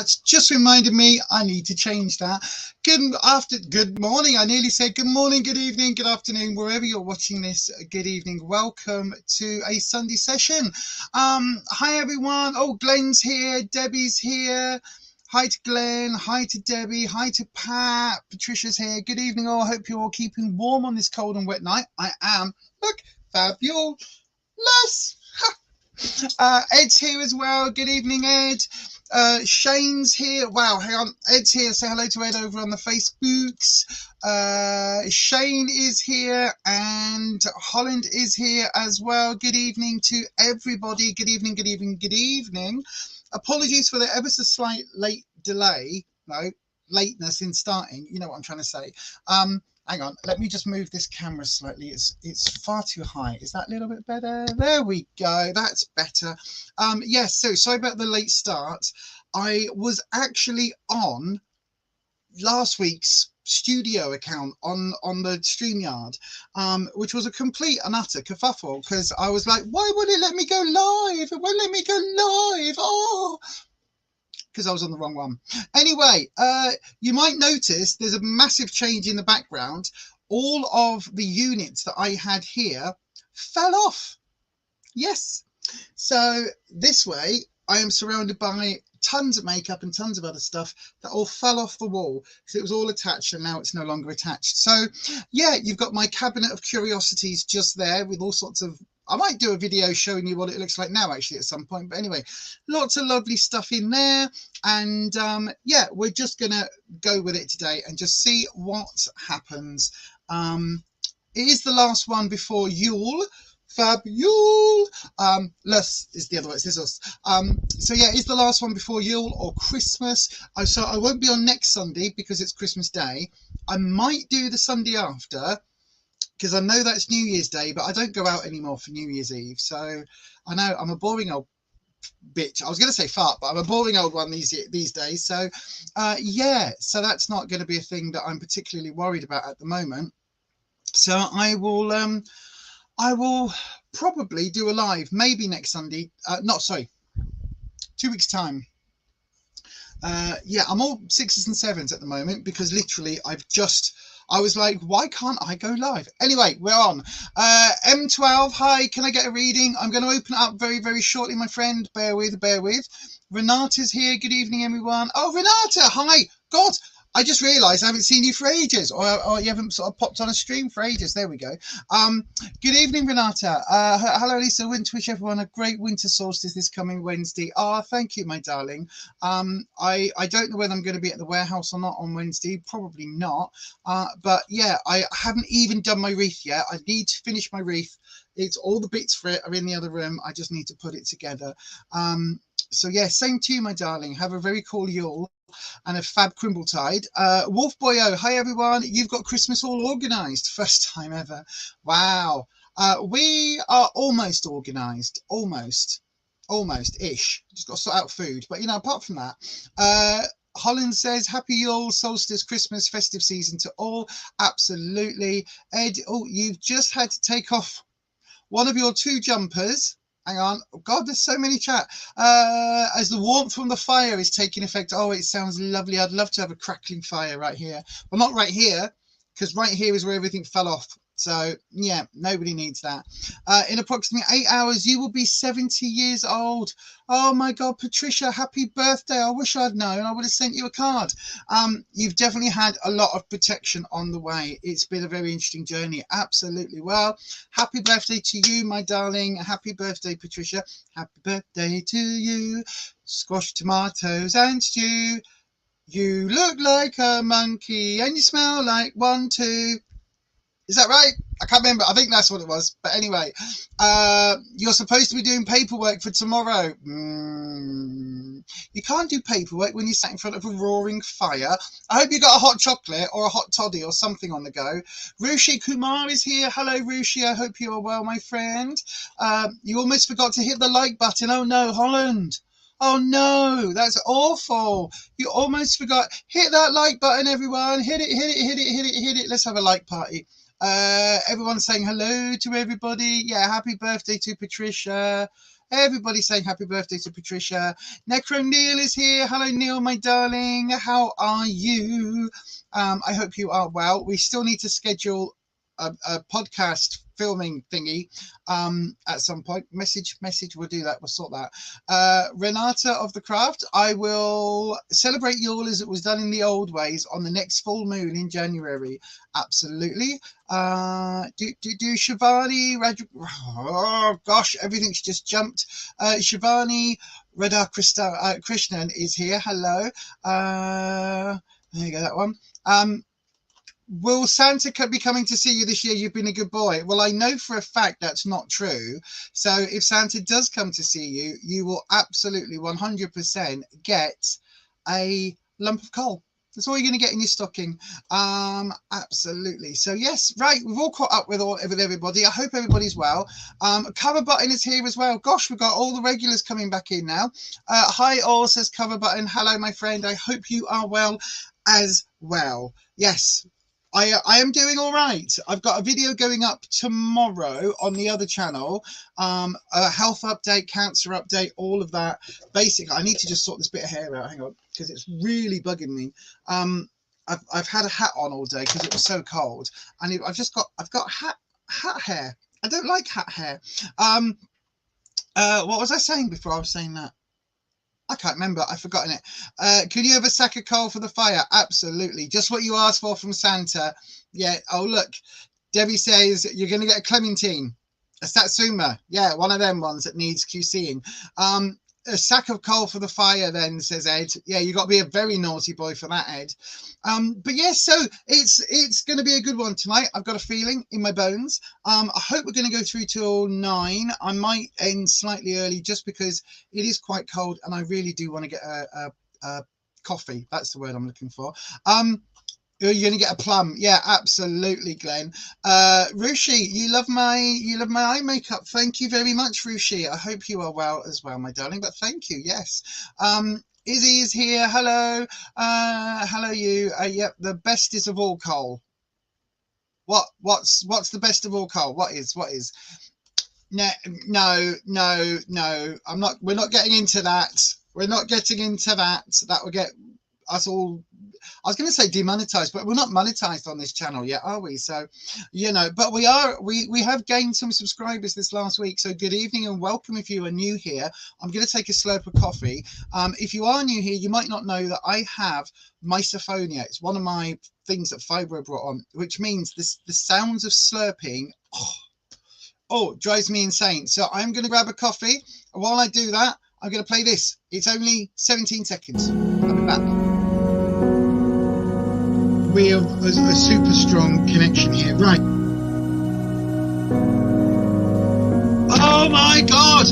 That's just reminded me I need to change that. Good morning. I nearly said good morning, good evening, good afternoon, wherever you're watching this. Good evening. Welcome to a Sunday session. Hi everyone. Oh, Glenn's here. Debbie's here. Hi to Glenn, hi to Debbie, hi to Pat, Patricia's here. Good evening all, hope you're all keeping warm on this cold and wet night. I am. Look, fabulous. Ed's here as well. Good evening, Ed. Shane's here. Wow, hang on. Ed's here. Say hello to Ed over on the Facebooks. Shane is here and Holland is here as well. Good evening to everybody. Good evening, good evening, good evening. Apologies for the ever so slight lateness in starting. You know what I'm trying to say. Hang on, let me just move this camera slightly. It's far too high. Is that a little bit better? There we go. That's better. Yes, so sorry about the late start. I was actually on last week's studio account on the StreamYard, which was a complete and utter kerfuffle because I was like, why won't it let me go live? It won't let me go live. Oh, because I was on the wrong one. Anyway, you might notice there's a massive change in the background. All of the units that I had here fell off. Yes. So this way I am surrounded by tons of makeup and tons of other stuff that all fell off the wall because it was all attached and now it's no longer attached. So yeah, you've got my cabinet of curiosities just there with all sorts of, I might do a video showing you what it looks like now actually at some point, but anyway, lots of lovely stuff in there. And yeah, we're just gonna go with it today and just see what happens. It is the last one before Yule. Fabulous is the other way. It's this us. So yeah, it's the last one before Yule or Christmas. So I won't be on next Sunday because it's Christmas Day. I might do the Sunday after because I know that's New Year's Day, but I don't go out anymore for New Year's Eve. So I know I'm a boring old bitch. I was going to say fart, but I'm a boring old one these days. So yeah, so that's not going to be a thing that I'm particularly worried about at the moment. So I will probably do a live maybe next Sunday. 2 weeks time. Yeah, I'm all 6s and 7s at the moment because literally I was like, why can't I go live? Anyway, we're on. M12, hi, can I get a reading? I'm going to open it up very, very shortly, my friend. Bear with. Renata's here. Good evening, everyone. Oh, Renata, hi. God, I just realised I haven't seen you for ages, or you haven't sort of popped on a stream for ages. There we go. Good evening, Renata. Hello, Lisa. I want to wish everyone a great winter solstice this coming Wednesday. Oh, thank you, my darling. I don't know whether I'm going to be at the warehouse or not on Wednesday. Probably not. But yeah, I haven't even done my wreath yet. I need to finish my wreath. It's all the bits for it are in the other room. I just need to put it together. So yeah, same to you, my darling. Have a very cool Yule and a fab Crimbltide. Wolf Boyo, hi everyone. You've got Christmas all organised. First time ever. Wow. We are almost organised. Almost-ish. Just got to sort out food. But, you know, apart from that, Holland says, happy Yule, solstice, Christmas, festive season to all. Absolutely. Ed, oh, you've just had to take off one of your 2 jumpers. Hang on. Oh, God, there's so many chat. As the warmth from the fire is taking effect. Oh, it sounds lovely. I'd love to have a crackling fire right here. Well, not right here, because right here is where everything fell off. So, yeah, nobody needs that. In approximately 8 hours, you will be 70 years old. Oh, my God, Patricia, happy birthday. I wish I'd known. I would have sent you a card. You've definitely had a lot of protection on the way. It's been a very interesting journey. Absolutely. Well, happy birthday to you, my darling. Happy birthday, Patricia. Happy birthday to you. Squash, tomatoes and stew. You look like a monkey and you smell like one too. Is that right? I can't remember. I think that's what it was. But anyway, you're supposed to be doing paperwork for tomorrow. You can't do paperwork when you're sat in front of a roaring fire. I hope you got a hot chocolate or a hot toddy or something on the go. Rushi Kumar is here. Hello, Rushi. I hope you are well, my friend. You almost forgot to hit the like button. Oh, no, Holland. Oh no, that's awful. You almost forgot. Hit that like button, everyone. Hit it. Let's have a like party. Everyone's saying hello to everybody. Yeah, happy birthday to Patricia. Everybody saying happy birthday to Patricia. Necro Neil is here. Hello, Neil, my darling. How are you? I hope you are well. We still need to schedule a podcast filming thingy at some point. Message, we'll do that, we'll sort that. Renata of the Craft, I will celebrate Yule as it was done in the old ways on the next full moon in January. Absolutely. Shivani oh gosh, everything's just jumped. Shivani Radha Krishnan is here. Hello. There you go, that one. Will Santa be coming to see you this year? You've been a good boy. Well, I know for a fact that's not true. So if Santa does come to see you, you will absolutely 100% get a lump of coal. That's all you're going to get in your stocking. Absolutely. So yes, right. We've all caught up with everybody. I hope everybody's well. Cover Button is here as well. Gosh, we've got all the regulars coming back in now. Hi, all, says Cover Button. Hello, my friend. I hope you are well as well. Yes. I am doing all right. I've got a video going up tomorrow on the other channel, a health update, cancer update, all of that. Basically, I need to just sort this bit of hair out. Hang on, because it's really bugging me. I've had a hat on all day because it was so cold, and I've got hat hair. I don't like hat hair. What was I saying before I was saying that? I can't remember. I've forgotten it. Could you have a sack of coal for the fire? Absolutely. Just what you asked for from Santa. Yeah. Oh, look. Debbie says you're going to get a clementine. A satsuma. Yeah, one of them ones that needs QCing. A sack of coal for the fire then, says Ed. Yeah, you got to be a very naughty boy for that, Ed. But yes, so it's going to be a good one tonight. I've got a feeling in my bones. I hope we're going to go through till 9. I might end slightly early just because it is quite cold and I really do want to get a coffee. That's the word I'm looking for. You're going to get a plum. Yeah, absolutely, Glenn. Rushi, you love my eye makeup. Thank you very much, Rushi. I hope you are well as well, my darling. But thank you. Yes. Izzy is here. Hello. Hello, you. Yep. The best is of all coal. What's the best of all coal? What is? No. I'm not. We're not getting into that. We're not getting into that. That will get us all. I was going to say demonetized, but we're not monetized on this channel yet, are we? So, you know, but we are. We have gained some subscribers this last week. So good evening and welcome if you are new here. I'm going to take a slurp of coffee. If you are new here, you might not know that I have misophonia. It's one of my things that Fiverr brought on, which means the sounds of slurping, oh, drives me insane. So I'm going to grab a coffee. While I do that, I'm going to play this. It's only 17 seconds. I'll be back. We have a super strong connection here, right? Oh my God!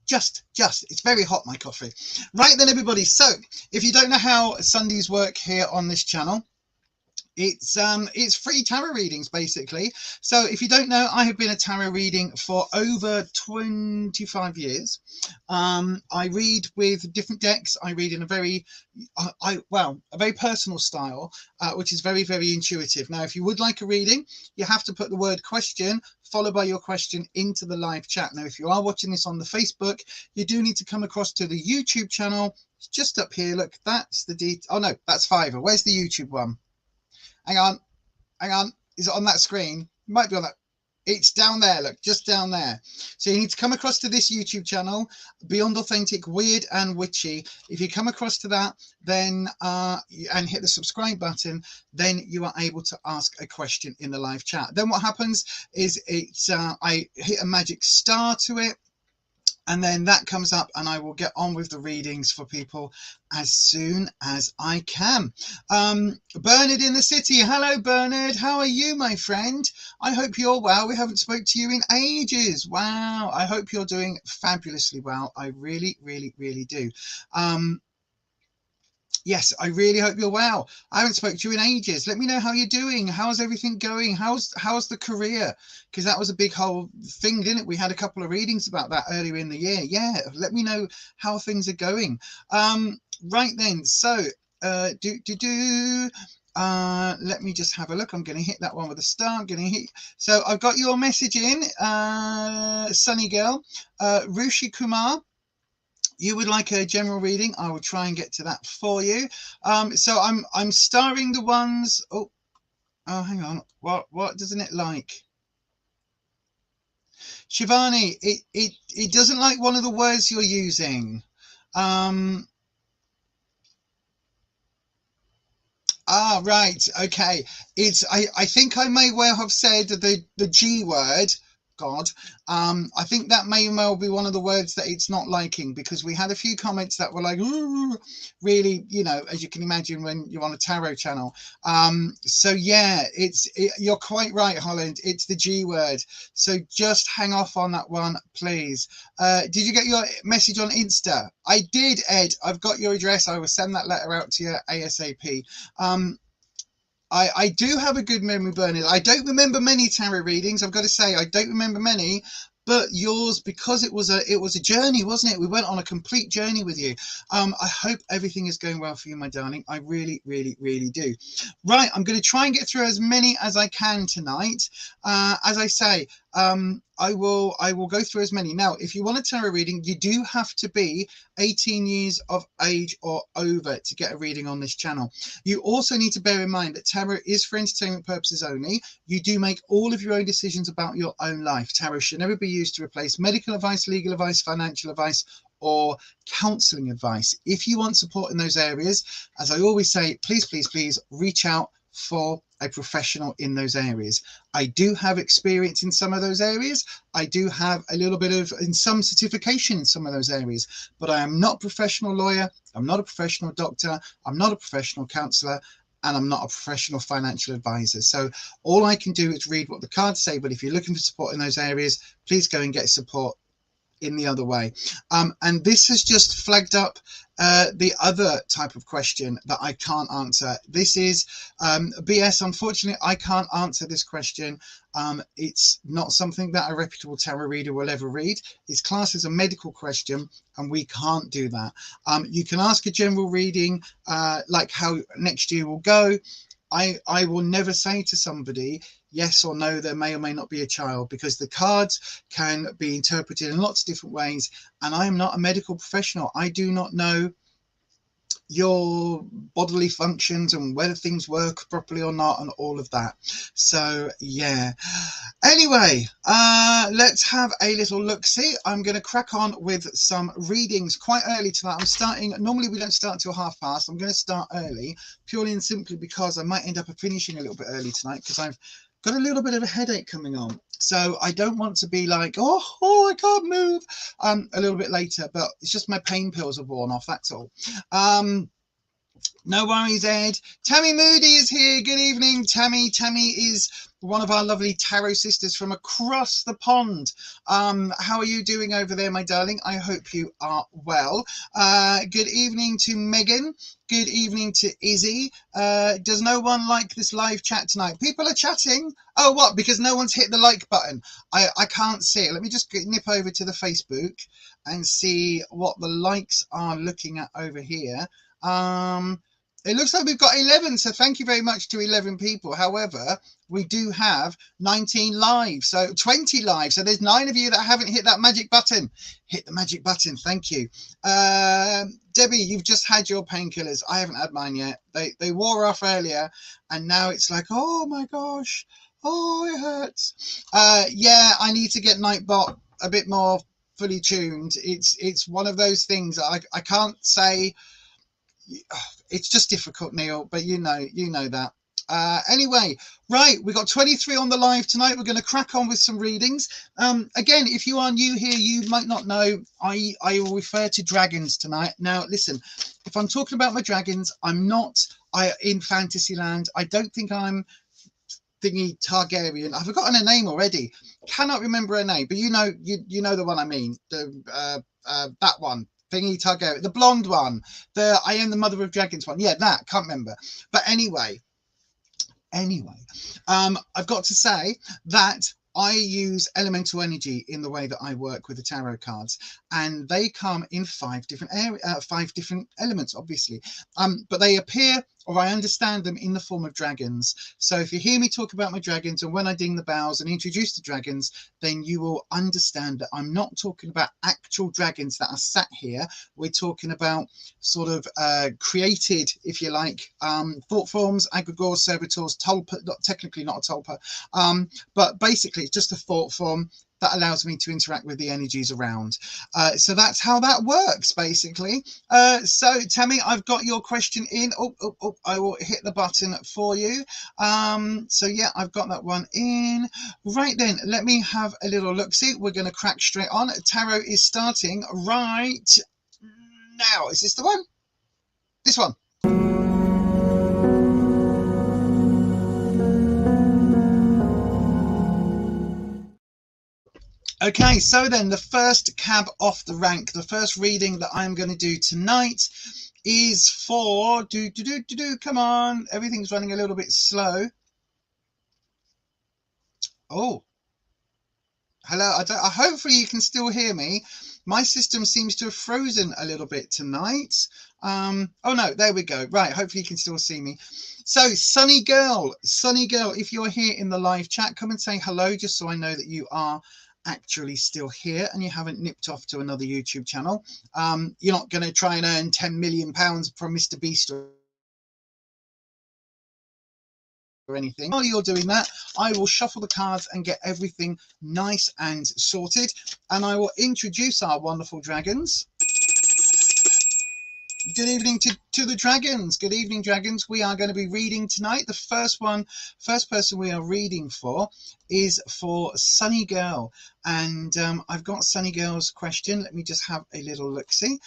Just, it's very hot, my coffee. Right then, everybody. So, if you don't know how Sundays work here on this channel, it's free tarot readings basically. So if you don't know, I have been a tarot reading for over 25 years. I read with different decks. I read in a very a very personal style, which is very, very intuitive. Now, if you would like a reading, you have to put the word question followed by your question into the live chat. Now, if you are watching this on the Facebook, you do need to come across to the YouTube channel. It's just up here. Look, that's the oh no, that's Fiverr. Where's the YouTube one? Hang on. Is it on that screen? It might be on that. It's down there. Look, just down there. So you need to come across to this YouTube channel, Beyond Authentic, Weird and Witchy. If you come across to that, then and hit the subscribe button, then you are able to ask a question in the live chat. Then what happens is I hit a magic star to it. And then that comes up and I will get on with the readings for people as soon as I can. Bernard in the city. Hello, Bernard. How are you, my friend? I hope you're well. We haven't spoke to you in ages. Wow. I hope you're doing fabulously well. I really, really, really do. Yes, I really hope you're well. I haven't spoken to you in ages. Let me know how you're doing. How's everything going? How's the career? Because that was a big whole thing, didn't it? We had a couple of readings about that earlier in the year. Yeah, let me know how things are going. Right then, so Let me just have a look. I'm going to hit that one with a star. I'm going to hit. So I've got your message in, Sunny Girl, Rushi Kumar. You would like a general reading. I will try and get to that for you. So I'm starring the ones. Oh, hang on. What doesn't it like? Shivani, it doesn't like one of the words you're using. Right. Okay. I think I may well have said the G word. God. I think that may well be one of the words that it's not liking, because we had a few comments that were like, ooh, really, you know, as you can imagine when you're on a tarot channel. So yeah, you're quite right, Holland. It's the G word. So just hang off on that one, please. Did you get your message on Insta? I did, Ed. I've got your address. I will send that letter out to you ASAP. I do have a good memory, Bernard. I don't remember many tarot readings. I've got to say, I don't remember many, but yours, because it was a journey, wasn't it? We went on a complete journey with you. I hope everything is going well for you, my darling. I really, really, really do. Right, I'm going to try and get through as many as I can tonight. As I say, I will go through as many. Now, if you want a tarot reading, you do have to be 18 years of age or over to get a reading on this channel. You also need to bear in mind that tarot is for entertainment purposes only. You do make all of your own decisions about your own life. Tarot should never be used to replace medical advice, legal advice, financial advice, or counseling advice. If you want support in those areas, as I always say, please, please, please reach out for a professional in those areas. I do have experience in some of those areas. I do have a little bit of in some certification in some of those areas, but I am not a professional lawyer. I'm not a professional doctor. I'm not a professional counselor, and I'm not a professional financial advisor. So all I can do is read what the cards say. But if you're looking for support in those areas, please go and get support in the other way. And this has just flagged up the other type of question that I can't answer. This is BS. Unfortunately, I can't answer this question. It's not something that a reputable tarot reader will ever read. It's classed as a medical question, and we can't do that. You can ask a general reading, like how next year will go. I will never say to somebody, yes or no, there may or may not be a child, because the cards can be interpreted in lots of different ways. And I am not a medical professional. I do not know your bodily functions and whether things work properly or not and all of that. So yeah, anyway, let's have a little look-see. I'm going to crack on with some readings quite early tonight. I'm starting, normally we don't start until 1:30. I'm going to start early purely and simply because I might end up finishing a little bit early tonight, because I've got a little bit of a headache coming on. So I don't want to be like, oh, I can't move a little bit later, but it's just my pain pills are worn off, that's all. No worries, Ed. Tammy Moody is here. Good evening, Tammy. Tammy is one of our lovely tarot sisters from across the pond. How are you doing over there, my darling? I hope you are well. Good evening to Megan. Good evening to Izzy. Does no one like this live chat tonight? People are chatting. Oh, what? Because no one's hit the like button. I can't see it. Let me just nip over to the Facebook and see what the likes are looking at over here. It looks like we've got 11, so thank you very much to 11 people. However, we do have 19 live, so 20 live. So there's 9 of you that haven't hit that magic button. Hit the magic button. Thank you. Debbie, you've just had your painkillers. I haven't had mine yet. They wore off earlier, and now it's like, oh my gosh, oh, it hurts. Yeah, I need to get Nightbot a bit more fully tuned. It's one of those things I can't say. It's just difficult, Neil, but you know that. Anyway, right, we got 23 on the live tonight. We're going to crack on with some readings. Again, if you are new here, you might not know I will refer to dragons tonight. Now listen, if I'm talking about my dragons, I'm not in Fantasyland. I don't think I'm thingy Targaryen. I've forgotten her name already. Cannot remember her name, but you know the one I mean. That one. Thingy Targaryen, the blonde one, the I am the mother of dragons one. Yeah, that, can't remember. But anyway, I've got to say that I use elemental energy in the way that I work with the tarot cards, and they come in 5 different elements, obviously. But they appear or I understand them in the form of dragons. So if you hear me talk about my dragons and when I ding the bells and introduce the dragons, then you will understand that I'm not talking about actual dragons that are sat here. We're talking about sort of created, if you like, thought forms, egregores, servitors, tulpa, not technically not a tulpa, but basically it's just a thought form that allows me to interact with the energies around. So that's how that works, basically. So Tammy, I've got your question in. I will hit the button for you. So yeah, I've got that one in. Right then, let me have a little look. See, we're going to crack straight on. Tarot is starting right now. Is this the one? This one. Okay, so then the first cab off the rank, the first reading that I'm going to do tonight is for, come on, everything's running a little bit slow. Oh, hello, hopefully you can still hear me. My system seems to have frozen a little bit tonight. Oh no, there we go. Right, hopefully you can still see me. So Sunny Girl, if you're here in the live chat, come and say hello just so I know that you are actually still here and you haven't nipped off to another YouTube channel. You're not going to try and earn 10 million pounds from Mr. Beast or anything. While you're doing that, I will shuffle the cards and get everything nice and sorted, and I will introduce our wonderful dragons. Good evening to the dragons. Good evening, dragons. We are going to be reading tonight. The first person we are reading for is for Sunny Girl. And I've got Sunny Girl's question. Let me just have a little look-see.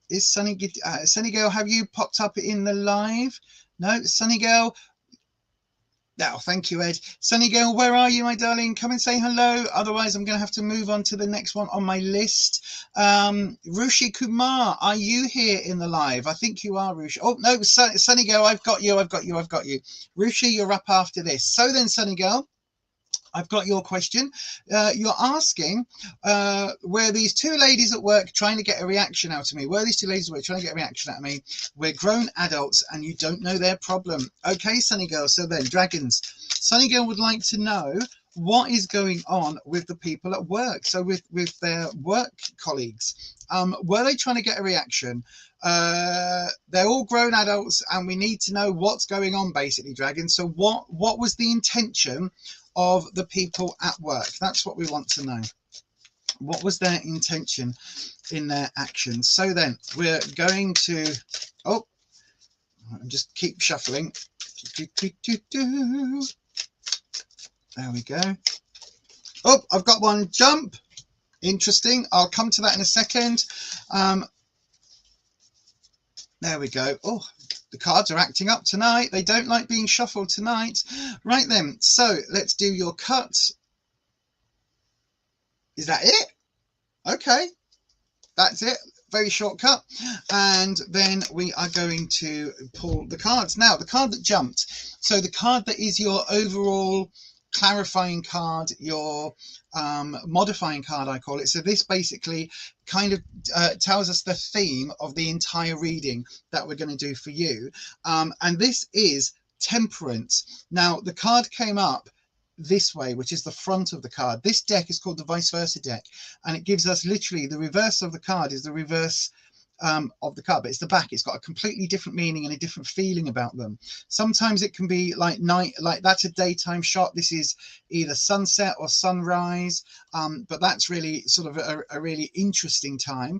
Is Sunny Girl, have you popped up in the live? No, Sunny Girl. Oh, thank you, Ed. Sunny Girl, where are you, my darling? Come and say hello. Otherwise, I'm going to have to move on to the next one on my list. Rushi Kumar, are you here in the live? I think you are, Rushi. Oh, no, Sunny Girl, I've got you. Rushi, you're up after this. So then, Sunny Girl, I've got your question. You're asking, were these two ladies at work trying to get a reaction out of me? Were these two ladies at work trying to get a reaction out of me? We're grown adults and you don't know their problem. Okay, Sunny Girl. So then, dragons. Sunny Girl would like to know what is going on with the people at work. So with their work colleagues. Were they trying to get a reaction? They're all grown adults and we need to know what's going on, basically, dragons. So what was the intention of the people at work? That's what we want to know. What was their intention in their actions? So then we're going to, just keep shuffling. There we go. Oh, I've got one jump. Interesting. I'll come to that in a second. There we go. Oh, the cards are acting up tonight. They don't like being shuffled tonight. Right then, so let's do your cut. Is that it? Okay, that's it. Very short cut. And then we are going to pull the cards. Now, the card that jumped. So the card that is your overall clarifying card, your modifying card, I call it. So this basically kind of tells us the theme of the entire reading that we're going to do for you. And this is Temperance. Now, the card came up this way, which is the front of the card. This deck is called the vice versa deck, and it gives us literally the reverse of the card is the reverse of the card, but it's the back. It's got a completely different meaning and a different feeling about them. Sometimes it can be like night, like that's a daytime shot. This is either sunset or sunrise, but that's really sort of a really interesting time.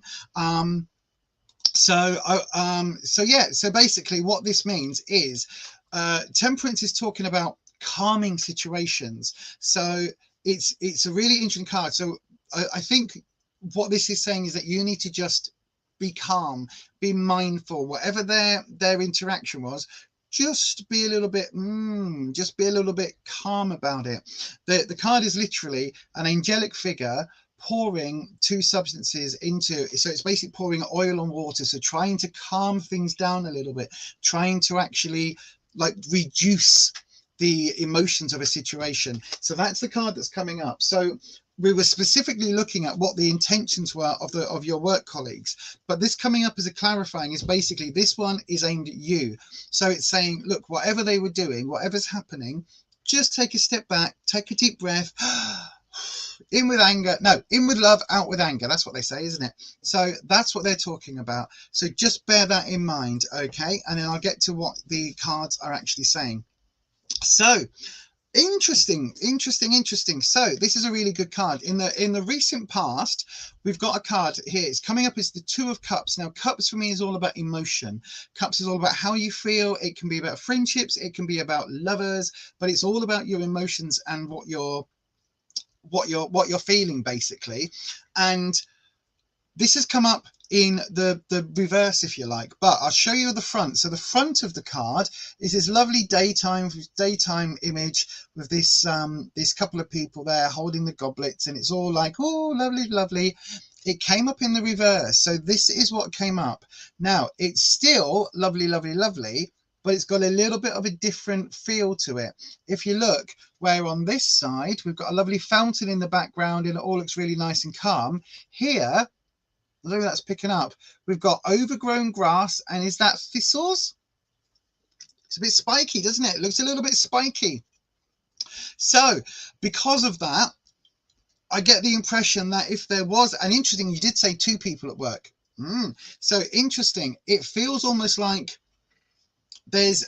So basically what this means is Temperance is talking about calming situations. So it's a really interesting card. So I think what this is saying is that you need to just be calm, be mindful, whatever their interaction was, just be a little bit calm about it. The card is literally an angelic figure pouring two substances into, so it's basically pouring oil on water, so trying to calm things down a little bit, trying to actually like reduce the emotions of a situation. So that's the card that's coming up. So we were specifically looking at what the intentions were of your work colleagues, but this coming up as a clarifying is basically this one is aimed at you. So it's saying, look, whatever they were doing, whatever's happening, just take a step back, take a deep breath. In with anger, no, in with love, out with anger. That's what they say, isn't it? So that's what they're talking about. So just bear that in mind, okay? And then I'll get to what the cards are actually saying. So interesting. So this is a really good card. In the recent past, we've got a card here. It's coming up as the Two of Cups. Now, Cups for me is all about emotion. Cups is all about how you feel. It can be about friendships. It can be about lovers, but it's all about your emotions and what you're feeling, basically. And this has come up in the reverse, if you like, but I'll show you the front. So the front of the card is this lovely daytime image with this this couple of people there holding the goblets, and it's all like, oh, lovely. It came up in the reverse, so this is what came up. Now it's still lovely, but it's got a little bit of a different feel to it. If you look, where on this side we've got a lovely fountain in the background and it all looks really nice and calm, here, look, that's picking up, we've got overgrown grass, and is that thistles? It's a bit spiky, doesn't it? It looks a little bit spiky. So because of that, I get the impression that if there was, and interesting, you did say 2 people at work. So interesting. It feels almost like it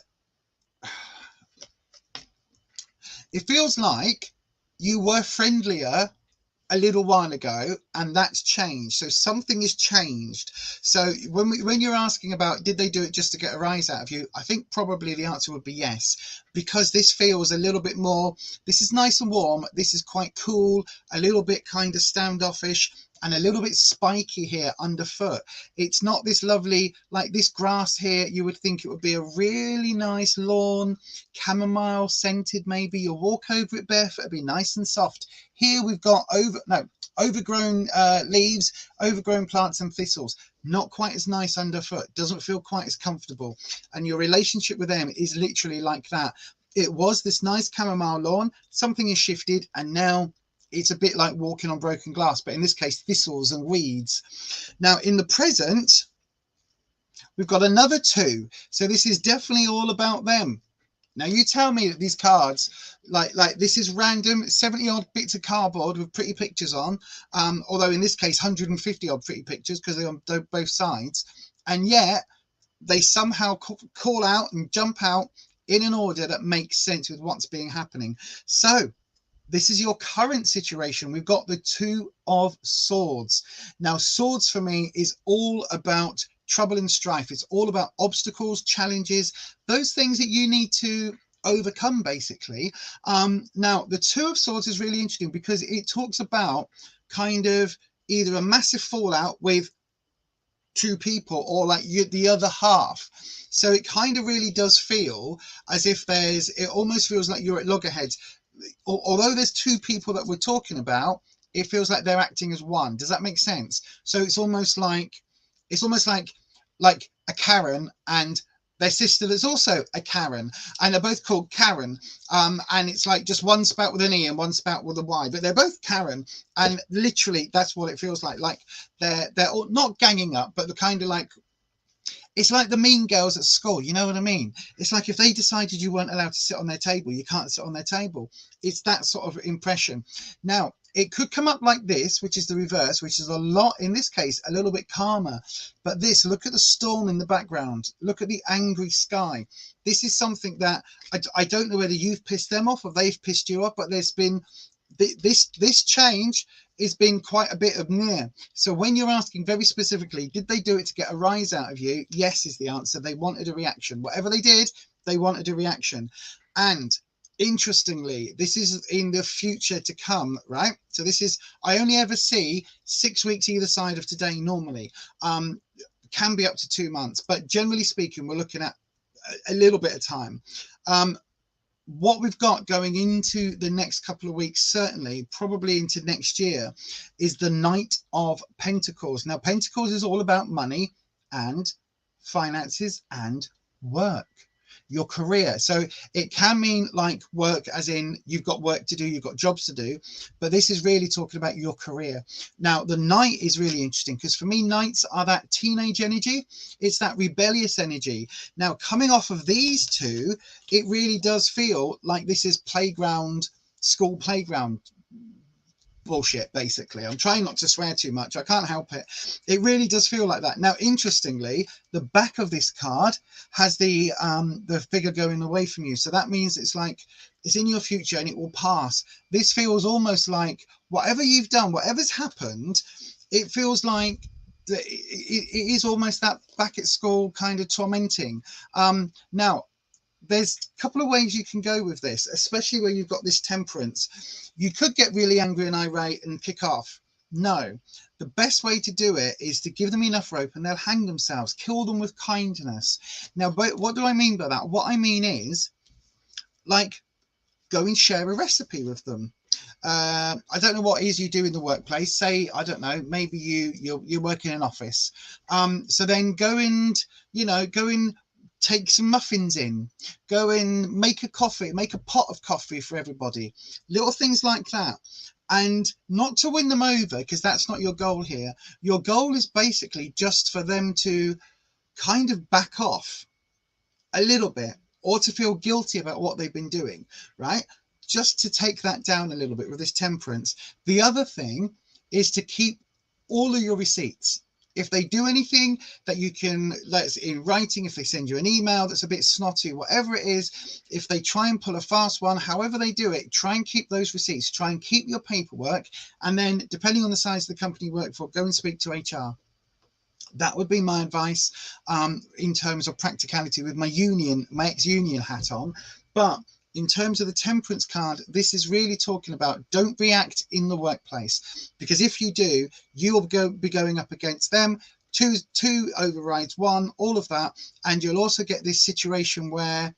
feels like you were friendlier a little while ago, and that's changed. So something has changed. So when you're asking about did they do it just to get a rise out of you, I think probably the answer would be yes, because this feels a little bit more, this is nice and warm, this is quite cool, a little bit kind of standoffish, and a little bit spiky here underfoot. It's not this lovely, like this grass here, you would think it would be a really nice lawn, chamomile scented maybe. You'll walk over it barefoot, it'd be nice and soft. Here we've got overgrown leaves, overgrown plants and thistles. Not quite as nice underfoot, doesn't feel quite as comfortable. And your relationship with them is literally like that. It was this nice chamomile lawn, something has shifted, and now it's a bit like walking on broken glass, but in this case, thistles and weeds. Now, in the present, we've got another 2. So this is definitely all about them. Now, you tell me that these cards, like this is random 70 odd bits of cardboard with pretty pictures on, although in this case, 150 odd pretty pictures because they're on both sides. And yet they somehow call out and jump out in an order that makes sense with what's happening. So this is your current situation. We've got the 2 of Swords. Now, Swords for me is all about trouble and strife. It's all about obstacles, challenges, those things that you need to overcome, basically. Now, the 2 of Swords is really interesting because it talks about kind of either a massive fallout with 2 people or like the other half. So it kind of really does feel as if it almost feels like you're at loggerheads. Although there's 2 people that we're talking about, it feels like they're acting as one. Does that make sense? So it's almost like a Karen and their sister that's also a Karen, and they're both called Karen, and it's like just one spout with an E and one spout with a Y, but they're both Karen, and literally that's what it feels like they're all not ganging up, but they're kind of like, it's like the mean girls at school, you know what I mean? It's like if they decided you weren't allowed to sit on their table, you can't sit on their table. It's that sort of impression. Now, it could come up like this, which is the reverse, which is a lot, in this case, a little bit calmer. But this, look at the storm in the background. Look at the angry sky. This is something that I don't know whether you've pissed them off or they've pissed you off, but there's been this change has been quite a bit of near. So when you're asking very specifically, did they do it to get a rise out of you? Yes is the answer. They wanted a reaction. Whatever they did, they wanted a reaction. And interestingly, this is in the future to come, right? So this is, I only ever see 6 weeks either side of today normally. Can be up to 2 months, but generally speaking, we're looking at a little bit of time. What we've got going into the next couple of weeks, certainly probably into next year, is the Knight of Pentacles. Now, Pentacles is all about money and finances and work. your career. So it can mean like work, as in you've got work to do, you've got jobs to do, but this is really talking about your career. Now the Knight is really interesting because for me, Knights are that teenage energy. It's that rebellious energy. Now coming off of these two, it really does feel like this is playground, school playground bullshit. Basically, I'm trying not to swear too much, I can't help it. It really does feel like that. Now interestingly, the back of this card has the figure going away from you, so that means it's like it's in your future and it will pass. This feels almost like whatever you've done, whatever's happened, it feels like it is almost that back at school kind of tormenting. Now there's a couple of ways you can go with this, especially where you've got this Temperance. You could get really angry and irate and kick off. No, the best way to do it is to give them enough rope and they'll hang themselves. Kill them with kindness. Now, what do I mean by that? What I mean is, like, go and share a recipe with them. I don't know what it is you do in the workplace. Say, I don't know, maybe you work in an office. So then go and take some muffins in, go and make a coffee, make a pot of coffee for everybody, little things like that. And not to win them over, because that's not your goal here. Your goal is basically just for them to kind of back off a little bit, or to feel guilty about what they've been doing, right? Just to take that down a little bit with this Temperance. The other thing is to keep all of your receipts. If they do anything that you can, let's in writing, if they send you an email that's a bit snotty, whatever it is, if they try and pull a fast one, however they do it, try and keep those receipts, try and keep your paperwork. And then depending on the size of the company you work for, go and speak to HR. That would be my advice in terms of practicality with my ex-union hat on. But in terms of the Temperance card, this is really talking about don't react in the workplace, because if you do, you'll be going up against them. Two overrides one, all of that. And you'll also get this situation where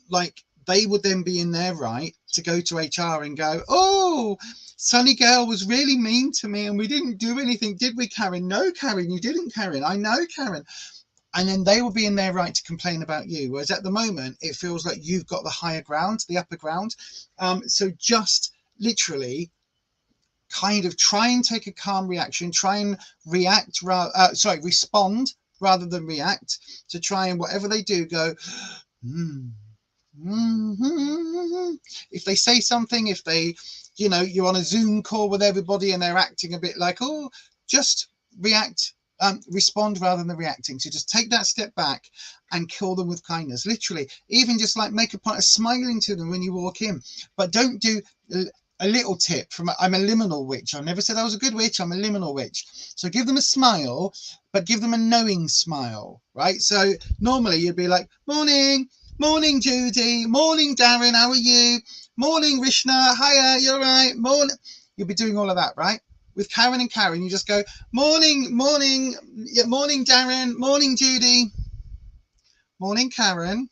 like they would then be in their right to go to HR and go, oh, Sunny Girl was really mean to me and we didn't do anything, did we, Karen? No, Karen, you didn't, Karen. I know, Karen. And then they will be in their right to complain about you. Whereas at the moment, it feels like you've got the higher ground, the upper ground. So just literally kind of try and take a calm reaction, try and respond rather than react, to try and whatever they do, go, if they say something, if they, you're on a Zoom call with everybody and they're acting a bit like, oh, just react. Respond rather than reacting. So just take that step back and kill them with kindness. Literally, even just like make a point of smiling to them when you walk in. But don't do a little tip from I'm a liminal witch. I never said I was a good witch. I'm a liminal witch. So give them a smile, but give them a knowing smile, right? So normally you'd be like, morning, morning, Judy. Morning, Darren. How are you? Morning, Rishna. Hiya. You're right. Morning. You'll be doing all of that, right? With Karen and Karen, you just go, morning, morning, yeah, morning, Darren, morning, Judy, morning, Karen,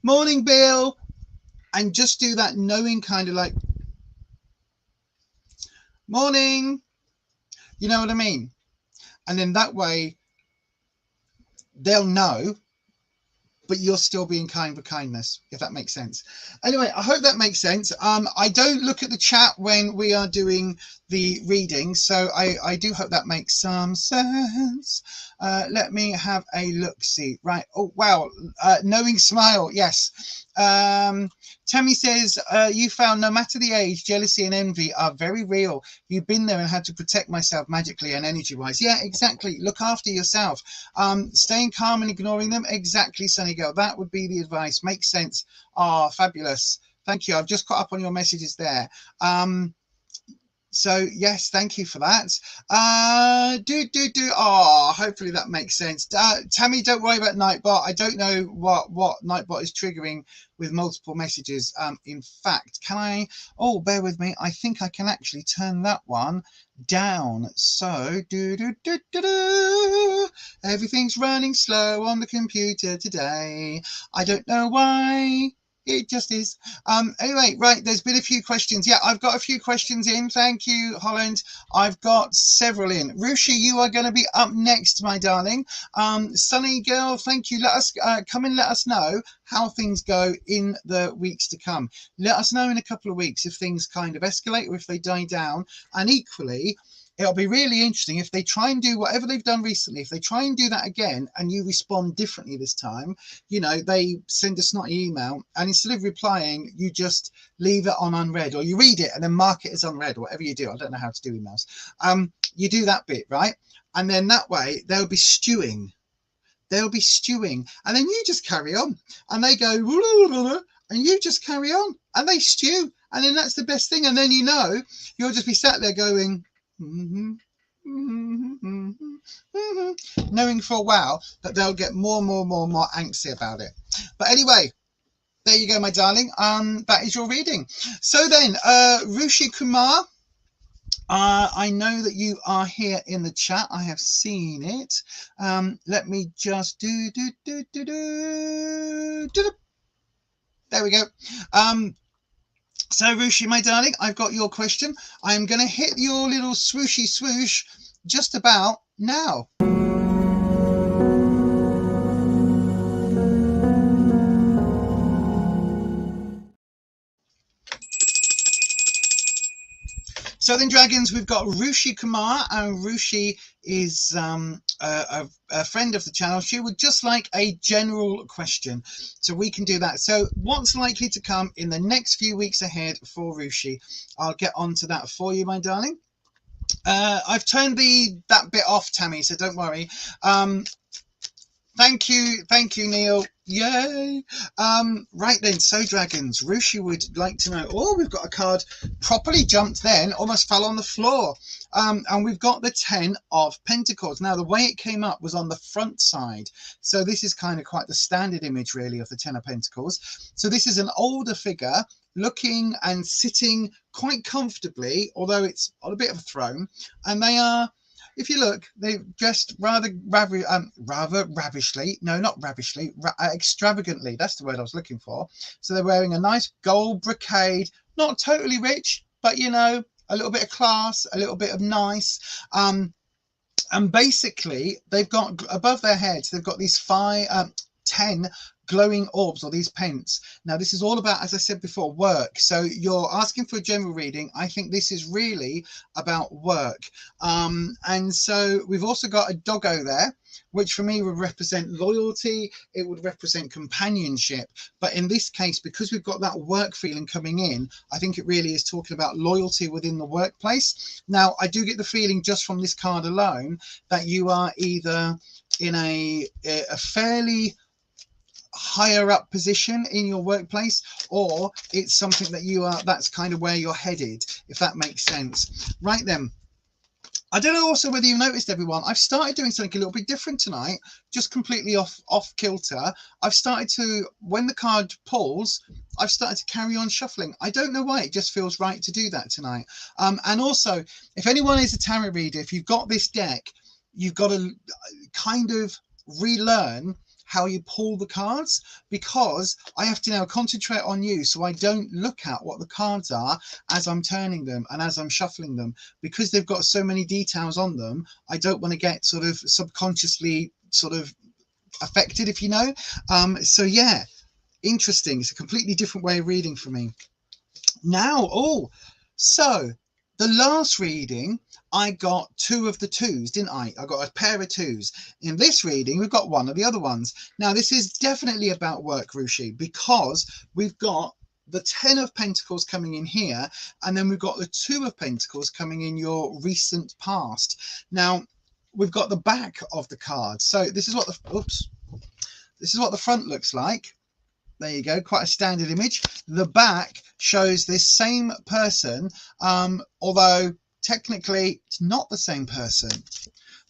morning, Bill, and just do that knowing kind of like, morning, you know what I mean? And then that way they'll know, but you're still being kind with kindness, if that makes sense. Anyway, I hope that makes sense. I don't look at the chat when we are doing the reading, so I do hope that makes some sense. Let me have a look-see. Right. Oh, wow. Knowing smile. Yes. Tammy says, you found no matter the age, jealousy and envy are very real. You've been there and had to protect myself magically and energy-wise. Yeah, exactly. Look after yourself. Staying calm and ignoring them. Exactly, Sunny Girl. That would be the advice. Makes sense. Oh, fabulous. Thank you. I've just caught up on your messages there. So yes, thank you for that. Oh, hopefully that makes sense. Tammy, don't worry about Nightbot. I don't know what Nightbot is triggering with multiple messages. In fact, can I? Oh, bear with me. I think I can actually turn that one down. So everything's running slow on the computer today. I don't know why. It just is. Anyway, right, there's been a few questions. Yeah, I've got a few questions in. Thank you, Holland. I've got several in. Rushi, you are going to be up next, my darling. Sunny girl, thank you. Let us come and let us know how things go in the weeks to come. Let us know in a couple of weeks if things kind of escalate or if they die down. And equally, it'll be really interesting if they try and do whatever they've done recently. If they try and do that again and you respond differently this time, you know, they send a snotty email and instead of replying, you just leave it on unread, or you read it and then mark it as unread, or whatever you do. I don't know how to do emails. You do that bit, right? And then that way they'll be stewing. They'll be stewing. And then you just carry on. And they go, and you just carry on. And they stew. And then that's the best thing. And then you know, you'll just be sat there going, knowing for a while that they'll get more angsty about it. But anyway, there you go, my darling. That is your reading. So then, Rushi Kumar, I know that you are here in the chat. I have seen it. Let me just there we go. So Rushi, my darling, I've got your question. I'm going to hit your little swooshy swoosh just about now. So then, dragons, we've got Rushi Kumar, and Rushi is a friend of the channel. She would just like a general question, so we can do that. So what's likely to come in the next few weeks ahead for Rushi? I'll get on to that for you, my darling. I've turned that bit off, Tammy, so don't worry. Thank you, Neil. Yay. Right then, so dragons, Rushi would like to know, oh, we've got a card properly jumped then, almost fell on the floor. And we've got the 10 of Pentacles. Now, the way it came up was on the front side. So this is kind of quite the standard image, really, of the 10 of Pentacles. So this is an older figure looking and sitting quite comfortably, although it's on a bit of a throne. And they are, if you look, they're dressed rather ravishly. No, not ravishly, extravagantly. That's the word I was looking for. So they're wearing a nice gold brocade, not totally rich, but, you know, a little bit of class, a little bit of nice. And basically, they've got above their heads, they've got these 10 glowing orbs, or these pence. Now, this is all about, as I said before, work. So you're asking for a general reading. I think this is really about work. And so we've also got a doggo there, which for me would represent loyalty. It would represent companionship. But in this case, because we've got that work feeling coming in, I think it really is talking about loyalty within the workplace. Now, I do get the feeling just from this card alone that you are either in a fairly higher up position in your workplace, or it's something that you are, that's kind of where you're headed, if that makes sense. Right then, I don't know also whether you've noticed, everyone, I've started doing something a little bit different tonight, just completely off kilter. I've started to, when the card pulls, I've started to carry on shuffling. I don't know why, it just feels right to do that tonight. And also, if anyone is a tarot reader, if you've got this deck, you've got to kind of relearn how you pull the cards, because I have to now concentrate on you, so I don't look at what the cards are as I'm turning them and as I'm shuffling them, because they've got so many details on them. I don't want to get sort of subconsciously sort of affected, if you know. So yeah, interesting. It's a completely different way of reading for me now. Oh, so the last reading, I got 2 of the 2s, didn't I? I got a pair of 2s. In this reading, we've got 1 of the other ones. Now, this is definitely about work, Rushi, because we've got the 10 of Pentacles coming in here, and then we've got the 2 of Pentacles coming in your recent past. Now, we've got the back of the card. So this is what this is what the front looks like. There you go, quite a standard image. The back shows this same person, although technically it's not the same person,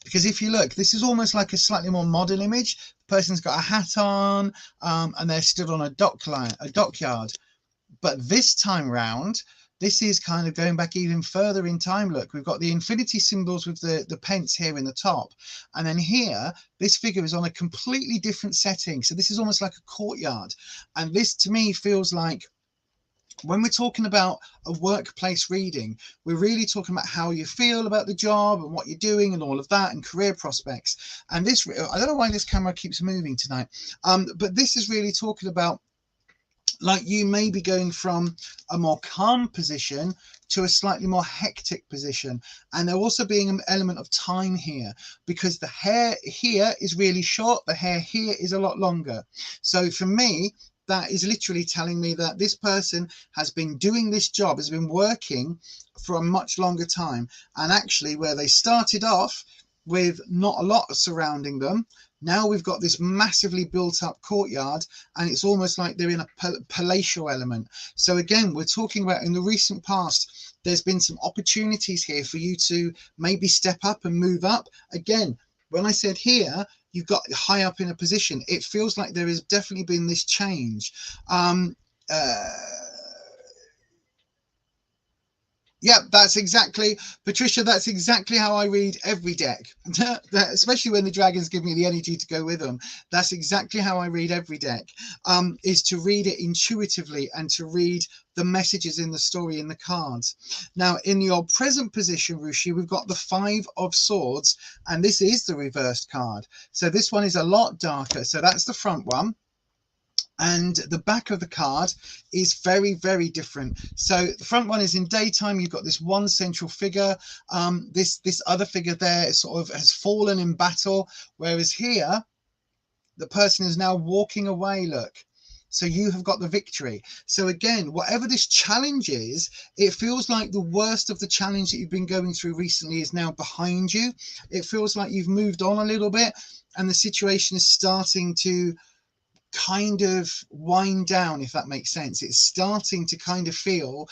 because if you look, this is almost like a slightly more modern image. The person's got a hat on, and they're stood on a dockyard. But this time round, this is kind of going back even further in time. Look, we've got the infinity symbols with the pence here in the top. And then here, this figure is on a completely different setting. So this is almost like a courtyard. And this to me feels like, when we're talking about a workplace reading, we're really talking about how you feel about the job and what you're doing and all of that, and career prospects. And this, I don't know why this camera keeps moving tonight, but this is really talking about, like, you may be going from a more calm position to a slightly more hectic position. And there also being an element of time here, because the hair here is really short, the hair here is a lot longer. So for me, that is literally telling me that this person has been doing this job, has been working for a much longer time. And actually, where they started off with not a lot surrounding them, now we've got this massively built up courtyard, and it's almost like they're in a palatial element. So again, we're talking about, in the recent past, there's been some opportunities here for you to maybe step up and move up. Again, when I said here, you've got high up in a position, it feels like there has definitely been this change. Yeah, that's exactly, Patricia, that's exactly how I read every deck, especially when the dragons give me the energy to go with them. That's exactly how I read every deck, is to read it intuitively and to read the messages in the story in the cards. Now, in your present position, Rushi, we've got the 5 of Swords, and this is the reversed card. So this one is a lot darker. So that's the front one. And the back of the card is very, very different. So the front one is in daytime. You've got this one central figure. This other figure there sort of has fallen in battle. Whereas here, the person is now walking away, look. So you have got the victory. So again, whatever this challenge is, it feels like the worst of the challenge that you've been going through recently is now behind you. It feels like you've moved on a little bit, and the situation is starting to kind of wind down, if that makes sense. It's starting to kind of feel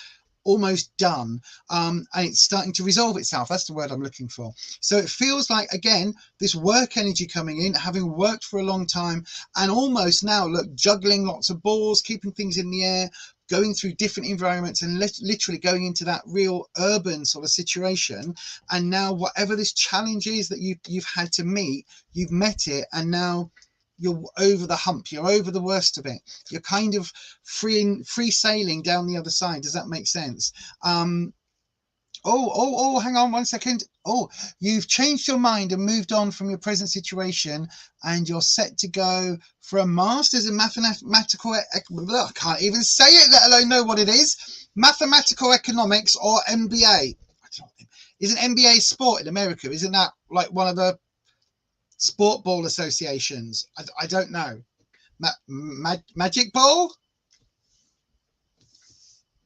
almost done, and it's starting to resolve itself. That's the word I'm looking for. So it feels like, again, this work energy coming in, having worked for a long time, and almost now, look, juggling lots of balls, keeping things in the air, going through different environments, and literally going into that real urban sort of situation. And now whatever this challenge is that you've had to meet, you've met it, and now you're over the hump, you're over the worst of it, you're kind of free sailing down the other side. Does that make sense? Hang on 1 second. Oh, you've changed your mind and moved on from your present situation, and you're set to go for a master's in mathematical, I can't even say it, let alone know what it is. Mathematical economics, or MBA. I don't know. Isn't MBA sport in America? Isn't that like one of the sport ball associations? I don't know. Magic ball?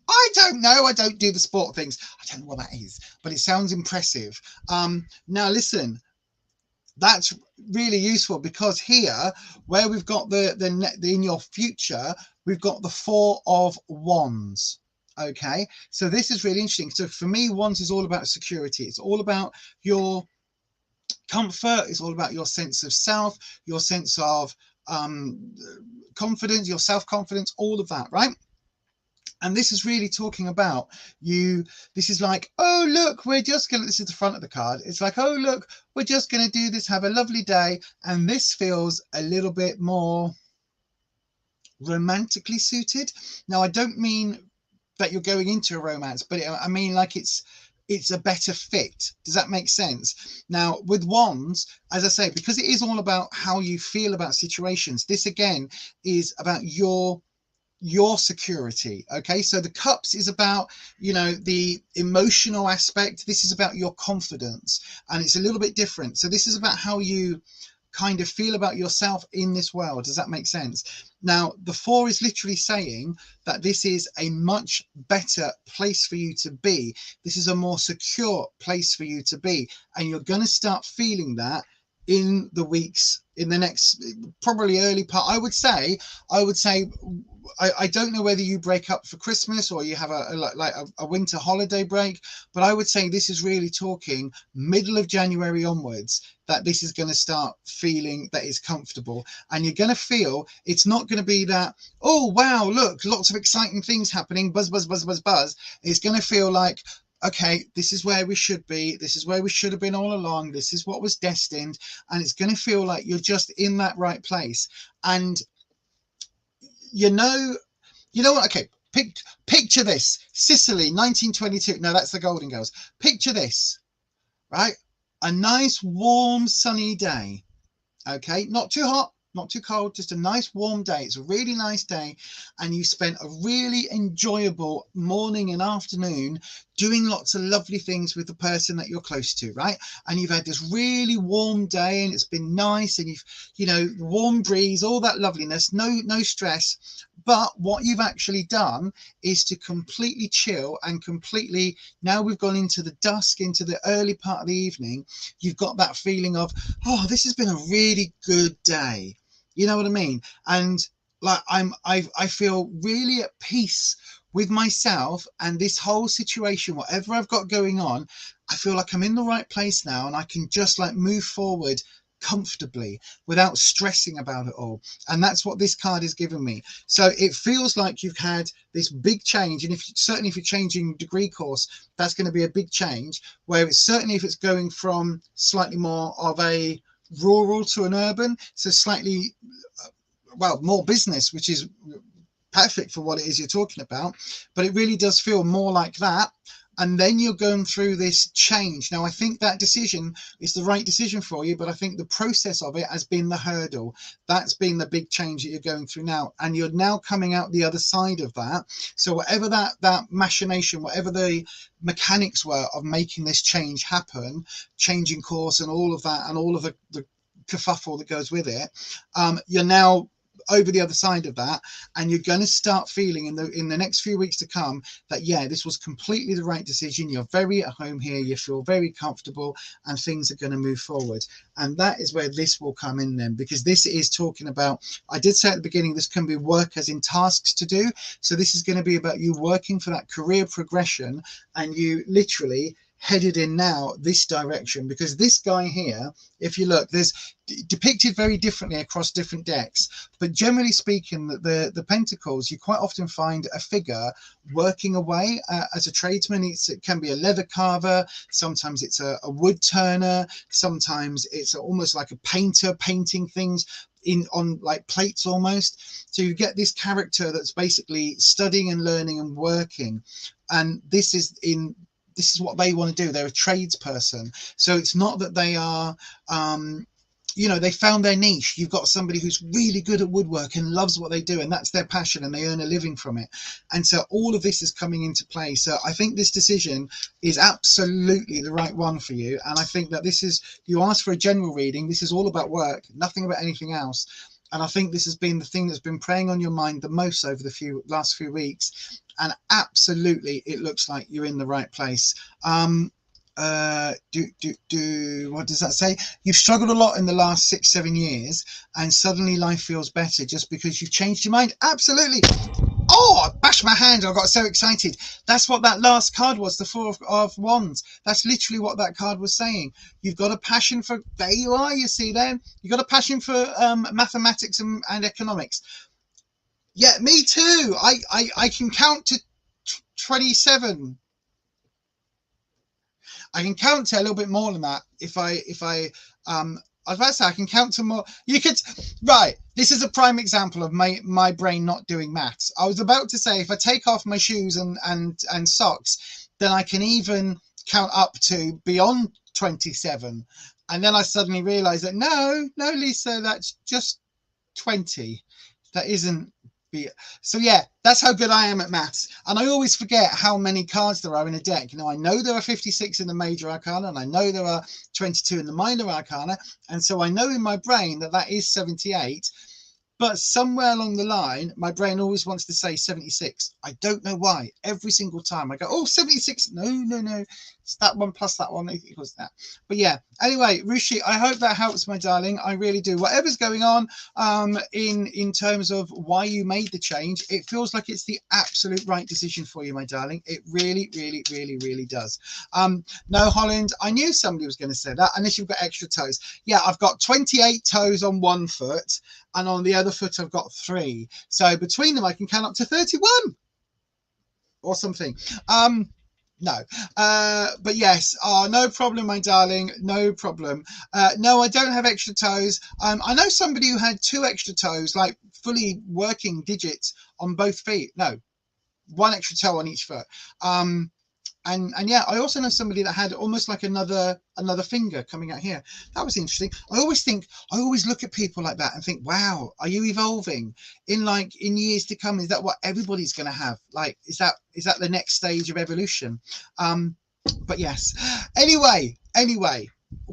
I don't know. I don't do the sport things. I don't know what that is, but it sounds impressive. Now listen, that's really useful, because here, where we've got the in your future, we've got the 4 of Wands. Okay, so this is really interesting. So for me, Wands is all about security. It's all about your comfort. It's all about your sense of self, your sense of confidence, your self-confidence, all of that, right? And this is really talking about you. This is like, oh, look, we're just going to, this is the front of the card. It's like, oh, look, we're just going to do this, have a lovely day. And this feels a little bit more romantically suited. Now, I don't mean that you're going into a romance, but I mean like it's a better fit. Does that make sense? Now, with Wands, as I say, because it is all about how you feel about situations, this again is about your security. Okay, so the Cups is about, you know, the emotional aspect. This is about your confidence, and it's a little bit different. So this is about how you kind of feel about yourself in this world. Does that make sense? Now, the 4 is literally saying that this is a much better place for you to be. This is a more secure place for you to be, and you're going to start feeling that in the weeks, in the next probably early part. I would say I don't know whether you break up for Christmas or you have a winter holiday break, but I would say this is really talking middle of January onwards, that this is going to start feeling that it's comfortable, and you're going to feel it's not going to be that, oh wow, look, lots of exciting things happening, buzz buzz buzz buzz buzz. It's going to feel like, okay, this is where we should be, this is where we should have been all along, this is what was destined, and it's going to feel like you're just in that right place. And you know what, okay, picture this, Sicily 1922. No, that's the Golden Girls. Picture this, right? A nice warm sunny day, okay, not too hot, not too cold, just a nice warm day. It's a really nice day, and you spent a really enjoyable morning and afternoon doing lots of lovely things with the person that you're close to, right? And you've had this really warm day, and it's been nice, and you know, warm breeze, all that loveliness, no stress. But what you've actually done is to completely chill and completely, now we've gone into the dusk, into the early part of the evening, you've got that feeling of, oh, this has been a really good day. You know what I mean? And like I feel really at peace with myself and this whole situation, whatever I've got going on. I feel like I'm in the right place now, and I can just like move forward comfortably without stressing about it all. And that's what this card is giving me. So it feels like you've had this big change, and certainly if you're changing degree course, that's going to be a big change, where it's certainly, if it's going from slightly more of a rural to an urban, so slightly well, more business, which is perfect for what it is you're talking about, but it really does feel more like that. And then you're going through this change. Now, I think that decision is the right decision for you, but I think the process of it has been the hurdle. That's been the big change that you're going through now. And you're now coming out the other side of that. So whatever that machination, whatever the mechanics were of making this change happen, changing course and all of that, and all of the kerfuffle that goes with it, you're now over the other side of that, and you're going to start feeling in the next few weeks to come that, yeah, this was completely the right decision. You're very at home here, you feel very comfortable, and things are going to move forward. And that is where this will come in then, because this is talking about, I did say at the beginning, this can be work as in tasks to do. So this is going to be about you working for that career progression, and you literally headed in now this direction, because this guy here, if you look, there's depicted very differently across different decks, but generally speaking, the pentacles, you quite often find a figure working away as a tradesman. It can be a leather carver, sometimes it's a wood turner, sometimes it's almost like a painter painting things on like plates almost. So you get this character that's basically studying and learning and working, and this is what they want to do. They're a tradesperson. So it's not that they are, you know, they found their niche. You've got somebody who's really good at woodwork and loves what they do, and that's their passion, and they earn a living from it. And so all of this is coming into play. So I think this decision is absolutely the right one for you. And I think that this is, you asked for a general reading. This is all about work, nothing about anything else. And I think this has been the thing that's been preying on your mind the most over the last few weeks. And absolutely, it looks like you're in the right place. What does that say? You've struggled a lot in the last 6-7 years, and suddenly life feels better just because you've changed your mind. Absolutely. Oh, I bashed my hand. I got so excited. That's what that last card was, the Four of Wands. That's literally what that card was saying. You've got a passion for, there you are, you see there. You've got a passion for mathematics and economics. Yeah, me too. I can count to 27. I can count to a little bit more than that. I was about to say I can count to more. You could, right. This is a prime example of my brain not doing maths. I was about to say, if I take off my shoes and socks, then I can even count up to beyond 27. And then I suddenly realized that no, Lisa, that's just 20. That isn't. So yeah, that's how good I am at maths. And I always forget how many cards there are in a deck. You know, I know there are 56 in the major arcana, and I know there are 22 in the minor arcana, and so I know in my brain that that is 78. But somewhere along the line, my brain always wants to say 76. I don't know why. Every single time I go, oh, 76. No. It's that one plus that one equals that. But yeah, anyway, Rushi, I hope that helps, my darling. I really do. Whatever's going on in terms of why you made the change, it feels like it's the absolute right decision for you, my darling. It really, really, really, really does. No, Holland, I knew somebody was going to say that, unless you've got extra toes. Yeah, I've got 28 toes on one foot, and on the other foot I've got 3. So between them I can count up to 31 or something. No, but yes, no problem, my darling, no problem. No, I don't have extra toes. I know somebody who had 2 extra toes, like fully working digits on both feet. No, 1 extra toe on each foot. And yeah, I also know somebody that had almost like another finger coming out here. That was interesting. I always look at people like that and think, wow, are you evolving in years to come? Is that what everybody's going to have? Like, is that the next stage of evolution? But yes, anyway,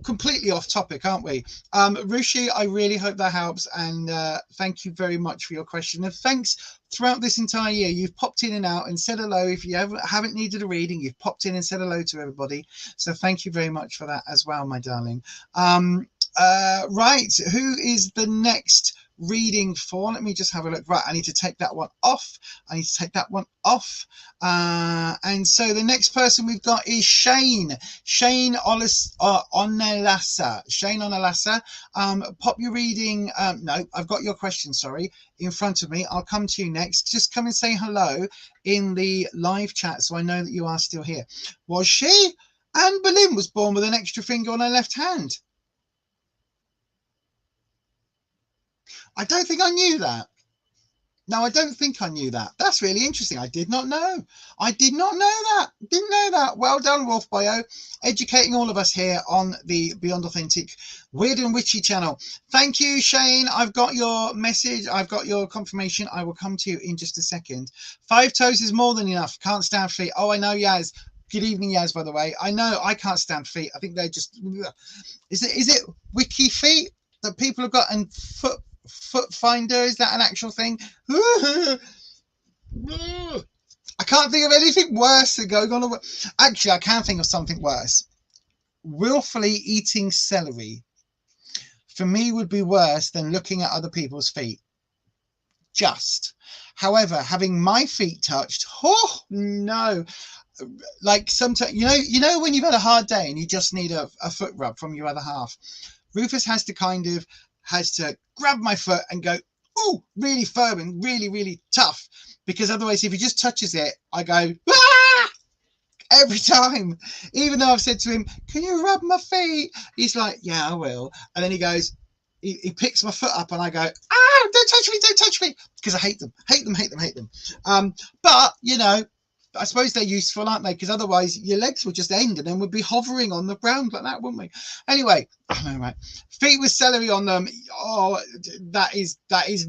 completely off topic, aren't we? Rushi, I really hope that helps, and thank you very much for your question, and thanks throughout this entire year. You've popped in and out and said hello. If you haven't needed a reading, you've popped in and said hello to everybody, so thank you very much for that as well, my darling. Right, who is the next reading for? Let me just have a look. Right, I need to take that one off. And so the next person we've got is Shane Onelassa. Pop your reading. No, I've got your question, sorry, in front of me. I'll come to you next. Just come and say hello in the live chat so I know that you are still here. Was she? Anne Boleyn was born with an extra finger on her left hand. I don't think I knew that. No, I don't think I knew that. That's really interesting. I did not know. Didn't know that. Well done, Wolf Bio, educating all of us here on the Beyond Authentic Weird and Witchy channel. Thank you, Shane. I've got your message. I've got your confirmation. I will come to you in just a second. 5 toes is more than enough. Can't stand feet. Oh, I know, Yaz. Good evening, Yaz, by the way. I know I can't stand feet. I think they're just... Is it wiki feet that people have got, and foot finder? Is that an actual thing? I can't think of anything worse than going on. Actually, I can think of something worse. Willfully eating celery, for me, would be worse than looking at other people's feet. However, having my feet touched, oh no. Like sometimes, you know when you've had a hard day and you just need a foot rub from your other half. Rufus has to grab my foot and go, oh, really firm and really, really tough, because otherwise if he just touches it, I go, ah! Every time. Even though I've said to him, can you rub my feet? He's like, yeah, I will. And then he goes, he picks my foot up and I go, ah, don't touch me, because I hate them. But I suppose they're useful, aren't they? Because otherwise your legs would just end and then we'd be hovering on the ground like that, wouldn't we? Anyway, right. Feet with celery on them. Oh, that is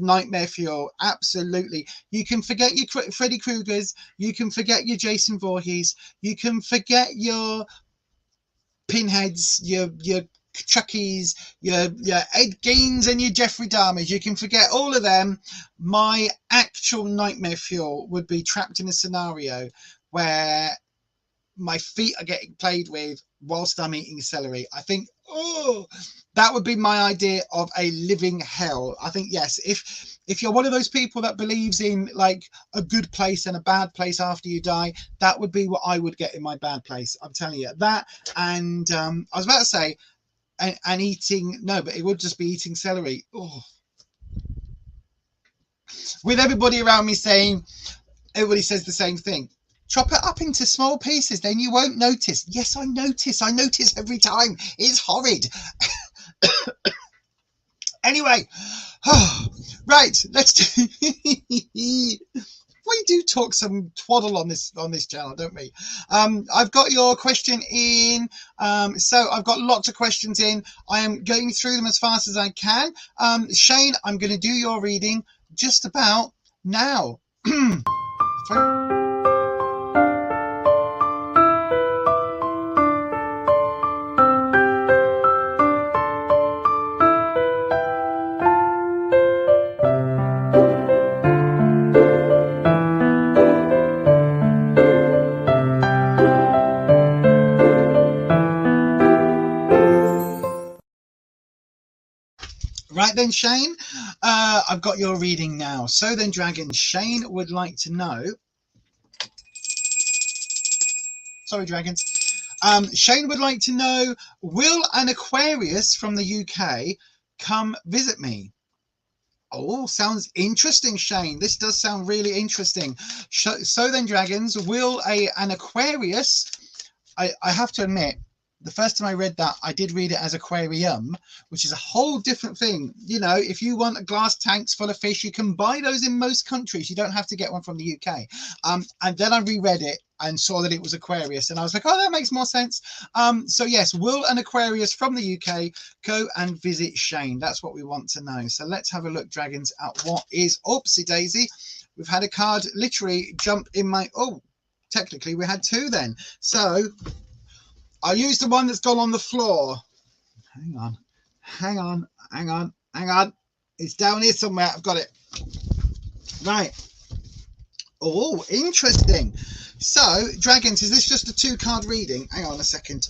nightmare fuel. Absolutely. You can forget your Freddy Kruegers. You can forget your Jason Voorhees. You can forget your Pinheads, your Chuckies, your Ed Geins and your Jeffrey Dahmers. You can forget all of them. My actual nightmare fuel would be trapped in a scenario where my feet are getting played with whilst I'm eating celery. I think, oh, that would be my idea of a living hell. I think, yes, if you're one of those people that believes in like a good place and a bad place after you die, that would be what I would get in my bad place. I'm telling you that. And I was about to say, and eating, no, but it would just be eating celery. Oh. With everybody around me saying, everybody says the same thing. Chop it up into small pieces, then you won't notice. Yes, I notice every time. It's horrid. Anyway, right, let's do... We do talk some twaddle on this channel, don't we? I've got your question in. So I've got lots of questions in. I am going through them as fast as I can. Shane, I'm going to do your reading just about now. Right then, Shane, I've got your reading now. So then, Dragon, Shane would like to know. Sorry, Dragons. Shane would like to know, will an Aquarius from the UK come visit me? Oh, sounds interesting, Shane. This does sound really interesting. So then, Dragons, will an Aquarius... I have to admit, the first time I read that, I did read it as aquarium, which is a whole different thing. You know, if you want glass tanks full of fish, you can buy those in most countries. You don't have to get one from the UK. And then I reread it and saw that it was Aquarius, and I was like, oh, that makes more sense. So yes, will an Aquarius from the UK go and visit Shane? That's what we want to know. So let's have a look, Dragons, at what is... Oopsie daisy. We've had a card literally jump in my... Oh, technically we had two then. So I'll use the one that's gone on the floor. Hang on, hang on, hang on, hang on. It's down here somewhere. I've got it. Right. Oh, interesting. So, Dragons, is this just a 2-card reading? Hang on a second.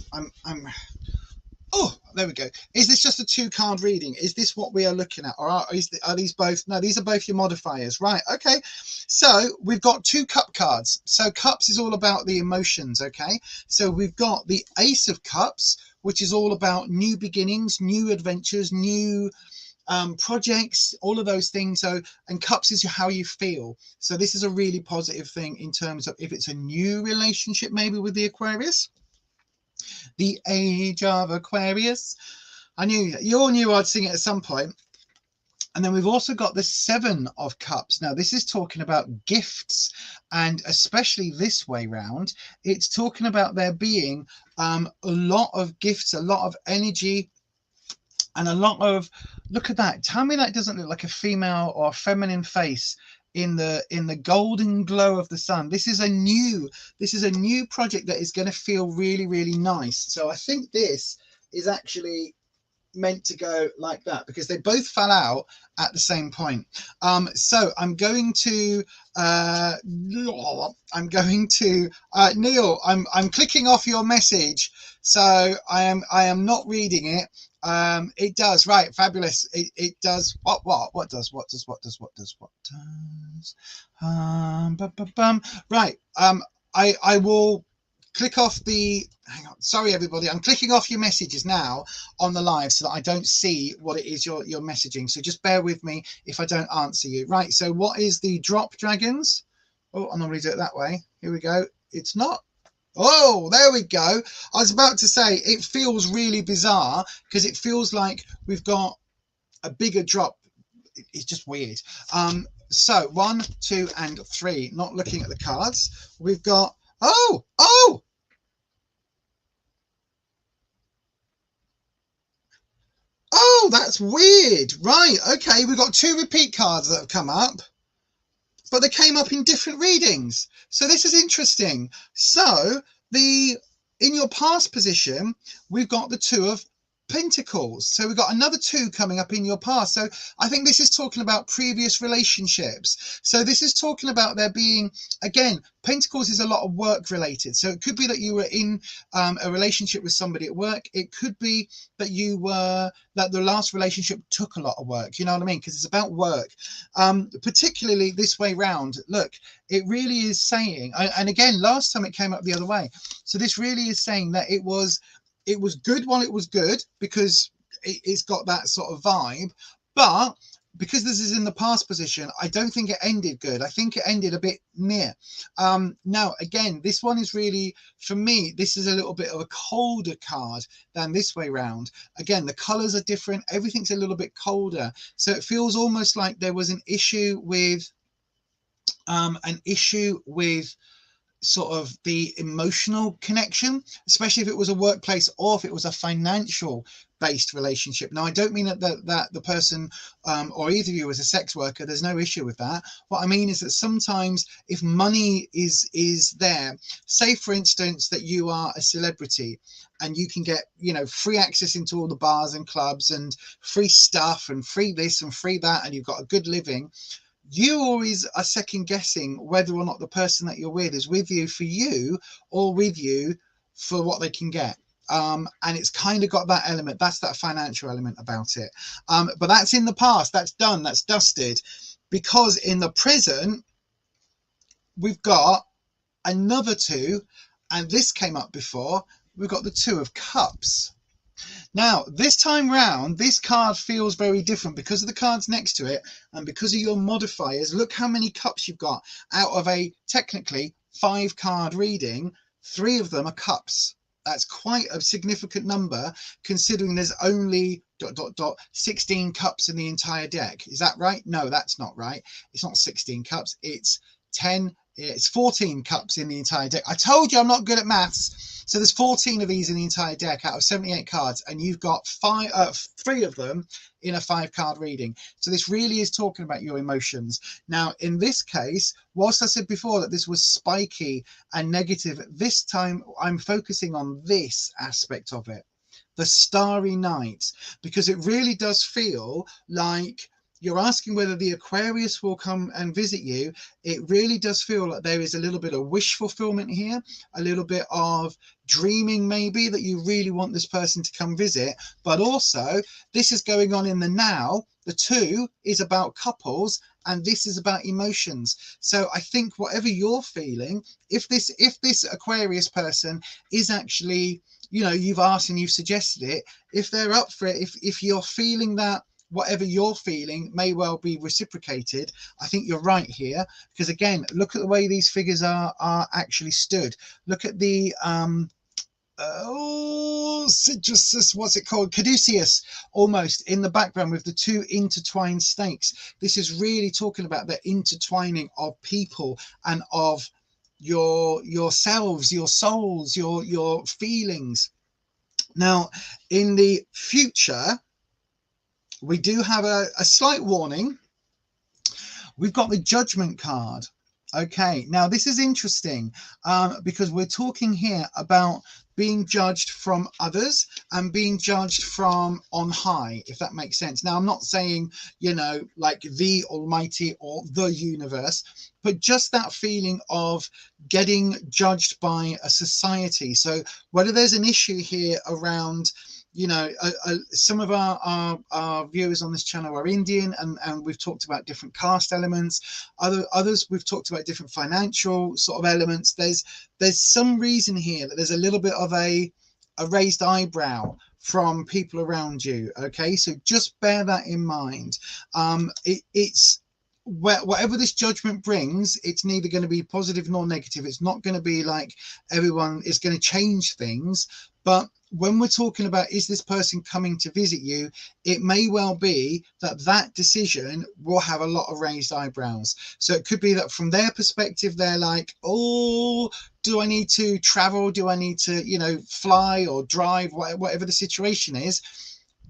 Oh, there we go. Is this just a 2-card reading? Is this what we are looking at? Or are these both? No, these are both your modifiers. Right, okay. So we've got 2 cup cards. So cups is all about the emotions, okay? So we've got the Ace of Cups, which is all about new beginnings, new adventures, new projects, all of those things. So, and cups is how you feel. So this is a really positive thing in terms of if it's a new relationship, maybe with the Aquarius. The Age of Aquarius. I knew you all knew I'd sing it at some point. And then we've also got the 7 of Cups. Now this is talking about gifts, and especially this way round, it's talking about there being a lot of gifts, a lot of energy, and a lot of... Look at that. Tell me that doesn't look like a female or a feminine face in the golden glow of the sun. This is a new project that is going to feel really, really nice. So I think this is actually meant to go like that because they both fell out at the same point. So I'm going to Neil, I'm clicking off your message, so I am not reading it. It does, right, fabulous. It does what does right. I will click off the... Hang on, sorry everybody, I'm clicking off your messages now on the live so that I don't see what it is you're messaging, so just bear with me if I don't answer you. Right, so what is the drop, Dragons? Oh, I normally do it that way. Here we go. It's not... Oh, there we go. I was about to say it feels really bizarre because it feels like we've got a bigger drop. It's just weird. So 1, 2 and 3, not looking at the cards, we've got... Oh, that's weird. Right, okay, we've got 2 repeat cards that have come up, but they came up in different readings. So this is interesting. So in your past position, we've got the 2 of Pentacles. So we've got another 2 coming up in your past. So I think this is talking about previous relationships. So this is talking about there being, again, Pentacles is a lot of work related. So it could be that you were in a relationship with somebody at work. It could be that that the last relationship took a lot of work. You know what I mean? Because it's about work. Particularly this way round. Look, it really is saying, and again, last time it came up the other way. So this really is saying that it was good while it was good because it's got that sort of vibe, but because this is in the past position, I don't think it ended good. I think it ended a bit near. Now again, this one is really, for me, this is a little bit of a colder card than this way round. Again, the colors are different, everything's a little bit colder, so it feels almost like there was an issue with sort of the emotional connection, especially if it was a workplace or if it was a financial based relationship. Now I don't mean that the person or either of you as a sex worker, there's no issue with that. What I mean is that sometimes if money is there, say for instance that you are a celebrity and you can get, you know, free access into all the bars and clubs and free stuff and free this and free that, and you've got a good living, you always are second guessing whether or not the person that you're with is with you for you or with you for what they can get. and it's kind of got that element. That's that financial element about it. But that's in the past. That's done. That's dusted. Because in the present, we've got another two, and this came up before. We've got the Two of Cups. Now, this time round, this card feels very different because of the cards next to it and because of your modifiers. Look how many cups you've got. Out of a technically 5-card reading, 3 of them are cups. That's quite a significant number considering there's only ... 16 cups in the entire deck. Is that right? No, that's not right. It's not 16 cups. It's 10. It's 14 cups in the entire deck. I told you I'm not good at maths. So there's 14 of these in the entire deck out of 78 cards, and you've got 3 of them in a 5-card reading. So this really is talking about your emotions. Now, in this case, whilst I said before that this was spiky and negative, this time I'm focusing on this aspect of it, the starry night, because it really does feel like you're asking whether the Aquarius will come and visit you. It really does feel like there is a little bit of wish fulfillment here, a little bit of dreaming maybe that you really want this person to come visit. But also this is going on in the now. The 2 is about couples and this is about emotions. So I think whatever you're feeling, if this Aquarius person is actually, you know, you've asked and you've suggested it, if they're up for it, if you're feeling that whatever you're feeling may well be reciprocated, I think you're right here. Because again, look at the way these figures are actually stood. Look at the citrus, what's it called, caduceus, almost in the background with the 2 intertwined snakes. This is really talking about the intertwining of people and of yourselves, your souls, your feelings. Now in the future, we do have a slight warning. We've got the Judgment card. Okay, now this is interesting because we're talking here about being judged from others and being judged from on high, if that makes sense. Now, I'm not saying, you know, like the Almighty or the universe, but just that feeling of getting judged by a society. So whether there's an issue here around, you know, some of our viewers on this channel are Indian, and we've talked about different caste elements. Others we've talked about different financial sort of elements. There's some reason here that there's a little bit of a raised eyebrow from people around you. Okay, so just bear that in mind. It's whatever this judgment brings, it's neither going to be positive nor negative. It's not going to be like everyone is going to change things, but when we're talking about is this person coming to visit you, it may well be that that decision will have a lot of raised eyebrows. So it could be that from their perspective, they're like, oh, do I need to travel? Do I need to, you know, fly or drive, whatever the situation is?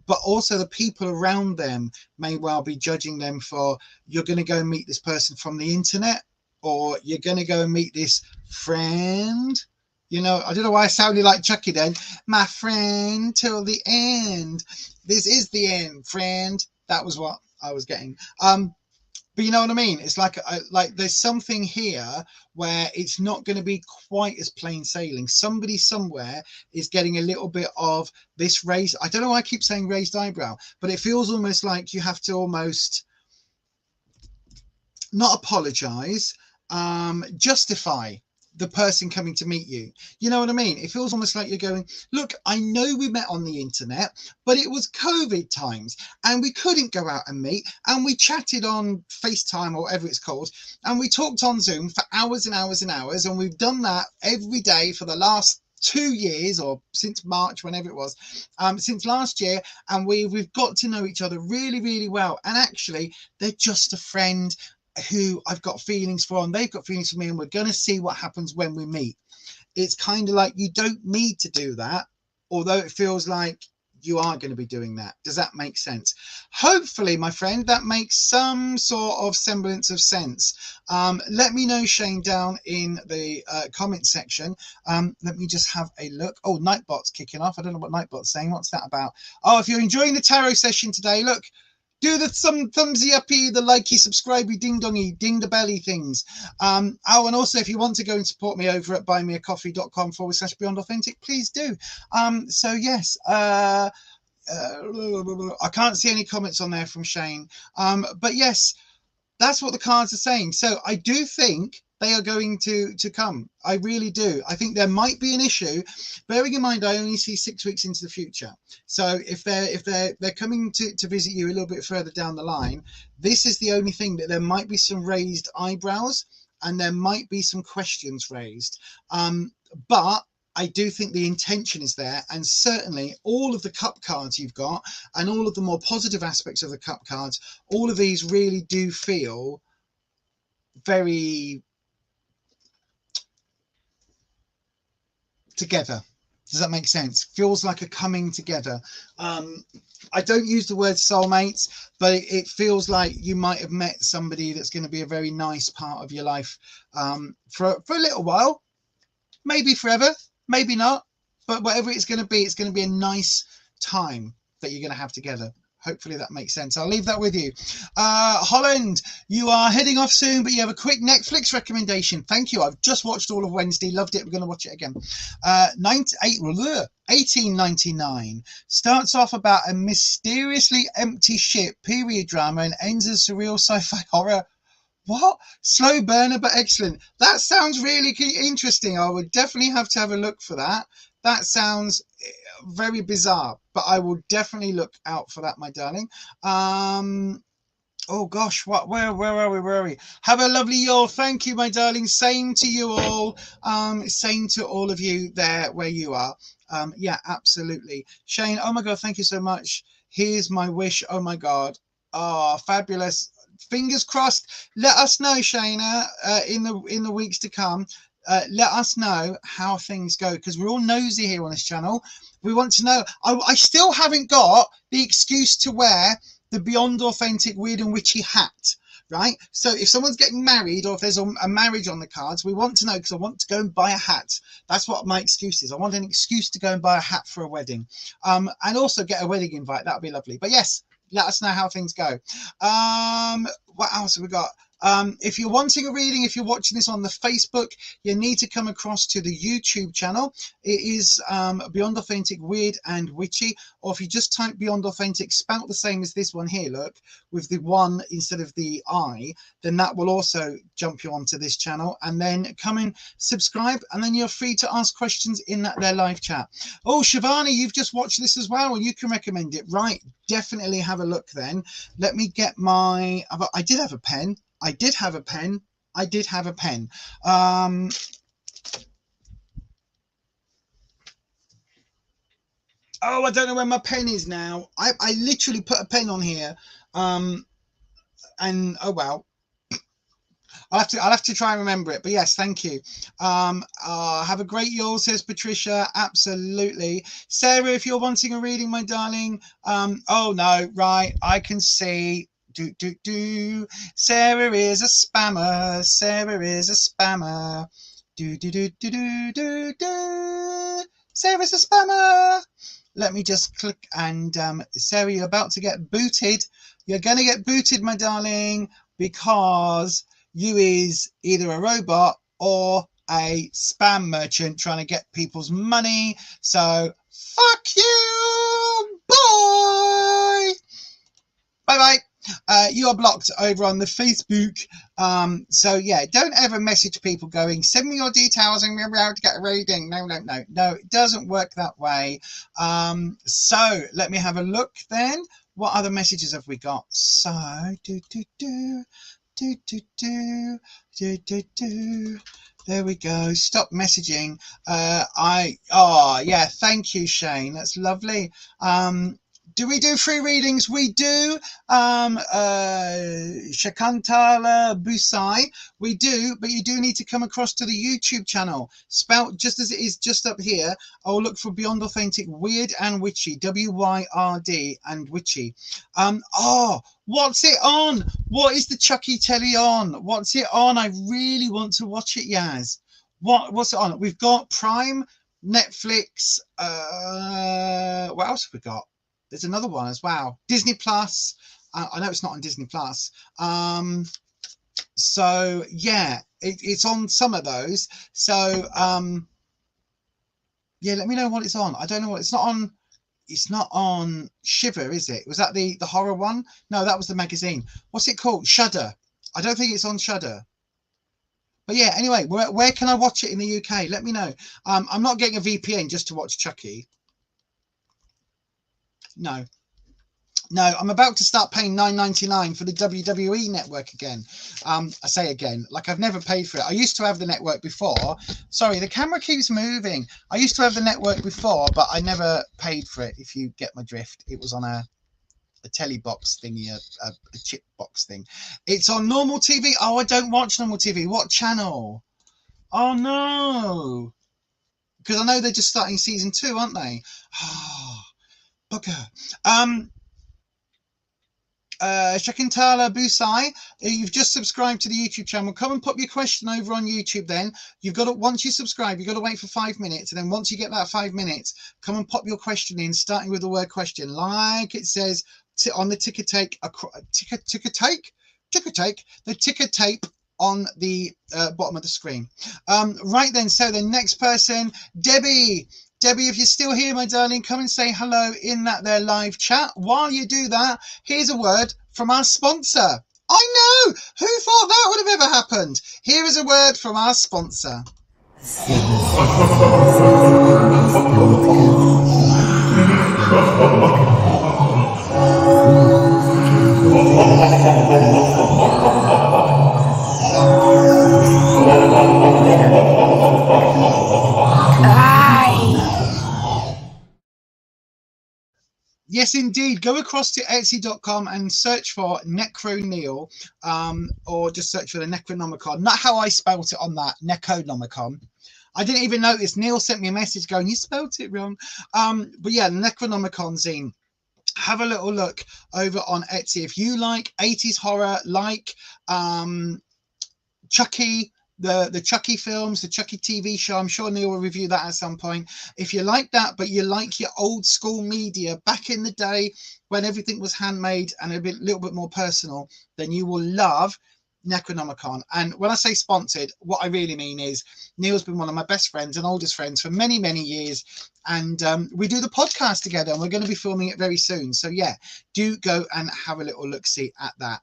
But also the people around them may well be judging them for, you're going to go and meet this person from the internet, or you're going to go and meet this friend. You know, I don't know why I sounded like Chucky then. My friend till the end. This is the end, friend. That was what I was getting. But you know what I mean? It's like there's something here where it's not going to be quite as plain sailing. Somebody somewhere is getting a little bit of this raised. I don't know why I keep saying raised eyebrow, but it feels almost like you have to almost not apologize, justify the person coming to meet you. You know what I mean? It feels almost like you're going, look, I know we met on the internet, but it was COVID times and we couldn't go out and meet, and we chatted on FaceTime or whatever it's called, and we talked on Zoom for hours and hours and hours, and we've done that every day for the last 2 years, or since March, whenever it was, since last year, and we've got to know each other really, really well. And actually, they're just a friend who I've got feelings for, and they've got feelings for me, and we're going to see what happens when we meet. It's kind of like you don't need to do that, although it feels like you are going to be doing that. Does that make sense? Hopefully, my friend, that makes some sort of semblance of sense. Let me know, Shane, down in the comment section. Let me just have a look. Oh, Nightbot's kicking off. I don't know what Nightbot's saying. What's that about? Oh, if you're enjoying the tarot session today, look, Do some thumbsy uppy, the likey, subscribey, ding dongy, ding the belly things. Oh, and also if you want to go and support me over at buymeacoffee.com/Beyond Authentic, please do. So yes, I can't see any comments on there from Shane. But yes, that's what the cards are saying. So I do think they are going to come. I really do. I think there might be an issue, bearing in mind I only see 6 weeks into the future. So if they're coming to visit you a little bit further down the line, this is the only thing that there might be some raised eyebrows and there might be some questions raised. But I do think the intention is there, and certainly all of the cup cards you've got and all of the more positive aspects of the cup cards, all of these really do feel very together. Does that make sense? Feels like a coming together. I don't use the word soulmates, but it feels like you might have met somebody that's going to be a very nice part of your life for a little while, maybe forever. Maybe not, but whatever it's going to be a nice time that you're going to have together. Hopefully that makes sense. I'll leave that with you. Holland, you are heading off soon, but you have a quick Netflix recommendation. Thank you. I've just watched all of Wednesday. Loved it. We're going to watch it again. 1899 starts off about a mysteriously empty ship period drama and ends as surreal sci-fi horror. What? Slow burner, but excellent. That sounds really interesting. I would definitely have to have a look for that. That sounds very bizarre, but I will definitely look out for that, my darling. Oh gosh, where are we? Have a lovely year. Thank you, my darling. Same to you all. Same to all of you there where you are. Yeah, absolutely. Shane, oh my God, thank you so much. Here's my wish. Oh my God. Oh, fabulous. Fingers crossed. Let us know, Shayna, in the weeks to come. Let us know how things go, because we're all nosy here on this channel. We want to know. I still haven't got the excuse to wear the Beyond Authentic Weird and Witchy hat, right? So if someone's getting married or if there's a marriage on the cards, we want to know, because I want to go and buy a hat. That's what my excuse is. I want an excuse to go and buy a hat for a wedding, and also get a wedding invite. That would be lovely. But yes, let us know how things go. What else have we got? If you're wanting a reading, if you're watching this on the Facebook, you need to come across to the YouTube channel. It is Beyond Authentic Weird and Witchy, or if you just type Beyond Authentic, spelt the same as this one here, look, with the one instead of the I, then that will also jump you onto this channel, and then come and subscribe, and then you're free to ask questions in their live chat. Oh, Shivani, you've just watched this as well, and you can recommend it, right? Definitely have a look then. Let me get my, I did have a pen. I did have a pen. Oh, I don't know where my pen is now. I literally put a pen on here. And oh well. I'll have to try and remember it. But yes, thank you. Have a great Yule, says Patricia. Absolutely. Sarah, if you're wanting a reading, my darling. Oh no, right. I can see. Sarah is a spammer. Sarah's a spammer. Let me just click and Sarah, you're about to get booted. You're gonna get booted, my darling, because you is either a robot or a spam merchant trying to get people's money. So fuck you. Bye. Bye. You are blocked over on the Facebook. So yeah, don't ever message people going, send me your details and we'll be able to get a reading. No, it doesn't work that way. So let me have a look then. What other messages have we got? So there we go. Stop messaging. Yeah, thank you, Shane. That's lovely. Do we do free readings? We do. Shakantala Busai, we do, but you do need to come across to the YouTube channel, spelt just as it is just up here. I'll look for Beyond Authentic Weird and Witchy, WYRD and Witchy. Oh, what's it on? What is the Chucky Telly on? What's it on? I really want to watch it, Yaz. What's it on? We've got Prime, Netflix. What else have we got? There's another one as well. Disney Plus. I know it's not on Disney Plus. So yeah, it's on some of those. So yeah, let me know what it's on. I don't know what it's not on. It's not on Shiver, is it? Was that the horror one? No, that was the magazine. What's it called? Shudder. I don't think it's on Shudder. But yeah, anyway, where can I watch it in the UK? Let me know. I'm not getting a VPN just to watch Chucky. No. No, I'm about to start paying $9.99 for the WWE network again. I say again, like I've never paid for it. I used to have the network before. Sorry, the camera keeps moving. I used to have the network before, but I never paid for it, if you get my drift. It was on a telly box thingy, a chip box thing. It's on normal TV. Oh, I don't watch normal TV. What channel? Oh, no. Because I know they're just starting season 2, aren't they? Oh, bugger. Shakintala Busai, you've just subscribed to the YouTube channel. Come and put your question over on YouTube. Then you've got to, once you subscribe, you've got to wait for 5 minutes, and then once you get that 5 minutes, come and pop your question in, starting with the word question, like it says on the ticker tape, the ticker tape on the bottom of the screen. Right then, so the next person, Debbie. Debbie, if you're still here, my darling, come and say hello in that there live chat. While you do that, here's a word from our sponsor. I know! Who thought that would have ever happened? Here is a word from our sponsor. Yes, indeed. Go across to Etsy.com and search for Necro Neil, or just search for the Necronomicon. Not how I spelt it on that, Necronomicon. I didn't even notice. Neil sent me a message going, you spelt it wrong. But yeah, Necronomicon zine. Have a little look over on Etsy. If you like 80s horror, like Chucky, the Chucky films, the Chucky TV show, I'm sure Neil will review that at some point. If you like that, but you like your old school media back in the day when everything was handmade and a little bit more personal, then you will love Necronomicon. And when I say sponsored, what I really mean is Neil's been one of my best friends and oldest friends for many, many years. And we do the podcast together, and we're going to be filming it very soon. So yeah, do go and have a little look-see at that.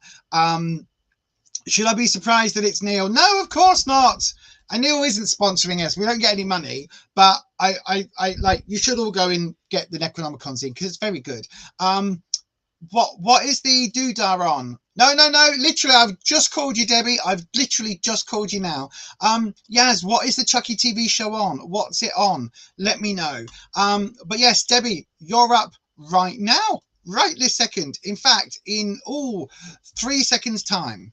Should I be surprised that it's Neil? No, of course not. And Neil isn't sponsoring us. We don't get any money, but I like, you should all go and get the Necronomicon zine because it's very good. What is the doodah on? No, literally, I've just called you, Debbie. I've literally just called you now. Yaz, what is the Chucky TV show on? What's it on? Let me know. But yes, Debbie, you're up right now. Right this second. In fact, in 3 seconds time.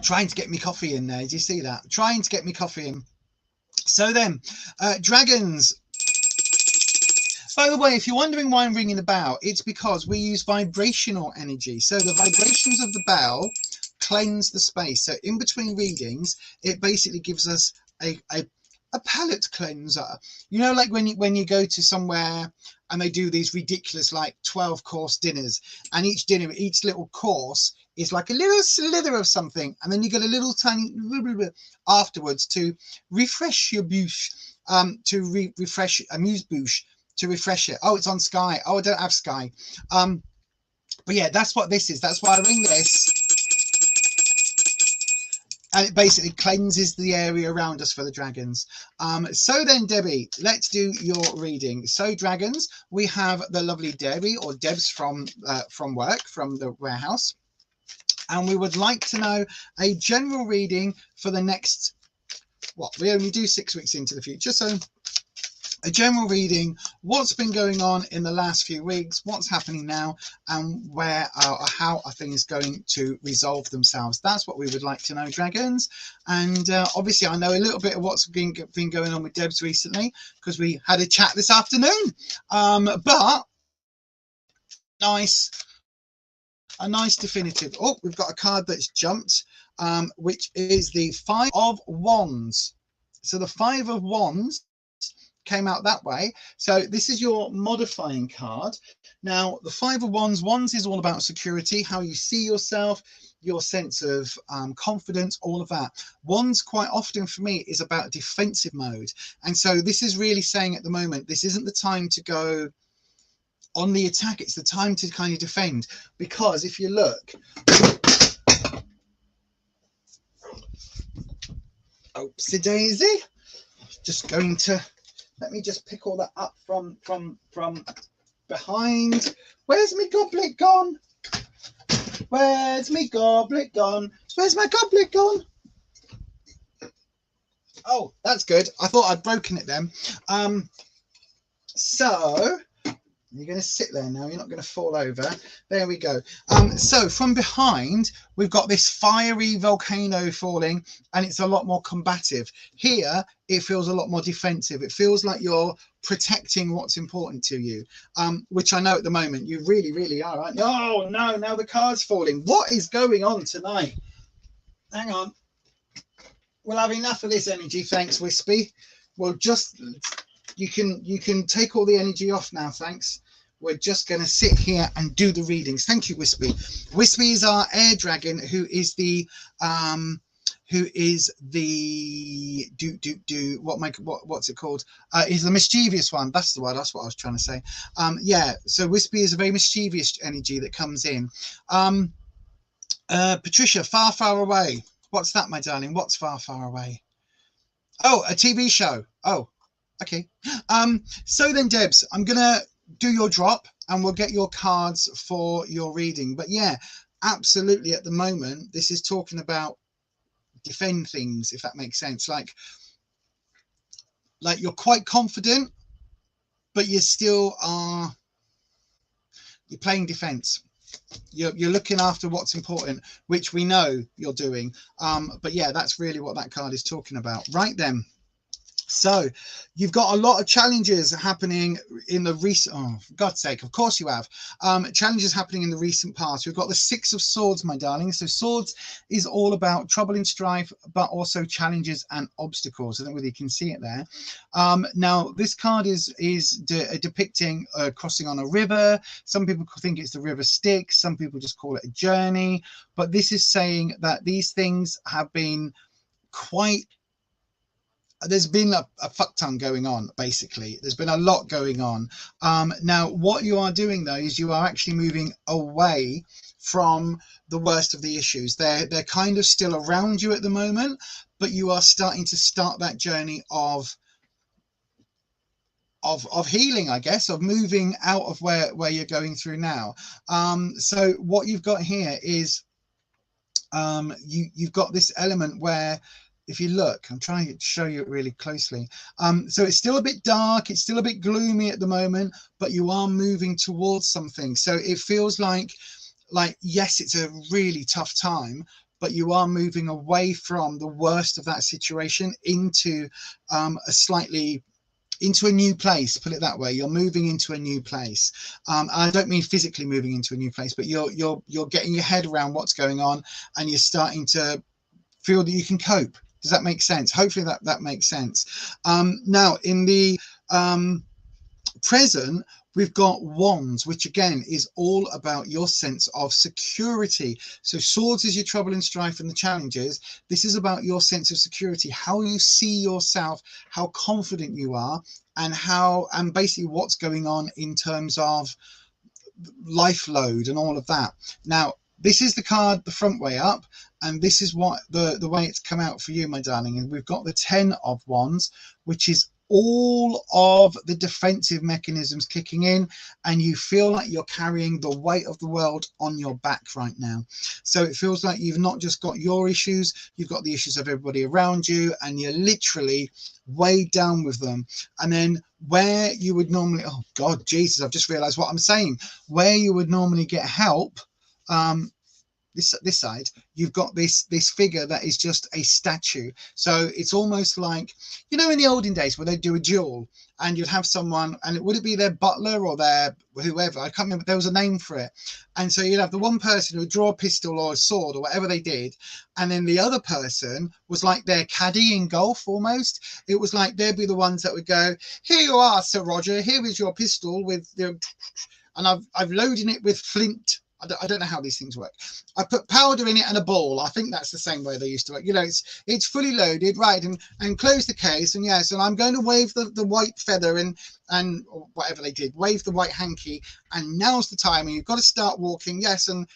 Trying to get me coffee in there. Did you see that? Trying to get me coffee in. So then, dragons. By the way, if you're wondering why I'm ringing the bell, it's because we use vibrational energy. So the vibrations of the bell cleanse the space. So in between readings, it basically gives us a palate cleanser. You know, like when you go to somewhere and they do these ridiculous like 12-course dinners, and each little course is like a little slither of something, and then you get a little tiny afterwards to refresh your bouche, to refresh amuse-bouche, to refresh it. Oh, it's on Sky. Oh, I don't have Sky. But yeah, that's what this is. That's why I ring this. And it basically cleanses the area around us for the dragons. So then, Debbie, let's do your reading. So, dragons, we have the lovely Debbie, or Debs from work, from the warehouse. And we would like to know a general reading for the next, we only do 6 weeks into the future. So a general reading, what's been going on in the last few weeks, what's happening now, and how are things going to resolve themselves. That's what we would like to know, dragons. And obviously I know a little bit of what's been going on with Debs recently, because we had a chat this afternoon. But a nice definitive. Oh, we've got a card that's jumped, which is the 5 of Wands. So the 5 of Wands came out that way. So this is your modifying card. Now the Five of Wands is all about security, how you see yourself, your sense of confidence, all of that. Wands quite often for me is about defensive mode. And so this is really saying at the moment, this isn't the time to go on the attack. It's the time to kind of defend, because if you look, oopsie daisy, just going to, let me just pick all that up from behind. Where's my goblet gone? Where's my goblet gone? Where's my goblet gone? Oh, that's good. I thought I'd broken it then. So you're going to sit there now. You're not going to fall over. There we go. So from behind, we've got this fiery volcano falling, and it's a lot more combative. Here, it feels a lot more defensive. It feels like you're protecting what's important to you, which I know at the moment you really, really are, aren't you? Oh, no, now the card's falling. What is going on tonight? Hang on. We'll have enough of this energy. Thanks, Wispy. We'll just... You can take all the energy off now, thanks. We're just going to sit here and do the readings. Thank you, Wispy. Wispy is our air dragon, who is the what's it called? He's the mischievous one. That's the word. That's what I was trying to say. Yeah. So Wispy is a very mischievous energy that comes in. Patricia, far, far away. What's that, my darling? What's far, far away? Oh, a TV show. Oh. Okay, so then Debs, I'm gonna do your drop and we'll get your cards for your reading. But yeah, absolutely, at the moment this is talking about defend things, if that makes sense. Like you're quite confident, but you still are, you're playing defense. You're looking after what's important, which we know you're doing. But yeah, that's really what that card is talking about. Right then. So you've got a lot of challenges happening in the recent, oh, for God's sake, of course you have, challenges happening in the recent past. We've got the Six of Swords, my darling. So swords is all about trouble and strife, but also challenges and obstacles. I don't know whether you can see it there. Now this card is depicting crossing on a river. Some people think it's the river Styx. Some people just call it a journey. But this is saying that these things have been quite, there's been a fuck ton going on, basically. There's been a lot going on. Now, what you are doing, though, is you are actually moving away from the worst of the issues. They're kind of still around you at the moment, but you are starting to start that journey of healing, I guess, of moving out of where you're going through now. So what you've got here is you've got this element where, if you look, I'm trying to show you it really closely. So it's still a bit dark, it's still a bit gloomy at the moment, but you are moving towards something. So it feels like yes, it's a really tough time, but you are moving away from the worst of that situation into into a new place, put it that way. You're moving into a new place. I don't mean physically moving into a new place, but you're getting your head around what's going on, and you're starting to feel that you can cope. Does that make sense? Hopefully that makes sense. Now in the present, we've got Wands, which again is all about your sense of security. So Swords is your trouble and strife and the challenges. This is about your sense of security, how you see yourself, how confident you are, and basically what's going on in terms of life load and all of that. Now, this is the card the front way up, and this is what the way it's come out for you, my darling. And we've got the 10 of Wands, which is all of the defensive mechanisms kicking in, and you feel like you're carrying the weight of the world on your back right now. So it feels like you've not just got your issues, you've got the issues of everybody around you, and you're literally weighed down with them. And then where you would normally, oh God, Jesus, I've just realized what I'm saying, where you would normally get help, this side, you've got this figure that is just a statue. So it's almost like, you know, in the olden days where they do a duel and you'd have someone, and would it be their butler or their whoever, I can't remember, there was a name for it. And so you'd have the one person who would draw a pistol or a sword or whatever they did, and then the other person was like their caddy in golf almost. It was like they'd be the ones that would go, here you are, Sir Roger, here is your pistol with the, and I've loaded it with flint. I don't know how these things work. I put powder in it and a ball. I think that's the same way they used to work. You know, it's fully loaded, right? And close the case. And yes, and I'm going to wave the white feather and or whatever they did, wave the white hanky. And now's the time. And you've got to start walking. Yes, and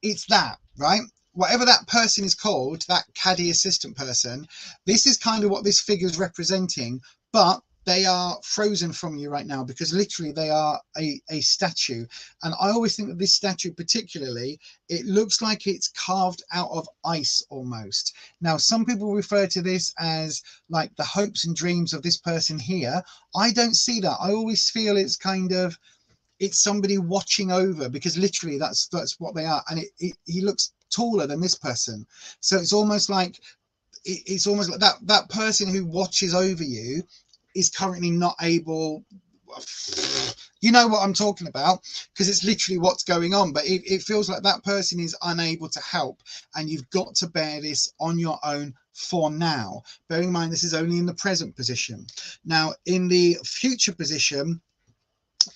it's that, right? Whatever that person is called, that caddy assistant person, this is kind of what this figure is representing. But they are frozen from you right now because literally they are a statue. And I always think that this statue particularly, it looks like it's carved out of ice almost. Now, some people refer to this as like the hopes and dreams of this person here. I don't see that. I always feel it's kind of, it's somebody watching over, because literally that's what they are. And he looks taller than this person. So it's almost like, it's almost like that person who watches over you is currently not able, you know what I'm talking about, because it's literally what's going on. But it feels like that person is unable to help, and you've got to bear this on your own for now. Bearing in mind this is only in the present position. Now in the future position,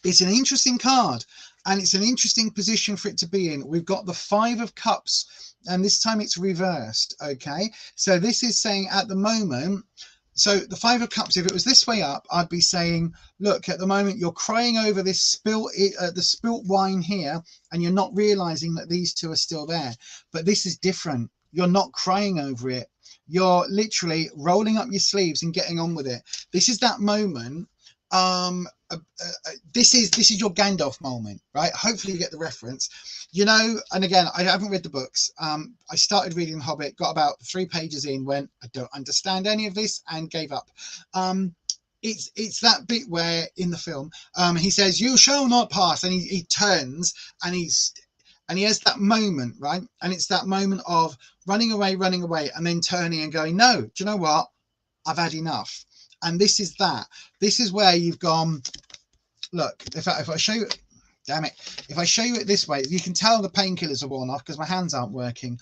it's an interesting card, and it's an interesting position for it to be in. We've got the 5 of Cups, and this time it's reversed. Okay, so this is saying at the moment, so the 5 of Cups, if it was this way up, I'd be saying, look, at the moment you're crying over this the spilt wine here, and you're not realizing that these two are still there. But this is different. You're not crying over it. You're literally rolling up your sleeves and getting on with it. This is that moment. This is your Gandalf moment, right? Hopefully you get the reference, you know. And again, I haven't read the books. I started reading The Hobbit, got about 3 pages in, went, I don't understand any of this, and gave up. It's that bit where in the film he says, you shall not pass, and he turns and he has that moment, right? And it's that moment of running away, and then turning and going, no, do you know what, I've had enough. And this is that. This is where you've gone, look, if I show you, damn it, if I show you it this way, you can tell the painkillers are worn off because my hands aren't working.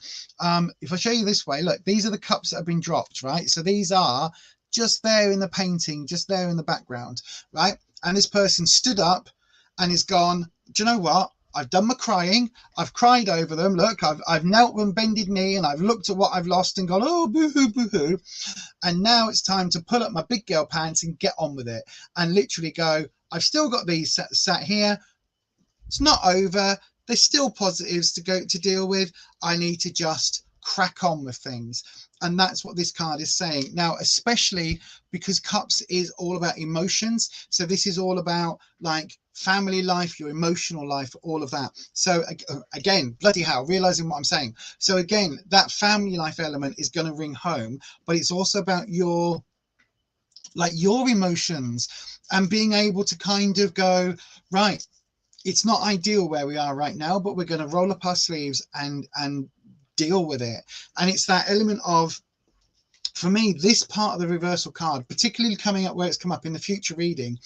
If I show you this way, look, these are the cups that have been dropped, right? So these are just there in the painting, just there in the background, right? And this person stood up and is gone, do you know what? I've done my crying. I've cried over them. Look, I've knelt on bended knee, and I've looked at what I've lost and gone, oh, boo-hoo, boo-hoo. And now it's time to pull up my big girl pants and get on with it, and literally go, I've still got these sat here. It's not over. There's still positives to deal with. I need to just crack on with things. And that's what this card is saying. Now, especially because Cups is all about emotions. So this is all about like family life, your emotional life, all of that. So again, bloody hell, realizing what I'm saying. So again, that family life element is going to ring home, but it's also about your emotions and being able to kind of go, right, it's not ideal where we are right now, but we're going to roll up our sleeves and deal with it. And it's that element of, for me, this part of the reversal card, particularly coming up where it's come up in the future reading,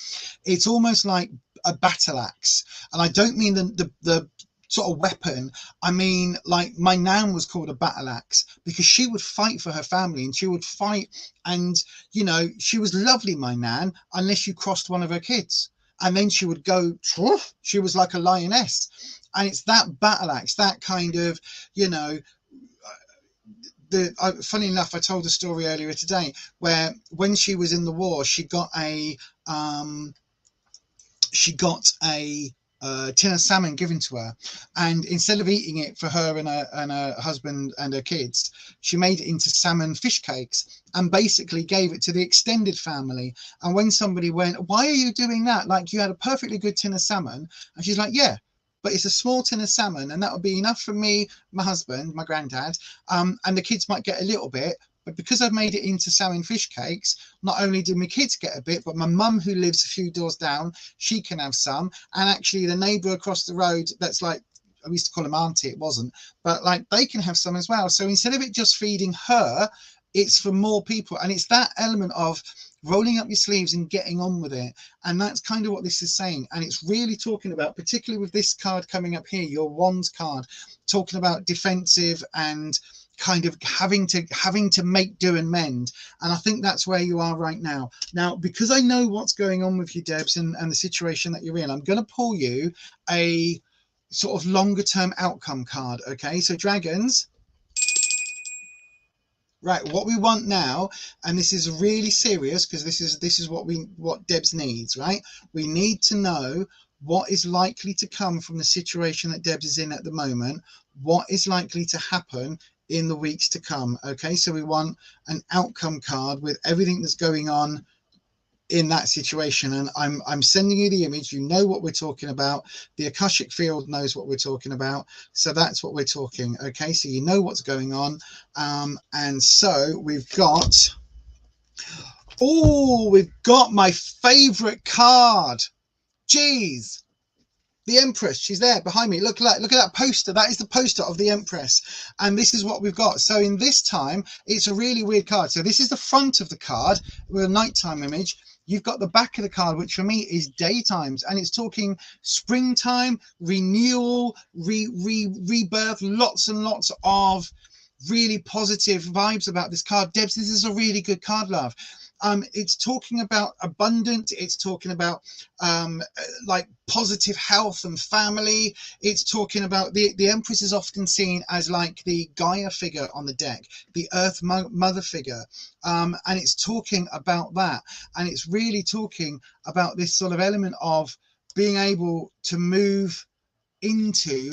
it's almost like a battle axe. And I don't mean the sort of weapon. I mean, like, my nan was called a battle axe because she would fight for her family, and she would fight, and you know, she was lovely, my nan, unless you crossed one of her kids, and then she would go, she was like a lioness. And it's that battle axe, that kind of, you know, funny enough, I told a story earlier today where when she was in the war, she got a tin of salmon given to her, and instead of eating it for her and her husband and her kids, she made it into salmon fish cakes and basically gave it to the extended family. And when somebody went, why are you doing that? Like, you had a perfectly good tin of salmon. And she's like, yeah, but it's a small tin of salmon, and that would be enough for me, my husband, my granddad, and the kids might get a little bit. But because I've made it into salmon fish cakes, not only do my kids get a bit, but my mum, who lives a few doors down, she can have some. And actually the neighbour across the road, that's like we used to call them auntie, it wasn't, but like they can have some as well. So instead of it just feeding her, it's for more people. And it's that element of rolling up your sleeves and getting on with it. And that's kind of what this is saying. And it's really talking about, particularly with this card coming up here, your wands card, talking about defensive and kind of having to make do and mend. And I think that's where you are right now. Now, because I know what's going on with you, Debs, and the situation that you're in, I'm going to pull you a sort of longer term outcome card. Okay, so dragons. Right, what we want now, and this is really serious because this is what Debs needs, right? We need to know what is likely to come from the situation that Debs is in at the moment, what is likely to happen in the weeks to come. Okay, so we want an outcome card with everything that's going on in that situation. And I'm sending you the image. You know what we're talking about. The Akashic field knows what we're talking about. So that's what we're talking. Okay, so you know what's going on. And so we've got, oh, we've got my favorite card. Jeez. The Empress, she's there behind me. Look at that poster. That is the poster of the Empress. And this is what we've got. So in this time, it's a really weird card. So this is the front of the card with a nighttime image. You've got the back of the card, which for me is daytimes, and it's talking springtime, renewal, rebirth, lots and lots of really positive vibes about this card. Debs, this is a really good card, love. It's talking about abundance. It's talking about like positive health and family. It's talking about the Empress is often seen as like the Gaia figure on the deck, the Earth mother figure. And it's talking about that. And it's really talking about this sort of element of being able to move into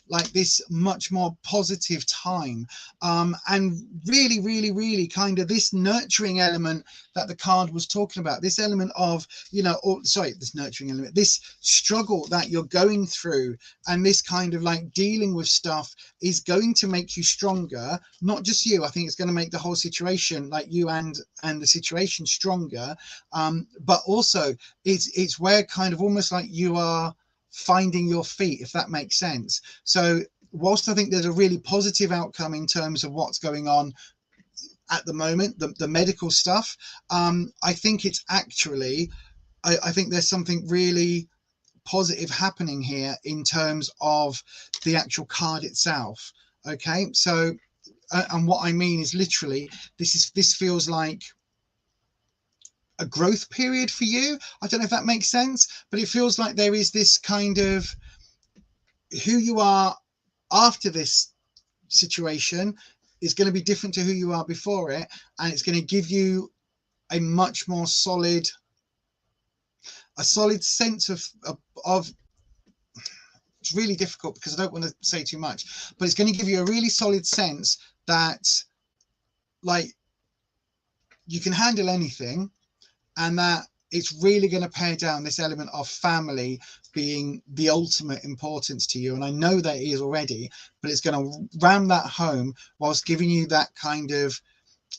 like this much more positive time, and really kind of this nurturing element that the card was talking about, this element of, you know, or sorry, this nurturing element, this struggle that you're going through, and this kind of like dealing with stuff is going to make you stronger. Not just you, I think it's going to make the whole situation, like you and the situation, stronger. But also it's where kind of almost like you are finding your feet, if that makes sense. So whilst I think there's a really positive outcome in terms of what's going on at the moment, the medical stuff, I think it's actually, I think there's something really positive happening here in terms of the actual card itself. Okay, so and what I mean is literally this feels like a growth period for you. I don't know if that makes sense, but it feels like there is this kind of who you are after this situation is going to be different to who you are before it, and it's going to give you a much more solid sense of it's really difficult because I don't want to say too much, but it's going to give you a really solid sense that like you can handle anything, and that it's really going to pare down this element of family being the ultimate importance to you. And I know that it is already, but it's going to ram that home whilst giving you that kind of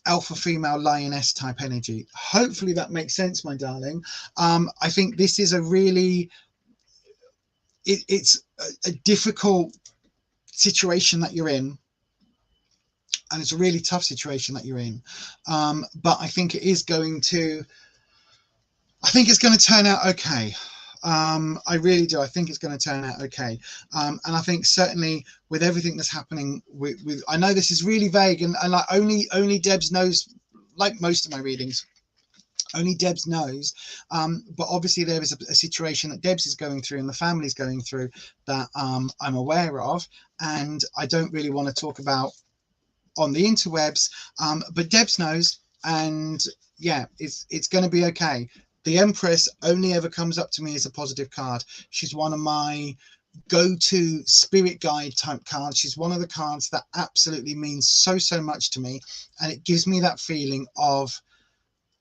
alpha female lioness type energy. Hopefully that makes sense, my darling. I think this is a really, it's a difficult situation that you're in. And it's a really tough situation that you're in. But I think it is going to, I think it's going to turn out okay. I really do. I think it's going to turn out okay. And I think certainly with everything that's happening with I know this is really vague, and like only Debs knows, like most of my readings, only Debs knows. But obviously there is a situation that Debs is going through and the family's going through that I'm aware of, and I don't really want to talk about on the interwebs, but Debs knows, and yeah, it's going to be okay. The Empress only ever comes up to me as a positive card. She's one of my go-to spirit guide type cards. She's one of the cards that absolutely means so much to me, and it gives me that feeling of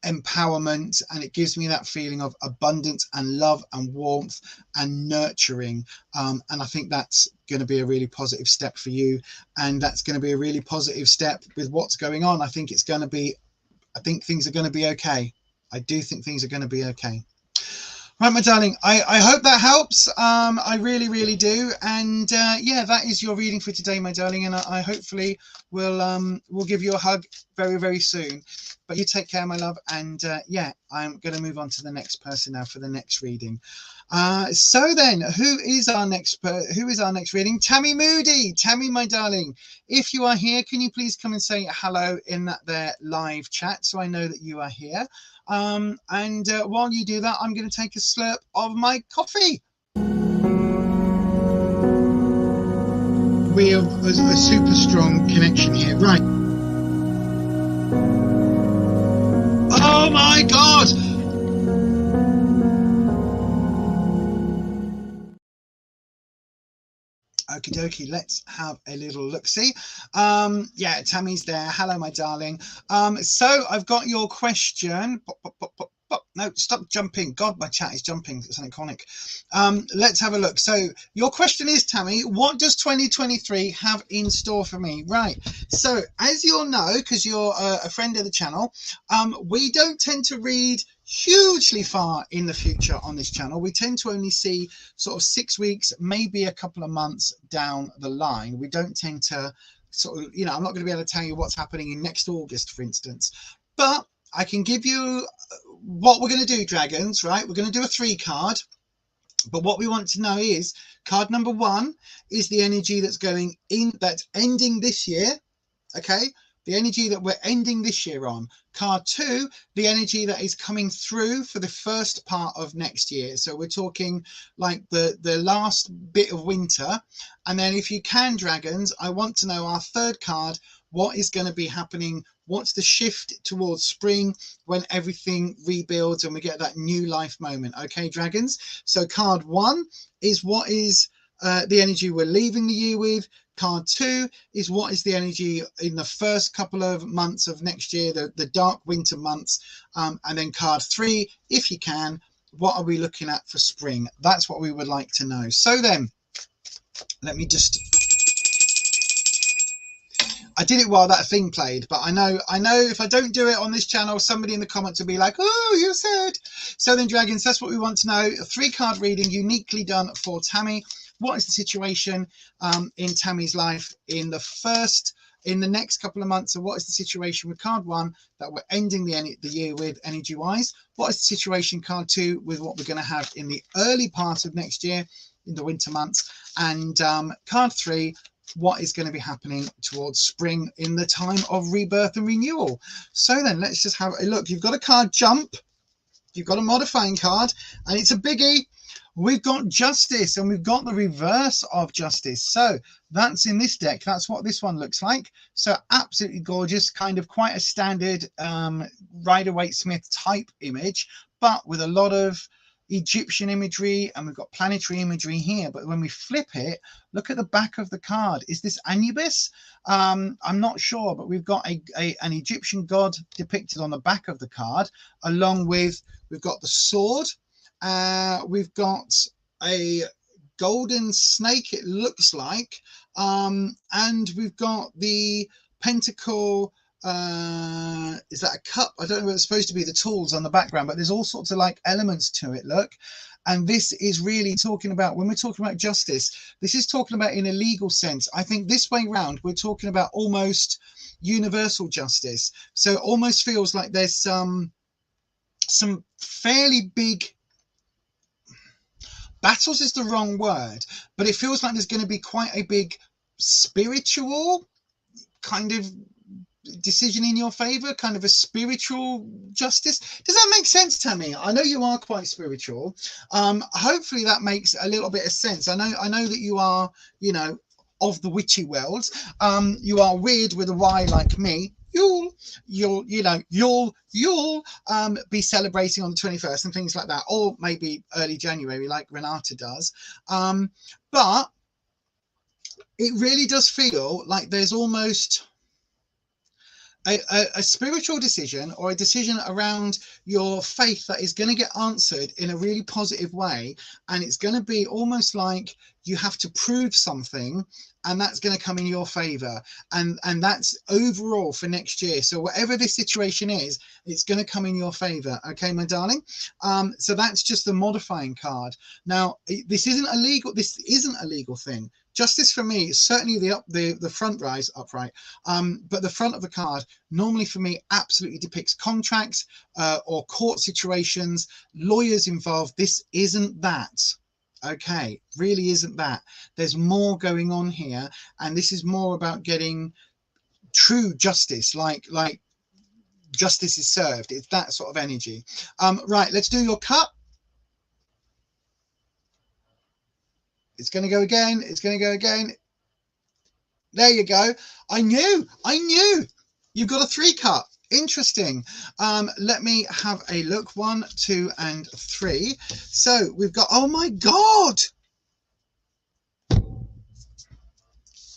empowerment, and it gives me that feeling of abundance and love and warmth and nurturing, and I think that's going to be a really positive step for you, and that's going to be a really positive step with what's going on. I think things are going to be okay. I do think things are going to be okay. Right, my darling, I hope that helps. I really, really do. And yeah, that is your reading for today, my darling. And I hopefully will give you a hug very, very soon. But you take care, my love. And yeah, I'm going to move on to the next person now for the next reading. So then, who is our next reading? Tammy Moody. Tammy, my darling, if you are here, can you please come and say hello in that there live chat so I know that you are here? And while you do that, I'm going to take a slurp of my coffee. We have a super strong connection here, right? Oh my God! Okie dokie, let's have a little look-see. Yeah, Tammy's there. Hello, my darling. So I've got your question. Pop, pop, pop, pop, pop. No, stop jumping. God, my chat is jumping. It's iconic. Let's have a look. So your question is, Tammy, what does 2023 have in store for me? Right. So as you'll know, because you're a friend of the channel, we don't tend to read hugely far in the future on this channel. We tend to only see sort of 6 weeks, maybe a couple of months down the line. We don't tend to sort of, you know, I'm not going to be able to tell you what's happening in next August, for instance, but I can give you what we're going to do, dragons, right? We're going to do a 3 card, but what we want to know is card number 1 is the energy that's going in, that's ending this year. Okay, the energy that we're ending this year on. Card 2, the energy that is coming through for the first part of next year. So we're talking like the last bit of winter. And then if you can, dragons, I want to know our 3rd card, what is going to be happening? What's the shift towards spring when everything rebuilds and we get that new life moment? Okay, dragons. So card 1 is what is the energy we're leaving the year with. Card 2 is what is the energy in the first couple of months of next year, the dark winter months. And then card 3, if you can, what are we looking at for spring? That's what we would like to know. So then, let me just... I did it while that thing played, but I know if I don't do it on this channel, somebody in the comments will be like, oh, you said. So then, dragons, that's what we want to know. A 3-card reading uniquely done for Tammy. What is the situation in Tammy's life in the next couple of months? So what is the situation with card 1 that we're ending the year with energy wise? What is the situation, card 2, with what we're going to have in the early part of next year in the winter months? And card 3, what is going to be happening towards spring in the time of rebirth and renewal? So then let's just have a look. You've got a card jump, you've got a modifying card, and it's a biggie. We've got justice and we've got the reverse of justice. So that's in this deck. That's what this one looks like. So absolutely gorgeous, kind of quite a standard Rider-Waite-Smith type image, but with a lot of Egyptian imagery, and we've got planetary imagery here. But when we flip it, look at the back of the card. Is this Anubis? I'm not sure, but we've got an Egyptian god depicted on the back of the card, along with, we've got the sword. We've got a golden snake, it looks like, and we've got the pentacle. Is that a cup? I don't know whether it's supposed to be the tools on the background, but there's all sorts of like elements to it, look. And this is really talking about, when we're talking about justice, this is talking about in a legal sense. I think this way round, we're talking about almost universal justice. So it almost feels like there's some fairly big battles is the wrong word, but it feels like there's going to be quite a big spiritual kind of decision in your favor, kind of a spiritual justice. Does that make sense, Tammy? I know you are quite spiritual. Hopefully that makes a little bit of sense. I know that you are, you know, of the witchy world. You are weird with a Y like me. You'll be celebrating on the 21st and things like that, or maybe early January like Renata does. But it really does feel like there's almost a spiritual decision or a decision around your faith that is going to get answered in a really positive way, and it's going to be almost like you have to prove something, and that's going to come in your favor, and that's overall for next year. So whatever this situation is, it's going to come in your favor. Okay, my darling. So that's just the modifying card. Now, this isn't a legal thing. Justice for me is certainly the front rise upright, but the front of the card normally for me absolutely depicts contracts or court situations, lawyers involved. This isn't that. Okay, really isn't that. There's more going on here, and this is more about getting true justice, like justice is served. It's that sort of energy. Right, let's do your cut. It's going to go again. It's going to go again. There you go. I knew you've got a 3 cut. Interesting. Let me have a look. 1, 2, and 3. So we've got, oh my God,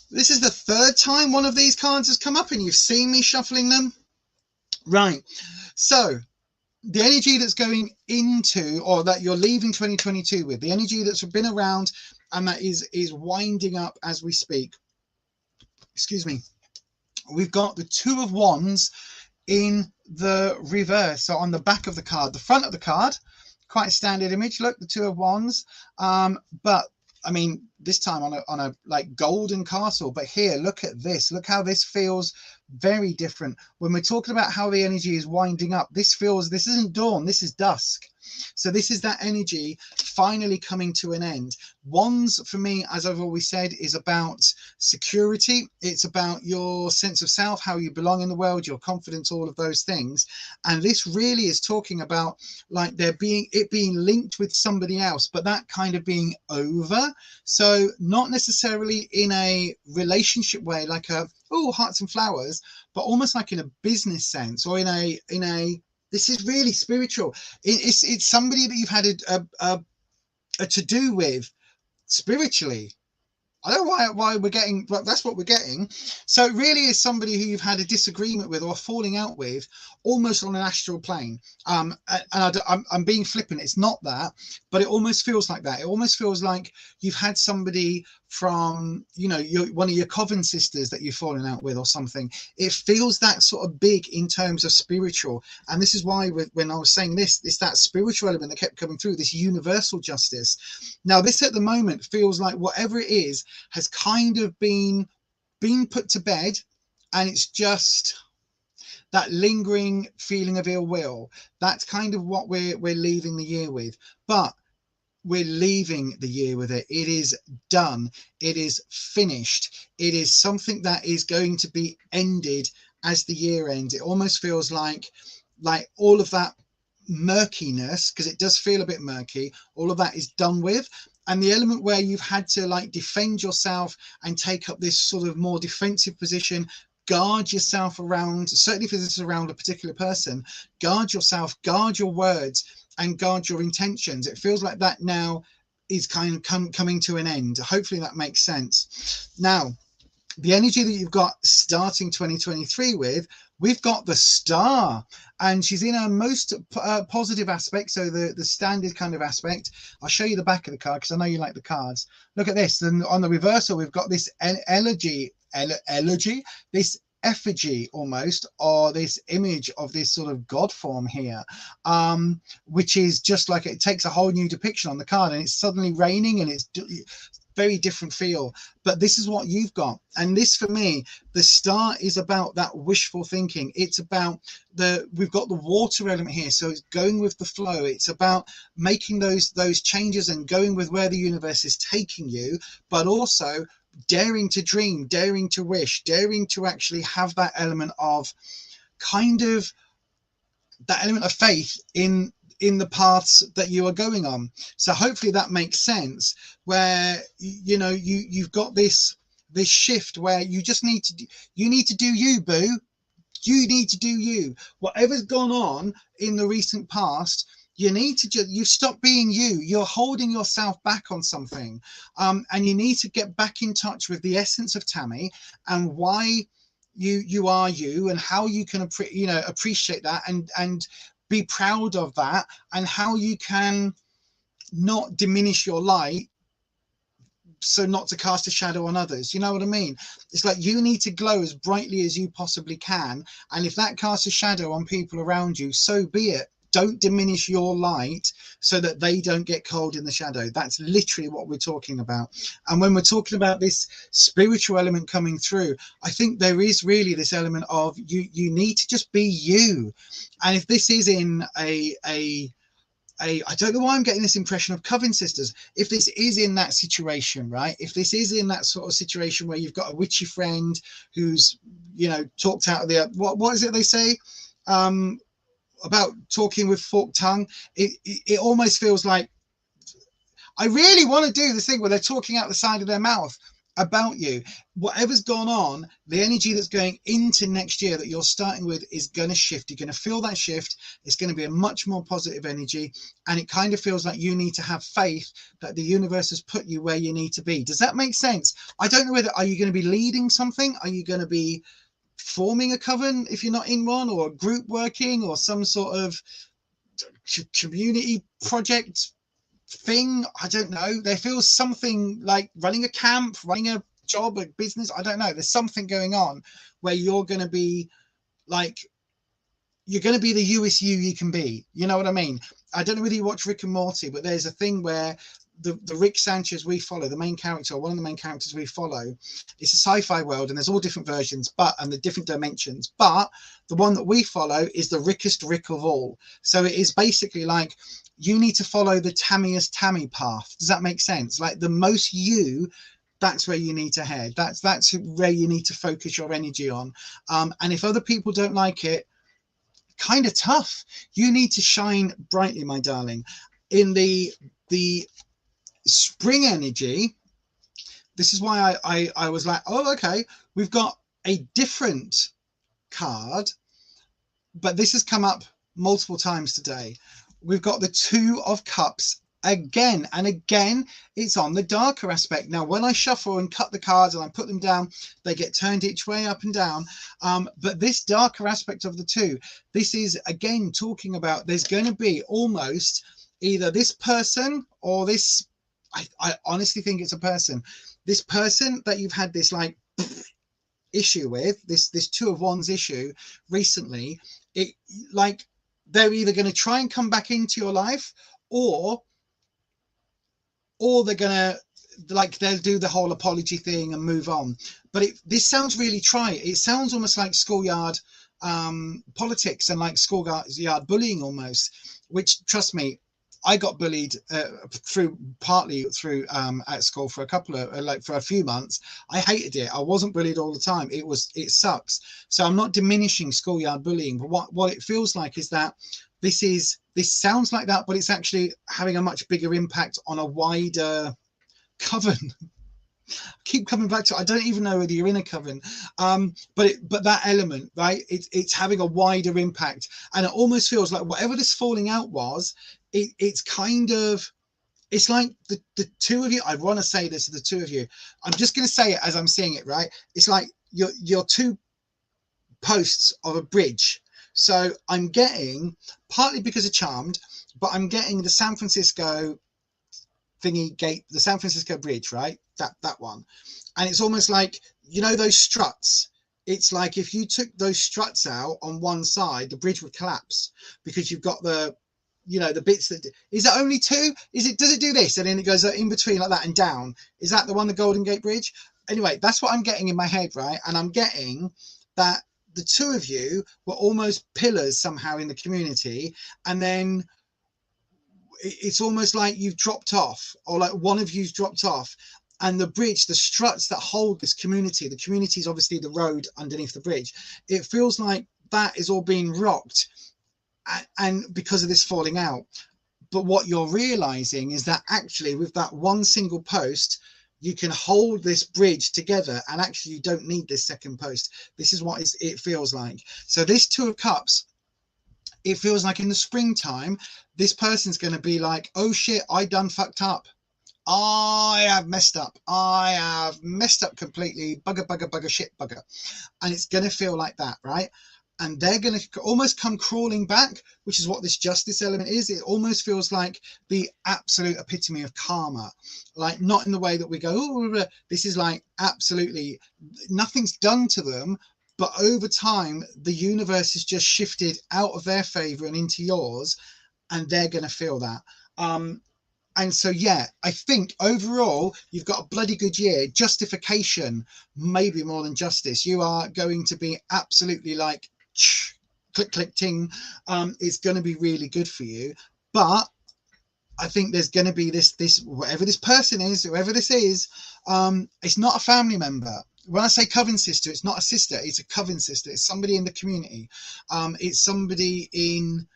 this is the 3rd time one of these cards has come up, and you've seen me shuffling them. Right. So the energy that's going into, or that you're leaving 2022 with, the energy that's been around and that is winding up as we speak. Excuse me. We've got the 2 of Wands in the reverse. So on the back of the card, the front of the card, quite a standard image. Look, the 2 of Wands. But I mean, this time on a like golden castle. But here, look at this. Look how this feels very different. When we're talking about how the energy is winding up, this isn't dawn, this is dusk. So this is that energy finally coming to an end. Wands for me, as I've always said, is about security. It's about your sense of self, how you belong in the world, your confidence, all of those things. And this really is talking about like it being linked with somebody else, but that kind of being over. So not necessarily in a relationship way, like hearts and flowers, but almost like in a business sense, or in a this is really spiritual. It's somebody that you've had a to-do with spiritually. I don't know why we're getting, but that's what we're getting. So it really is somebody who you've had a disagreement with or falling out with, almost on an astral plane. And I'm being flippant. It's not that, but it almost feels like that. It almost feels like you've had somebody from, one of your coven sisters that you've fallen out with or something. It feels that sort of big in terms of spiritual. And this is why when I was saying this, it's that spiritual element that kept coming through, this universal justice. Now, this at the moment feels like whatever it is has kind of been put to bed, and it's just that lingering feeling of ill will. That's kind of what we're leaving the year with. But we're leaving the year with it. It is done. It is finished. It is something that is going to be ended as the year ends. It almost feels like all of that murkiness, because it does feel a bit murky, all of that is done with. And the element where you've had to like defend yourself and take up this sort of more defensive position, guard yourself around, certainly if this is around a particular person, guard yourself, guard your words, and guard your intentions. It feels like that now is kind of coming to an end. Hopefully that makes sense. Now, the energy that you've got starting 2023 with, we've got the Star, and she's in her most positive aspect, so the standard kind of aspect. I'll show you the back of the card because I know you like the cards. Look at this. And on the reversal, we've got this elegy, this effigy almost, or this image of this sort of god form here, which is just like, it takes a whole new depiction on the card, and it's suddenly raining, and it's very different feel. But this is what you've got. And this, for me, the Star is about that wishful thinking. It's about we've got the water element here, so it's going with the flow. It's about making those changes and going with where the universe is taking you, but also daring to dream, daring to wish, daring to actually have that element of kind of that element of faith in the paths that you are going on. So hopefully that makes sense, where you've got this shift where you just need to do you, boo. You need to do you. Whatever's gone on in the recent past, you need to you stop being you. You're holding yourself back on something, and you need to get back in touch with the essence of Tammy and why you are you, and how you can appreciate that and be proud of that, and how you can not diminish your light so not to cast a shadow on others. You know what I mean? It's like you need to glow as brightly as you possibly can, and if that casts a shadow on people around you, so be it. Don't diminish your light so that they don't get cold in the shadow. That's literally what we're talking about. And when we're talking about this spiritual element coming through, I think there is really this element of you need to just be you. And if this is in I don't know why I'm getting this impression of Coven Sisters. If this is in that situation, right? If this is in that sort of situation where you've got a witchy friend who's, you know, talked out of the, what is it they say? About talking with forked tongue, it almost feels like I really want to do this thing where they're talking out the side of their mouth about you. Whatever's gone on, the energy that's going into next year that you're starting with is going to shift. You're going to feel that shift. It's going to be a much more positive energy, and it kind of feels like you need to have faith that the universe has put you where you need to be. Does that make sense? I don't know whether, are you going to be leading something? Are you going to be forming a coven if you're not in one, or a group working, or some sort of community project thing? I don't know. There feels something like running a camp, running a job, a business. I don't know. There's something going on where you're going to be like, you're going to be the youest you can be. You know what I mean? I don't know whether you watch Rick and Morty, but there's a thing where the Rick Sanchez we follow, the main character, or one of the main characters we follow, it's a sci-fi world, and there's all different versions, and the different dimensions. But the one that we follow is the Rickest Rick of all. So it is basically like, you need to follow the Tammiest Tammy path. Does that make sense? Like the most you, that's where you need to head. That's where you need to focus your energy on. And if other people don't like it, kind of tough. You need to shine brightly, my darling. In the spring energy, this is why I was like, oh, okay, we've got a different card, but this has come up multiple times today. We've got the Two of Cups again and again. It's on the darker aspect. Now when I shuffle and cut the cards and I put them down, they get turned each way up and down, but this darker aspect of the two, this is again talking about there's going to be almost either this person or this, I honestly think it's a person, this person that you've had this like issue with, this Two of Wands issue recently. It like they're either going to try and come back into your life, or they're going to, like, they'll do the whole apology thing and move on. But this sounds really trite. It sounds almost like schoolyard politics and like schoolyard bullying almost, which, trust me, I got bullied partly through at school for a couple of for a few months. I hated it. I wasn't bullied all the time. It sucks. So I'm not diminishing schoolyard bullying, but what it feels like is that this sounds like that, but it's actually having a much bigger impact on a wider coven. I keep coming back to it. I don't even know whether you're in a coven, but that element, right? It's having a wider impact, and it almost feels like whatever this falling out was, it's kind of, it's like the two of you. I want to say this to the two of you. I'm just going to say it as I'm seeing it, right? It's like you're two posts of a bridge. So I'm getting, partly because of Charmed, but I'm getting the San Francisco thingy gate, the San Francisco bridge, right? That one. And it's almost like, you know, those struts. It's like if you took those struts out on one side, the bridge would collapse, because you've got the, you know, the bits that, is it only two? Does it do this? And then it goes in between like that and down. Is that the one, the Golden Gate Bridge? Anyway, that's what I'm getting in my head, right? And I'm getting that the two of you were almost pillars somehow in the community, and then it's almost like you've dropped off, or like one of you's dropped off, and the bridge, the struts that hold this community, the community is obviously the road underneath the bridge. It feels like that is all being rocked, and because of this falling out. But what you're realizing is that actually with that one single post, you can hold this bridge together, and actually you don't need this second post. This is what it feels like. So this Two of Cups, it feels like in the springtime, this person's going to be like, oh shit, I done fucked up. I have messed up. I have messed up completely. Bugger, bugger, bugger, shit, bugger. And it's going to feel like that, right? and they're going to almost come crawling back, which is what this justice element is. It almost feels like the absolute epitome of karma, like not in the way that we go, oh, this is like absolutely nothing's done to them, but over time the universe has just shifted out of their favor and into yours, and they're going to feel that. And so, yeah, I think overall, you've got a bloody good year. Justification, maybe more than justice. You are going to be absolutely like, click, click, ting. It's going to be really good for you. But I think there's going to be this, whatever this person is, whoever this is, it's not a family member. When I say coven sister, it's not a sister, it's a coven sister. It's somebody in the community. It's somebody in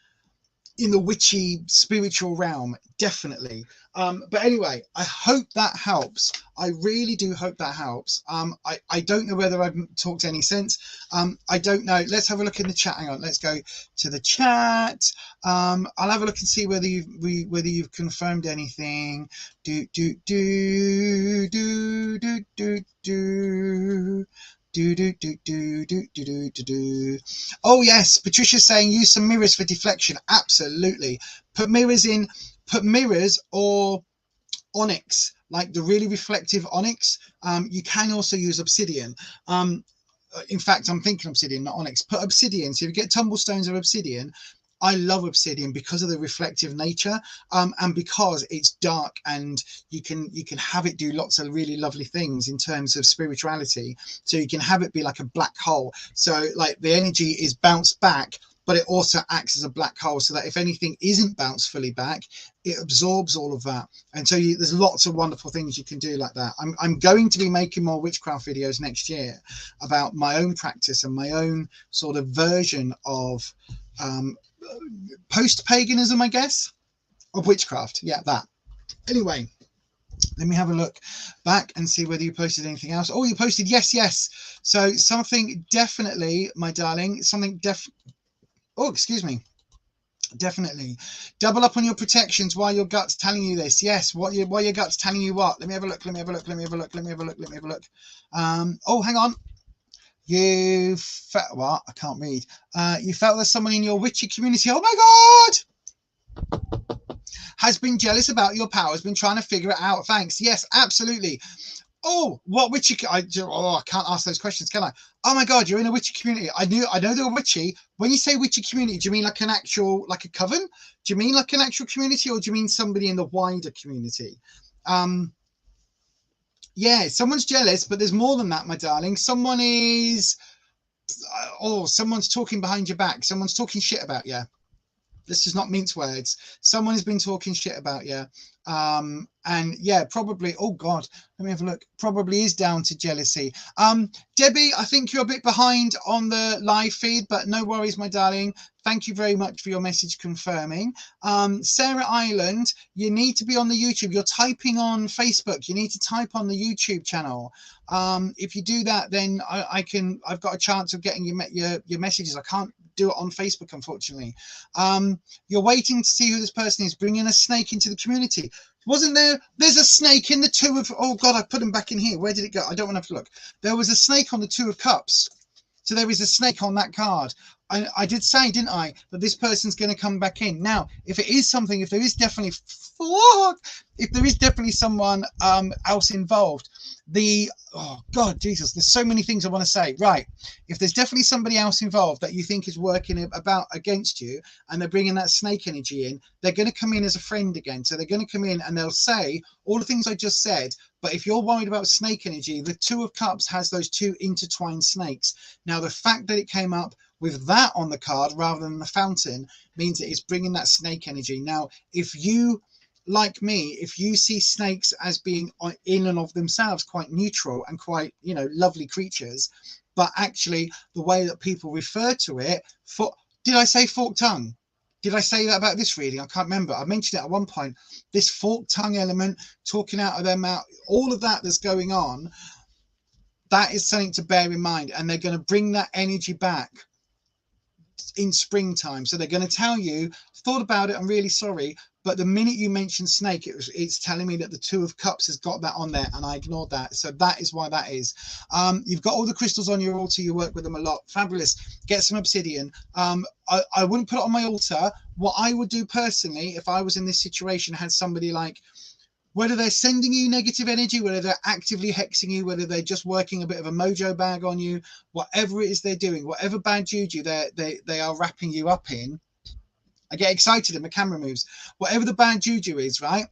the witchy spiritual realm, definitely. But anyway, I hope that helps. I really do hope that helps. I don't know whether I've talked any sense. I don't know. Let's have a look in the chat. Hang on, let's go to the chat. I'll have a look and see whether you've confirmed anything. Oh yes, Patricia's saying use some mirrors for deflection. Absolutely. Put mirrors or onyx, like the really reflective onyx. You can also use obsidian. In fact, I'm thinking obsidian, not onyx. Put obsidian. So if you get tumblestones of obsidian, I love obsidian because of the reflective nature, and because it's dark, and you can have it do lots of really lovely things in terms of spirituality. So you can have it be like a black hole. So like the energy is bounced back, but it also acts as a black hole, so that if anything isn't bounced fully back, it absorbs all of that. And so there's lots of wonderful things you can do like that. I'm going to be making more witchcraft videos next year about my own practice and my own sort of version of post-paganism, I guess, of witchcraft. Yeah, that. Anyway, let me have a look back and see whether you posted anything else. Oh, you posted yes. So something definitely, my darling, something oh, excuse me. Definitely double up on your protections while your gut's telling you this. Yes, while your gut's telling you what? Let me have a look. Oh, hang on. You felt what? I can't read. You felt there's someone in your witchy community. Oh my God! Has been jealous about your powers, been trying to figure it out. Thanks. Yes, absolutely. Oh, what witchy? I can't ask those questions, can I? Oh my God, you're in a witchy community. I know they're witchy. When you say witchy community, do you mean like an actual, like a coven? Do you mean like an actual community, or do you mean somebody in the wider community? Yeah, someone's jealous, but there's more than that, my darling. Someone is, someone's talking behind your back. Someone's talking shit about you. This is not mince words. Someone has been talking shit about you. And yeah, probably, oh God, let me have a look. Probably is down to jealousy. Debbie, I think you're a bit behind on the live feed, but no worries, my darling. Thank you very much for your message confirming. Sarah Island, you need to be on the YouTube. You're typing on Facebook. You need to type on the YouTube channel. If you do that, then I've got a chance of getting your messages. I can't do it on Facebook, unfortunately. You're waiting to see who this person is, bringing a snake into the community. Wasn't there's a snake in the Two of, oh God, I put them back in here. Where did it go? I don't want to have to look. There was a snake on the Two of Cups. So there is a snake on that card. I did say, didn't I, that this person's going to come back in. Now, if it is something, if there is definitely someone else involved, oh God, Jesus, there's so many things I want to say. Right. If there's definitely somebody else involved that you think is working about against you, and they're bringing that snake energy in, they're going to come in as a friend again. So they're going to come in and they'll say all the things I just said. But if you're worried about snake energy, the Two of Cups has those two intertwined snakes. Now, the fact that it came up with that on the card rather than the fountain means it is bringing that snake energy. Now, if you, like me, if you see snakes as being in and of themselves quite neutral and quite, lovely creatures, but actually the way that people refer to it, did I say forked tongue? Did I say that about this reading? I can't remember. I mentioned it at one point. This forked tongue element, talking out of their mouth, all of that that's going on, that is something to bear in mind. And they're going to bring that energy back. in springtime. So they're going to tell you, thought about it, I'm really sorry, but the minute you mentioned snake, it's telling me that the 2 of cups has got that on there, and I ignored that. So that is why that is. You've got all the crystals on your altar, you work with them a lot. Fabulous. Get some obsidian. I wouldn't put it on my altar. What I would do personally, if I was in this situation, had somebody like, whether they're sending you negative energy, whether they're actively hexing you, whether they're just working a bit of a mojo bag on you, whatever it is they're doing, whatever bad juju they are wrapping you up in. I get excited and my camera moves. Whatever the bad juju is, right?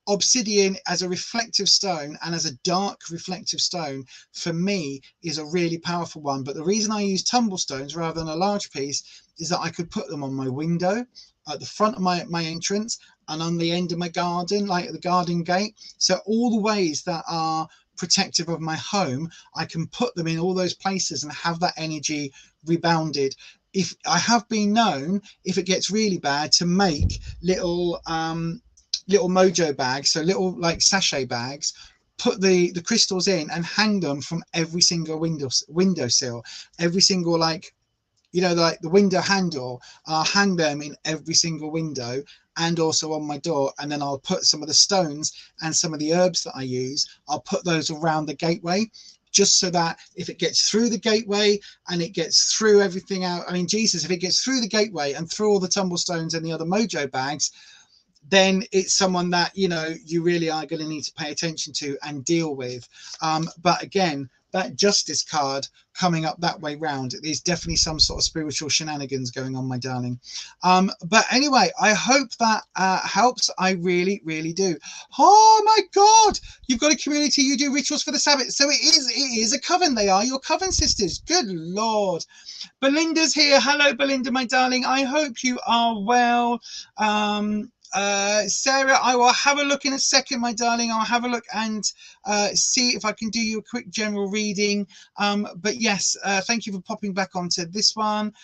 Obsidian as a reflective stone and as a dark reflective stone, for me, is a really powerful one. But the reason I use tumble stones rather than a large piece is that I could put them on my window, at the front of my entrance, and on the end of my garden, like at the garden gate. So all the ways that are protective of my home, I can put them in all those places and have that energy rebounded. If I have been known, if it gets really bad, to make little mojo bags, so little like sachet bags, put the crystals in and hang them from every single windowsill, every single, like, you know, like the window handle. I'll hang them in every single window and also on my door. And then I'll put some of the stones and some of the herbs that I use, I'll put those around the gateway, just so that if it gets through the gateway and it gets through everything out, I mean, Jesus, if it gets through the gateway and through all the tumblestones and the other mojo bags, then it's someone that, you know, you really are going to need to pay attention to and deal with. But again, that justice card coming up that way round, there's definitely some sort of spiritual shenanigans going on, my darling. But anyway, I hope that helps. I really, really do. Oh my God, you've got a community, you do rituals for the Sabbath. So it is a coven. They are your coven sisters. Good Lord. Belinda's here. Hello, Belinda, my darling. I hope you are well. Sarah, I will have a look in a second, my darling. I'll have a look and see if I can do you a quick general reading. But yes, thank you for popping back onto this one.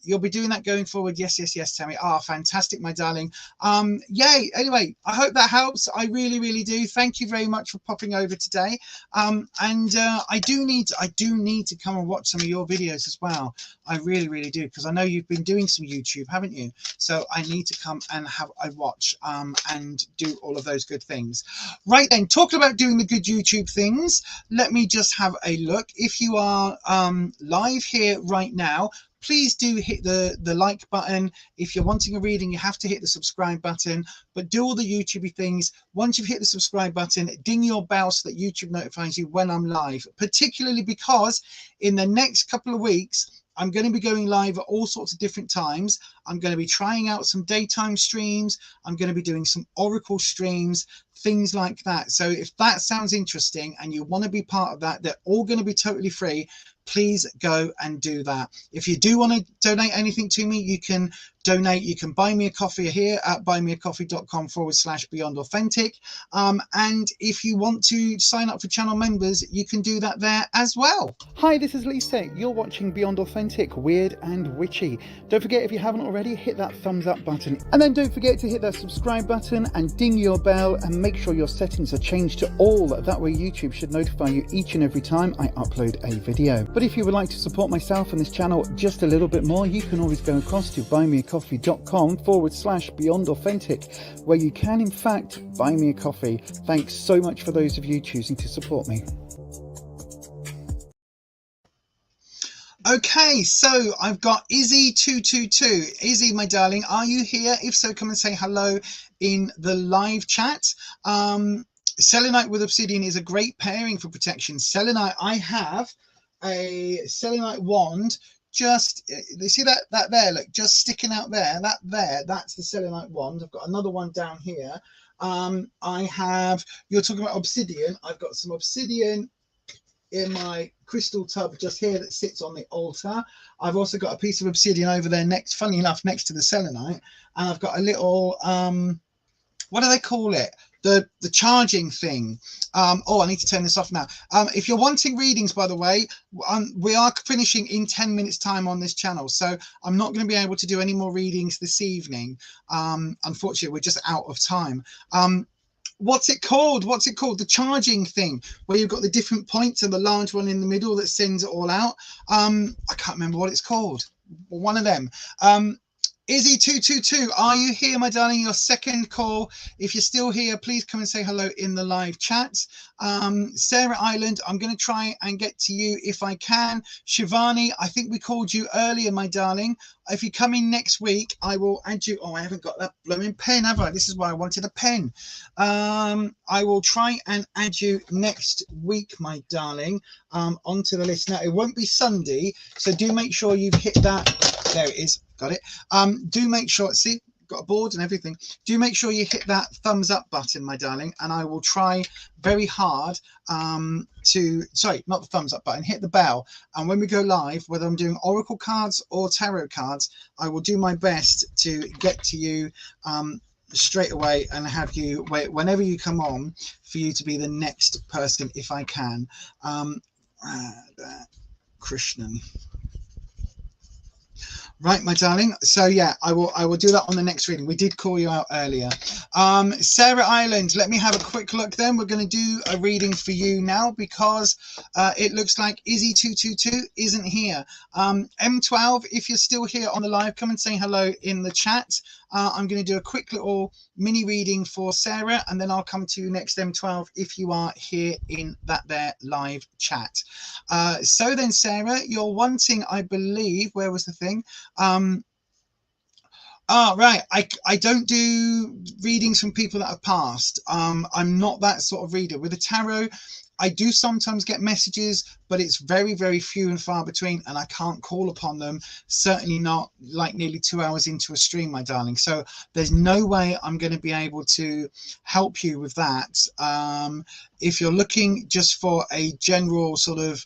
You'll be doing that going forward. Yes, Tammy. Fantastic, my darling. Yay. Anyway, I hope that helps. I really, really do. Thank you very much for popping over today. And I do need to come and watch some of your videos as well. I really, really do, because I know you've been doing some YouTube, haven't you? So I need to come and have a watch and do all of those good things. Right then, talking about doing the good YouTube things, let me just have a look. If you are live here right now, please do hit the like button. If you're wanting a reading, you have to hit the subscribe button, but do all the YouTubey things. Once you've hit the subscribe button, ding your bell so that YouTube notifies you when I'm live, particularly because in the next couple of weeks, I'm going to be going live at all sorts of different times. I'm going to be trying out some daytime streams. I'm going to be doing some oracle streams, things like that. So if that sounds interesting and you want to be part of that, they're all going to be totally free. Please go and do that. If you do want to donate anything to me, you can donate. You can buy me a coffee here at buymeacoffee.com/beyondauthentic. And if you want to sign up for channel members, you can do that there as well. Hi, this is Lisa. You're watching Beyond Authentic, Weird and Witchy. Don't forget, if you haven't already, hit that thumbs up button. And then don't forget to hit that subscribe button and ding your bell and make sure your settings are changed to all. That way YouTube should notify you each and every time I upload a video. But if you would like to support myself and this channel just a little bit more, you can always go across to buymeacoffee.com/Beyond Authentic, where you can in fact buy me a coffee. Thanks so much for those of you choosing to support me. Okay, so I've got Izzy222. Izzy, my darling, are you here? If so, come and say hello in the live chat. Selenite with obsidian is a great pairing for protection. Selenite, I have a selenite wand. Just, you see that there, look, just sticking out there, that's the selenite wand. I've got another one down here. I have, you're talking about obsidian, I've got some obsidian in my crystal tub just here that sits on the altar. I've also got a piece of obsidian over there next, funny enough, next to the selenite, and I've got a little what do they call it, the charging thing. I need to turn this off now. If you're wanting readings, by the way, we are finishing in 10 minutes time on this channel, so I'm not going to be able to do any more readings this evening. Unfortunately, we're just out of time. What's it called? The charging thing, where you've got the different points and the large one in the middle that sends it all out. I can't remember what it's called. one of them. Izzy222, are you here, my darling? Your second call. If you're still here, please come and say hello in the live chat. Sarah Island, I'm going to try and get to you if I can. Shivani, I think we called you earlier, my darling. If you come in next week, I will add you. Oh, I haven't got that blooming pen, have I? This is why I wanted a pen. I will try and add you next week, my darling, onto the list. Now, it won't be Sunday, so do make sure you've hit that. There it is. Got it. Do make sure, see, got a board and everything. Do make sure you hit that thumbs up button, my darling, and I will try very hard sorry, not the thumbs up button, hit the bell. And when we go live, whether I'm doing oracle cards or tarot cards, I will do my best to get to you straight away and have you wait whenever you come on for you to be the next person if I can. Krishnan. Right, my darling. So yeah, I will do that on the next reading. We did call you out earlier. Sarah Island, let me have a quick look then. We're going to do a reading for you now because it looks like Izzy222 isn't here. M12, if you're still here on the live, come and say hello in the chat. I'm going to do a quick little mini reading for Sarah, and then I'll come to you next, M12, if you are here in that there live chat. So then, Sarah, you're wanting, I believe, where was the thing? Right. I don't do readings from people that have passed. I'm not that sort of reader. With the tarot, I do sometimes get messages, but it's very, very few and far between, and I can't call upon them. Certainly not like nearly 2 hours into a stream, my darling. So there's no way I'm going to be able to help you with that. If you're looking just for a general sort of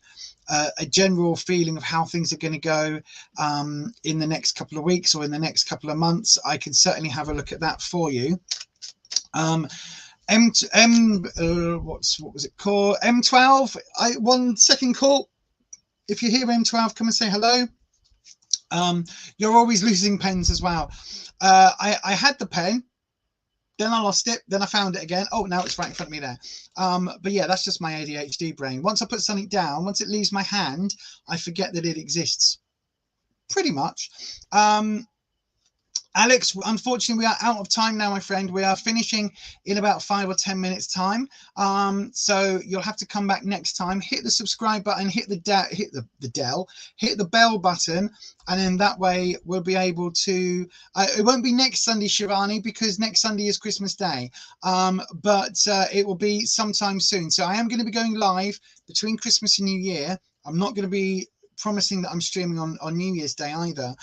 a general feeling of how things are going to go in the next couple of weeks or in the next couple of months, I can certainly have a look at that for you. What was it called? M12. One second call. If you're here, M12, come and say hello. You're always losing pens as well. I had the pen, then I lost it, then I found it again. Oh, now it's right in front of me there. But yeah, that's just my ADHD brain. Once I put something down, once it leaves my hand, I forget that it exists. Pretty much. Alex, unfortunately, we are out of time now, my friend. We are finishing in about 5 or 10 minutes time. So you'll have to come back next time. Hit the subscribe button, hit the bell button, and then that way we'll be able to. It won't be next Sunday, Shivani, because next Sunday is Christmas Day. But it will be sometime soon. So I am going to be going live between Christmas and New Year. I'm not going to be promising that I'm streaming on New Year's Day either,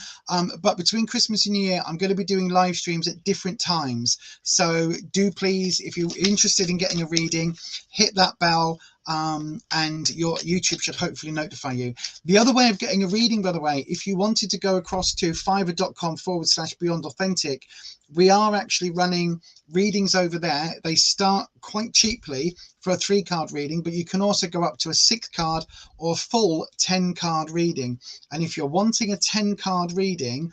but between Christmas and New Year I'm going to be doing live streams at different times. So do please, if you're interested in getting a reading, hit that bell, and your YouTube should hopefully notify you. The other way of getting a reading, by the way, if you wanted to go across to fiverr.com/beyond-authentic, we are actually running readings over there. They start quite cheaply for a 3-card reading, but you can also go up to a 6-card or full 10-card reading. And if you're wanting a 10-card reading,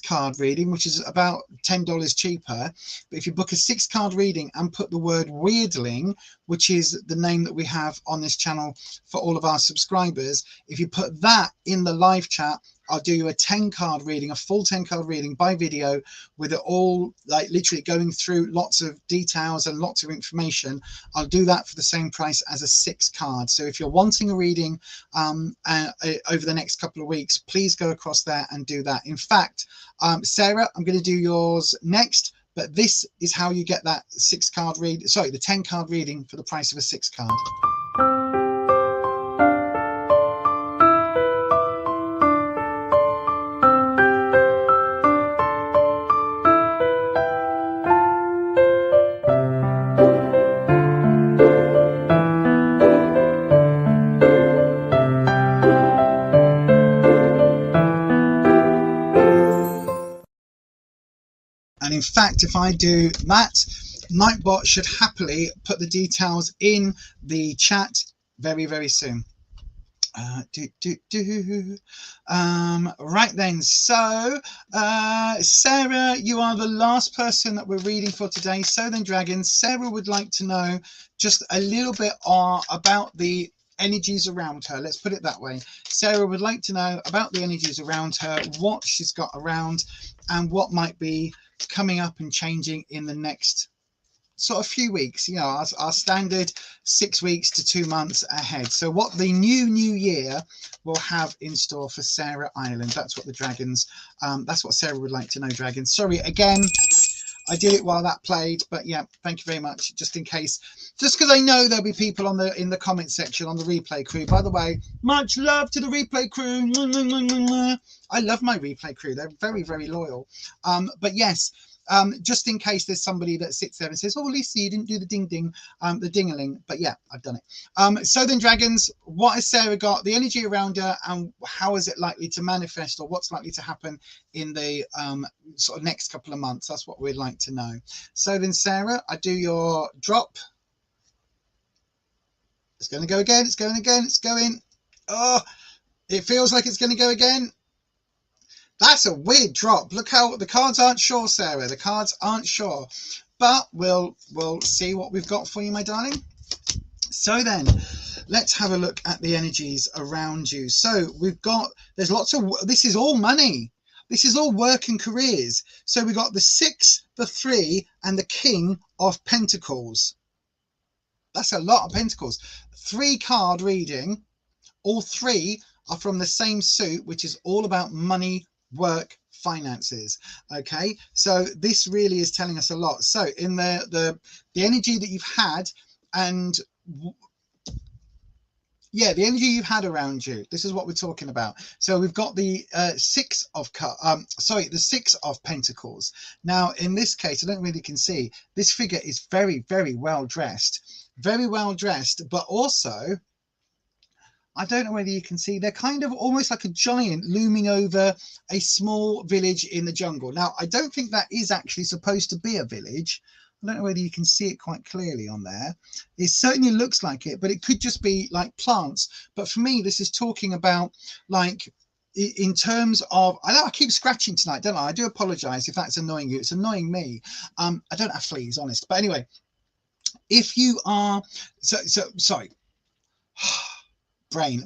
card reading, which is about $10 cheaper, but if you book a 6-card reading and put the word weirdling, which is the name that we have on this channel for all of our subscribers, if you put that in the live chat, I'll do you a 10-card reading, a full 10-card reading by video, with it all like literally going through lots of details and lots of information. I'll do that for the same price as a 6-card. So if you're wanting a reading over the next couple of weeks, please go across there and do that. In fact, Sarah, I'm going to do yours next, but this is how you get that 6-card read. Sorry, the 10-card reading for the price of a 6-card. And in fact, if I do that, Nightbot should happily put the details in the chat very, very soon. Right then, so Sarah, you are the last person that we're reading for today. So then, Dragons, Sarah would like to know just a little bit about the energies around her. Let's put it that way. Sarah would like to know about the energies around her, what she's got around, and what might be coming up and changing in the next sort of few weeks, you know, our standard 6 weeks to 2 months ahead. So what the new year will have in store for Sarah Ireland. That's what the dragons, that's what Sarah would like to know, dragons. Sorry again, I did it while that played, but yeah, thank you very much. Just in case, just because I know there'll be people on in the comment section on the replay crew. By the way, much love to the replay crew. I love my replay crew. They're very, very loyal. But yes, just in case there's somebody that sits there and says, oh, Lisa, you didn't do the ding ding, the ding-a-ling, but yeah, I've done it. So then, dragons, what has Sarah got, the energy around her, and how is it likely to manifest, or what's likely to happen in the sort of next couple of months? That's what we'd like to know. So then, Sarah, I do your drop. It's going to go again. It's going again. It's going. Oh, it feels like it's going to go again. That's a weird drop. Look how the cards aren't sure, Sarah. The cards aren't sure, but we'll see what we've got for you, my darling. So then, let's have a look at the energies around you. So we've got, there's lots of, this is all money. This is all work and careers. So we've got the 6, the 3, and the King of Pentacles. That's a lot of pentacles. 3 card reading. All 3 are from the same suit, which is all about money, work, finances. Okay, so this really is telling us a lot. So in the energy that you've had, and yeah, the energy you've had around you, this is what we're talking about. So we've got the 6 of Pentacles. Now in this case, I don't really can see, this figure is very, very well dressed, but also, I don't know whether you can see, they're kind of almost like a giant looming over a small village in the jungle. Now, I don't think that is actually supposed to be a village. I don't know whether you can see it quite clearly on there. It certainly looks like it, but it could just be like plants. But for me, this is talking about like, in terms of, I know I keep scratching tonight, don't I? I do apologize if that's annoying you. It's annoying me. I don't have fleas, honest. But anyway, if you are, sorry.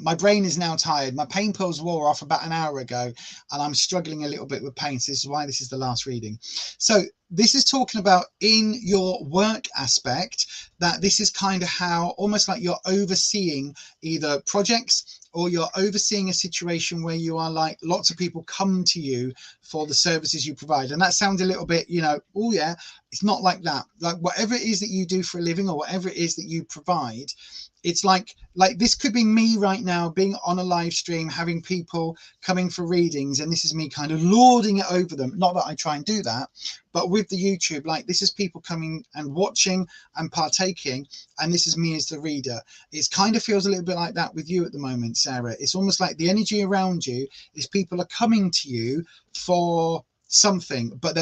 My brain is now tired. My pain pills wore off about an hour ago, and I'm struggling a little bit with pain. So this is why this is the last reading. So this is talking about in your work aspect, that this is kind of how, almost like you're overseeing either projects, or you're overseeing a situation where you are like, lots of people come to you for the services you provide. And that sounds a little bit, you know, oh yeah, it's not like that. Like whatever it is that you do for a living, or whatever it is that you provide, it's like this could be me right now being on a live stream, having people coming for readings, and this is me kind of lording it over them. Not that I try and do that, but with the YouTube, like this is people coming and watching and partaking, and this is me as the reader. It kind of feels a little bit like that with you at the moment, Sarah. It's almost like the energy around you is people are coming to you for something, but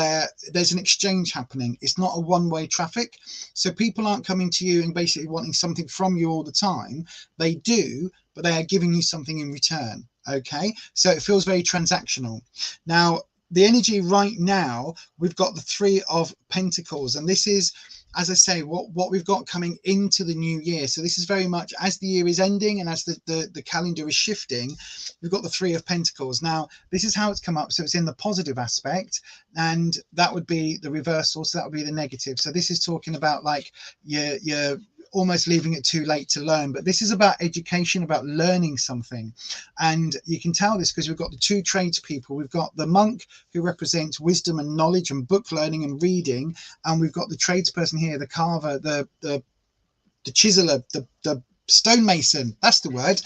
there's an exchange happening. It's not a one-way traffic, so people aren't coming to you and basically wanting something from you all the time. They do, but they are giving you something in return. Okay, so it feels very transactional. Now the energy right now, we've got the 3 of Pentacles, and this is, as I say, what we've got coming into the new year. So this is very much as the year is ending and as the calendar is shifting, we've got the 3 of Pentacles. Now, this is how it's come up. So it's in the positive aspect, and that would be the reversal. So that would be the negative. So this is talking about like you're almost leaving it too late to learn, but this is about education, about learning something. And you can tell this because we've got the 2 tradespeople. We've got the monk, who represents wisdom and knowledge and book learning and reading, and we've got the tradesperson here, the carver, the chiseler, the stonemason, that's the word,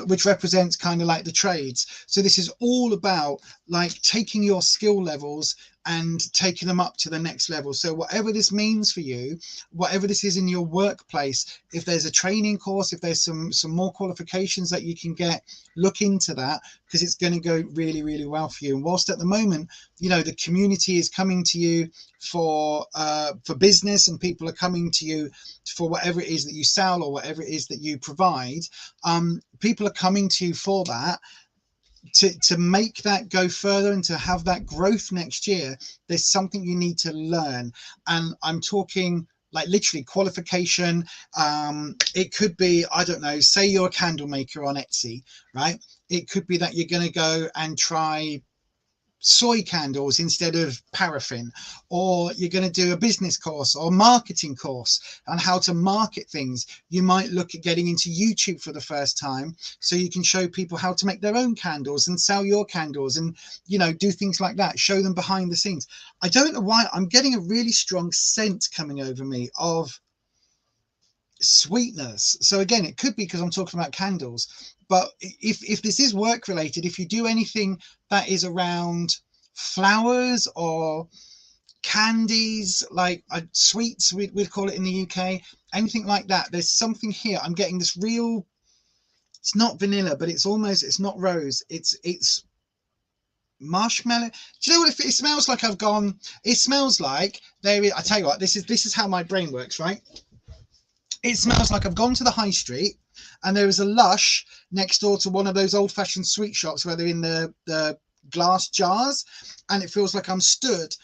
which represents kind of like the trades. So this is all about like taking your skill levels and taking them up to the next level. So whatever this means for you, whatever this is in your workplace, if there's a training course, if there's some more qualifications that you can get, look into that, because it's going to go really, really well for you. And whilst at the moment, you know, the community is coming to you for business, and people are coming to you for whatever it is that you sell or whatever it is that you provide, people are coming to you for that. To make that go further and to have that growth next year, there's something you need to learn. And I'm talking like literally qualification. It could be, I don't know, say you're a candle maker on Etsy, right? It could be that you're going to go and try soy candles instead of paraffin, or you're going to do a business course or marketing course on how to market things. You might look at getting into YouTube for the first time so you can show people how to make their own candles and sell your candles, and you know, do things like that, show them behind the scenes. I don't know why I'm getting a really strong scent coming over me of sweetness. So again, it could be because I'm talking about candles, but if this is work related, if you do anything that is around flowers or candies, like sweets, we'd call it in the UK, anything like that, there's something here. I'm getting this real, it's not vanilla, but it's almost, it's not rose, it's marshmallow. Do you know what it smells like? I've gone, it smells like there is, I tell you what, this is how my brain works, right? It smells like I've gone to the high street and there is a Lush next door to one of those old-fashioned sweet shops where they're in the glass jars, and it feels like I'm stood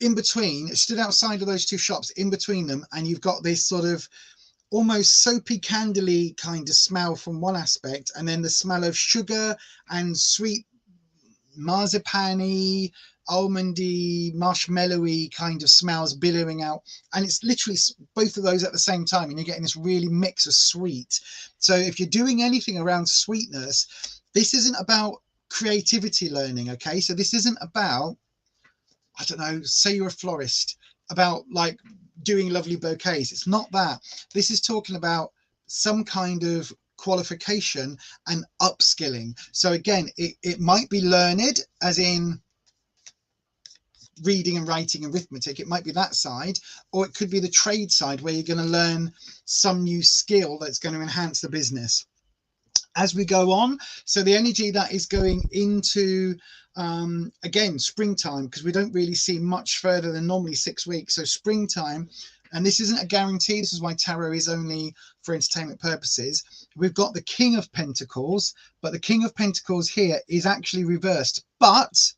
outside of those two shops, in between them, and you've got this sort of almost soapy candly kind of smell from one aspect, and then the smell of sugar and sweet marzipan-y, almondy, marshmallowy kind of smells billowing out, and it's literally both of those at the same time, and you're getting this really mix of sweet. So if you're doing anything around sweetness, this isn't about creativity learning, okay? So this isn't about, I don't know, say you're a florist, about like doing lovely bouquets. It's not that. This is talking about some kind of qualification and upskilling. So again, it might be learned, as in reading and writing and arithmetic. It might be that side, or it could be the trade side where you're going to learn some new skill that's going to enhance the business as we go on. So the energy that is going into again, springtime, because we don't really see much further than normally 6 weeks. So springtime, and this isn't a guarantee, this is why tarot is only for entertainment purposes. We've got the King of Pentacles, but the King of Pentacles here is actually reversed, but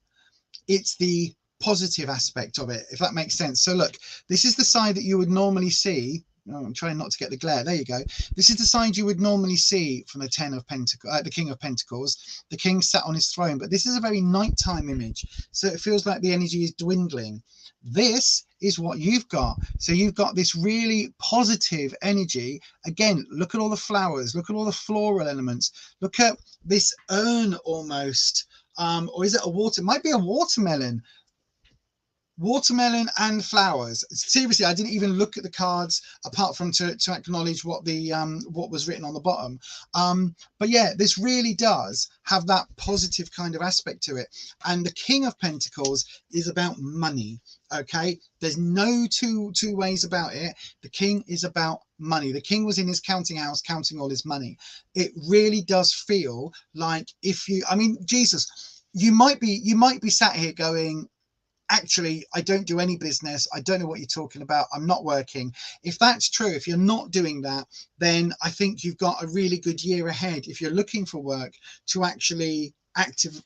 it's the positive aspect of it, if that makes sense. So look, this is the side that you would normally see. Oh, I'm trying not to get the glare. There you go. This is the side you would normally see from the Ten of Pentacles, the King of Pentacles. The King sat on his throne, but this is a very nighttime image, so it feels like the energy is dwindling. This is what you've got. So you've got this really positive energy. Again, look at all the flowers, look at all the floral elements, look at this urn almost, or is it a water? It might be a watermelon and flowers. Seriously, I didn't even look at the cards apart from to acknowledge what the what was written on the bottom. But yeah, this really does have that positive kind of aspect to it. And the King of Pentacles is about money. Okay, there's no two ways about it. The King is about money. The King was in his counting house counting all his money. It really does feel like, if you, I mean, Jesus, you might be sat here going, actually, I don't do any business. I don't know what you're talking about. I'm not working. If that's true, if you're not doing that, then I think you've got a really good year ahead if you're looking for work to actually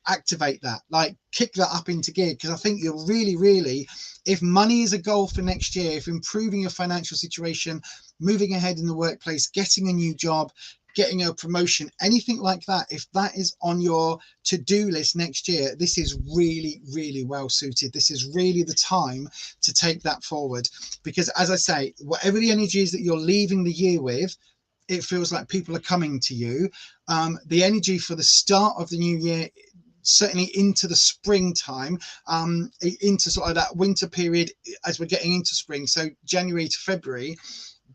activate that, like kick that up into gear. Because I think you're really, if money is a goal for next year, if improving your financial situation, moving ahead in the workplace, getting a new job, getting a promotion, anything like that, if that is on your to-do list next year, this is really well suited. This is really the time to take that forward, because as I say, whatever the energy is that you're leaving the year with, it feels like people are coming to you. The energy for the start of the new year, certainly into the springtime, into sort of that winter period as we're getting into spring, so January to February,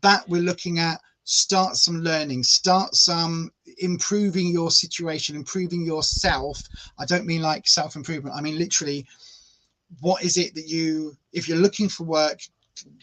that we're looking at start some learning, start some improving your situation, improving yourself. I don't mean like self-improvement, I mean literally, what is it that you, if you're looking for work,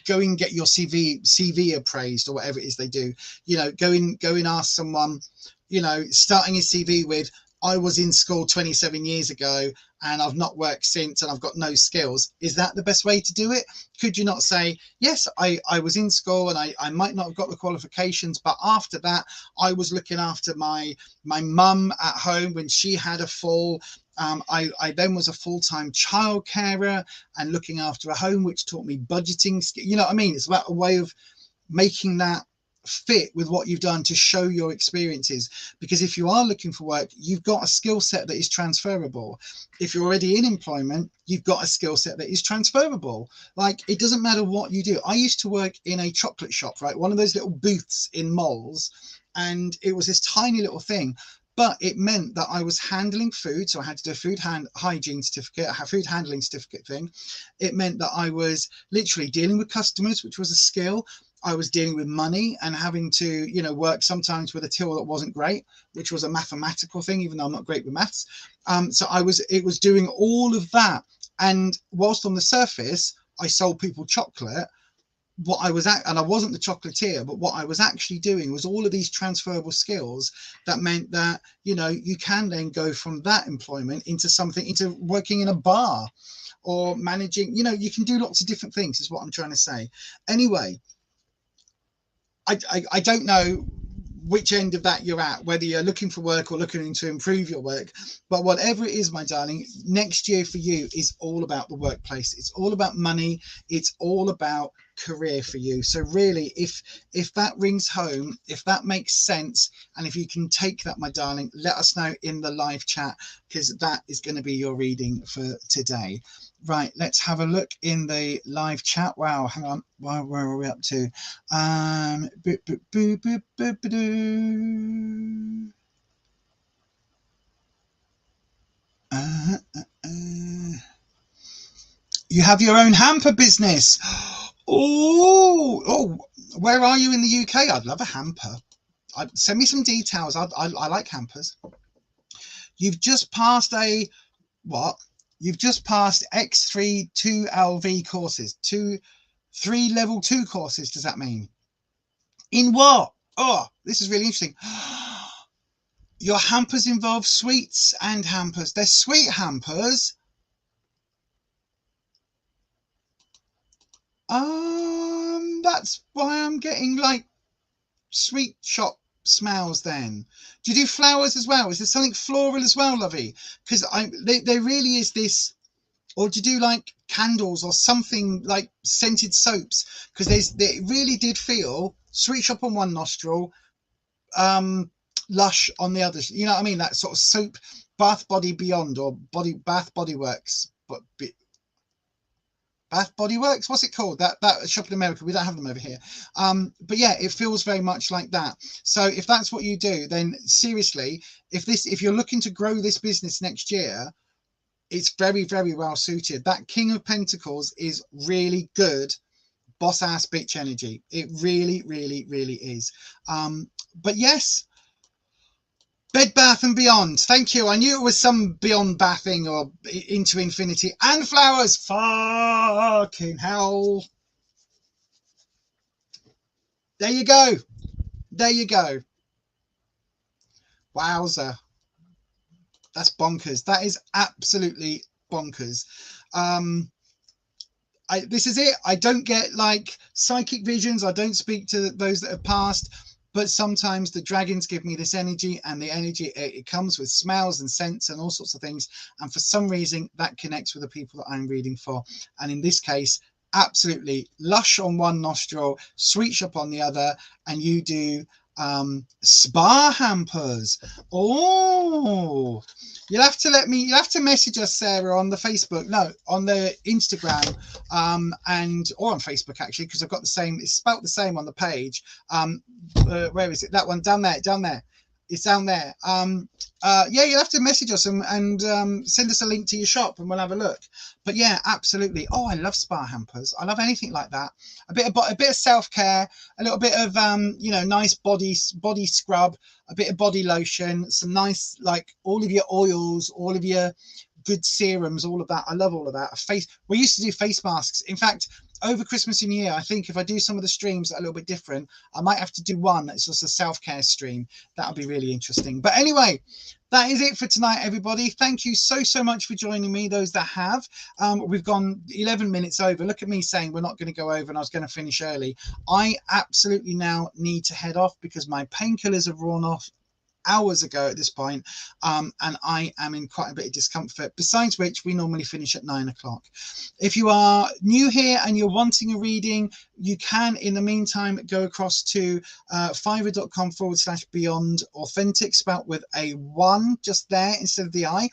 go and get your CV appraised, or whatever it is they do, you know, go and ask someone, you know, starting his CV with, I was in school 27 years ago and I've not worked since and I've got no skills. Is that the best way to do it? Could you not say, yes, I was in school and I might not have got the qualifications, but after that, I was looking after my mum at home when she had a fall. I then was a full-time child carer and looking after a home, which taught me budgeting. You know what I mean? It's about a way of making that fit with what you've done to show your experiences, because if you are looking for work, you've got a skill set that is transferable. If you're already in employment, you've got a skill set that is transferable. Like, it doesn't matter what you do. I used to work in a chocolate shop, right? One of those little booths in malls, and it was this tiny little thing, but it meant that I was handling food. So I had to do a food hygiene certificate, a food handling certificate thing. It meant that I was literally dealing with customers, which was a skill. I was dealing with money and having to, you know, work sometimes with a till that wasn't great, which was a mathematical thing, even though I'm not great with maths. So it was doing all of that. And whilst on the surface, I sold people chocolate, and I wasn't the chocolatier, but what I was actually doing was all of these transferable skills that meant that, you know, you can then go from that employment into working in a bar or managing, you know, you can do lots of different things, is what I'm trying to say. Anyway, I don't know which end of that you're at, whether you're looking for work or looking to improve your work, but whatever it is, my darling, next year for you is all about the workplace. It's all about money. It's all about career for you. So really, if that rings home, if that makes sense, and if you can take that, my darling, let us know in the live chat, because that is going to be your reading for today. Right, let's have a look in the live chat. Wow, hang on. Where are we up to? You have your own hamper business. Oh, where are you in the UK? I'd love a hamper. Send me some details. I like hampers. You've just passed what? You've just passed X3 2LV courses, 3 level 2 courses. Does that mean? In what? Oh, this is really interesting. Your hampers involve sweets and hampers. They're sweet hampers. That's why I'm getting like sweet shop smells then. Do you do flowers as well? Is there something floral as well, lovey? Because there really is this. Or do you do like candles or something like scented soaps? Because it really did feel sweet shop on one nostril, Lush on the other. You know what I mean? That sort of soap, Bath Body Beyond or Bath Body Works, but Bath Body Works. What's it called? That shop in America. We don't have them over here. But yeah, it feels very much like that. So if that's what you do, then seriously, if you're looking to grow this business next year, it's very, very well suited. That King of Pentacles is really good boss ass bitch energy. It really, really, really is. But yes, Bed Bath and Beyond. Thank you. I knew it was some beyond bathing or into infinity. And flowers. Fucking hell. There you go. There you go. Wowza. That's bonkers. That is absolutely bonkers. This is it. I don't get like psychic visions. I don't speak to those that have passed, but sometimes the dragons give me this energy, and the energy, it comes with smells and scents and all sorts of things. And for some reason that connects with the people that I'm reading for. And in this case, absolutely Lush on one nostril, Sweet Shop on the other, and you do spa hampers. Oh, you'll have to message us, Sarah, on the Facebook, no, on the Instagram, or on Facebook actually, because I've got the same, it's spelt the same on the page. Where is it? That one down there. It's down there. Yeah, you'll have to message us and send us a link to your shop and we'll have a look. But yeah, absolutely. Oh, I love spa hampers. I love anything like that. A bit of self-care, a little bit of you know, nice body scrub, a bit of body lotion, some nice, like, all of your oils, all of your good serums, all of that. I love all of that. We used to do face masks. In fact, over Christmas and New Year, I think if I do some of the streams a little bit different, I might have to do one that's just a self-care stream. That'll be really interesting. But anyway, that is it for tonight, everybody. Thank you so much for joining me, those that have. We've gone 11 minutes over. Look at me saying we're not going to go over and I was going to finish early. I absolutely now need to head off because my painkillers have worn off hours ago at this point, and I am in quite a bit of discomfort, besides which we normally finish at 9 o'clock. If you are new here and you're wanting a reading, you can in the meantime go across to fiverr.com/beyond authentic, spelt with a 1 just there instead of the I.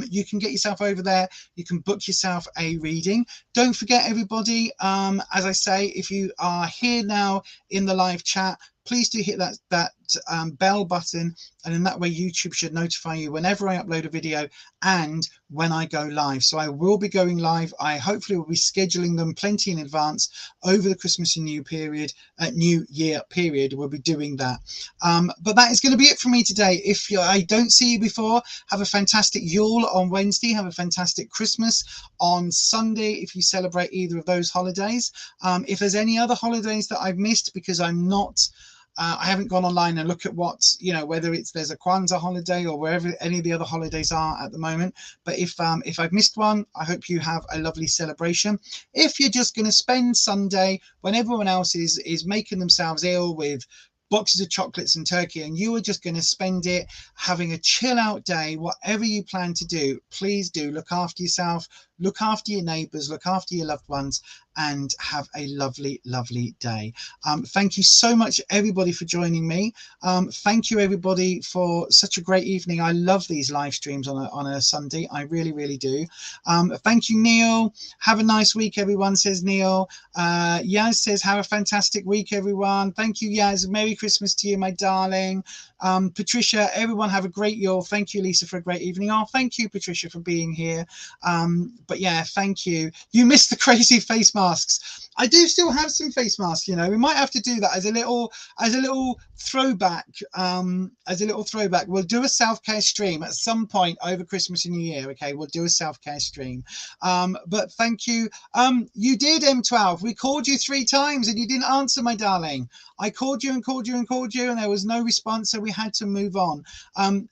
You can get yourself over there, you can book yourself a reading. Don't forget, everybody, as I say, if you are here now in the live chat, please do hit that bell button, and in that way YouTube should notify you whenever I upload a video and when I go live. So I will be going live. I hopefully will be scheduling them plenty in advance over the Christmas and New Year period. We'll be doing that. But that is going to be it for me today. If I don't see you before, have a fantastic Yule on Wednesday. Have a fantastic Christmas on Sunday if you celebrate either of those holidays. If there's any other holidays that I've missed because I'm not I haven't gone online and look at what's, whether there's a Kwanzaa holiday or wherever any of the other holidays are at the moment. But if I've missed one, I hope you have a lovely celebration. If you're just going to spend Sunday when everyone else is making themselves ill with boxes of chocolates and turkey, and you are just going to spend it having a chill out day, whatever you plan to do, please do look after yourself, look after your neighbors, look after your loved ones, and have a lovely day. Thank you so much, everybody, for joining me. Thank you, everybody, for such a great evening. I love these live streams on a Sunday. I really do. Thank you, Neil. Have a nice week, everyone, says Neil. Yaz says, have a fantastic week, everyone. Thank you, Yaz. Merry Christmas to you, my darling. Patricia, everyone have a great Yule. Thank you, Lisa, for a great evening. Oh, thank you, Patricia, for being here. But yeah, thank you. You missed the crazy face masks. I do still have some face masks, we might have to do that as a little throwback. We'll do a self-care stream at some point over Christmas and New Year. Okay, we'll do a self-care stream. But thank you. You did, M12. We called you 3 times and you didn't answer, my darling. I called you and called you and called you and there was no response, so we had to move on.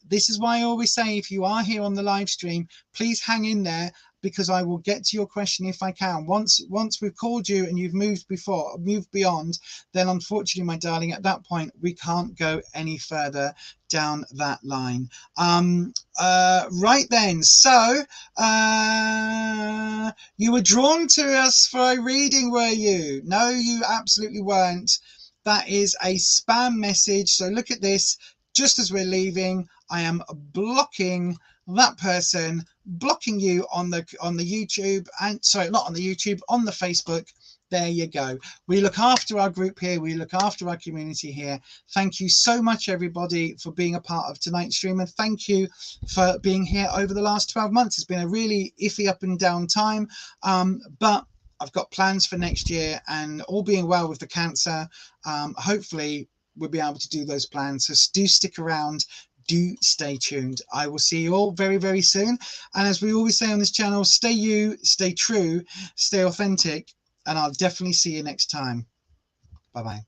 This is why I always say, if you are here on the live stream, please hang in there, because I will get to your question if I can. Once we've called you and you've moved beyond, then unfortunately, my darling, at that point, we can't go any further down that line. Right then, so you were drawn to us for a reading, were you? No, you absolutely weren't. That is a spam message. So look at this. Just as we're leaving, I am blocking that person, blocking you on the YouTube, and sorry, not on the YouTube, on the Facebook. There you go. We look after our group here. We look after our community here. Thank you so much, everybody, for being a part of tonight's stream, and thank you for being here over the last 12 months. It's been a really iffy up and down time, but I've got plans for next year, and all being well with the cancer, hopefully we'll be able to do those plans. So do stick around. Do stay tuned. I will see you all very soon. And as we always say on this channel, stay you, stay true, stay authentic, and I'll definitely see you next time. Bye-bye.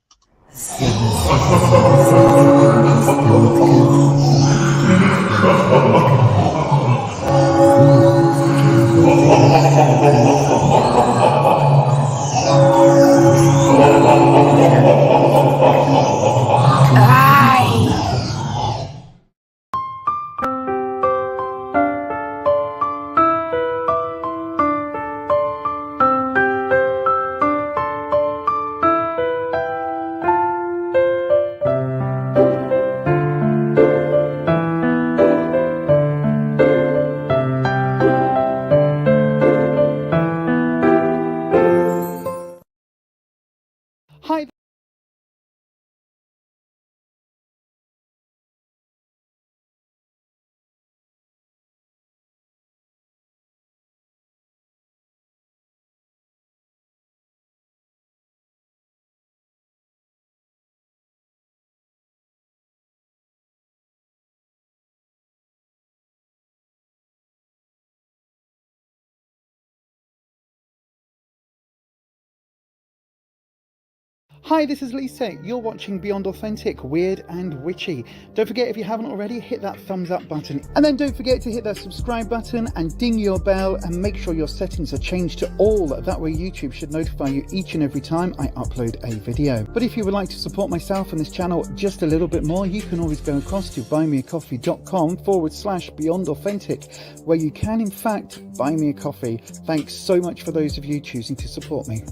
Hi, this is Lisa. You're watching Beyond Authentic, Weird and Witchy. Don't forget, if you haven't already, hit that thumbs up button. And then don't forget to hit that subscribe button and ding your bell and make sure your settings are changed to all. That way YouTube should notify you each and every time I upload a video. But if you would like to support myself and this channel just a little bit more, you can always go across to buymeacoffee.com/Beyond Authentic, where you can in fact buy me a coffee. Thanks so much for those of you choosing to support me.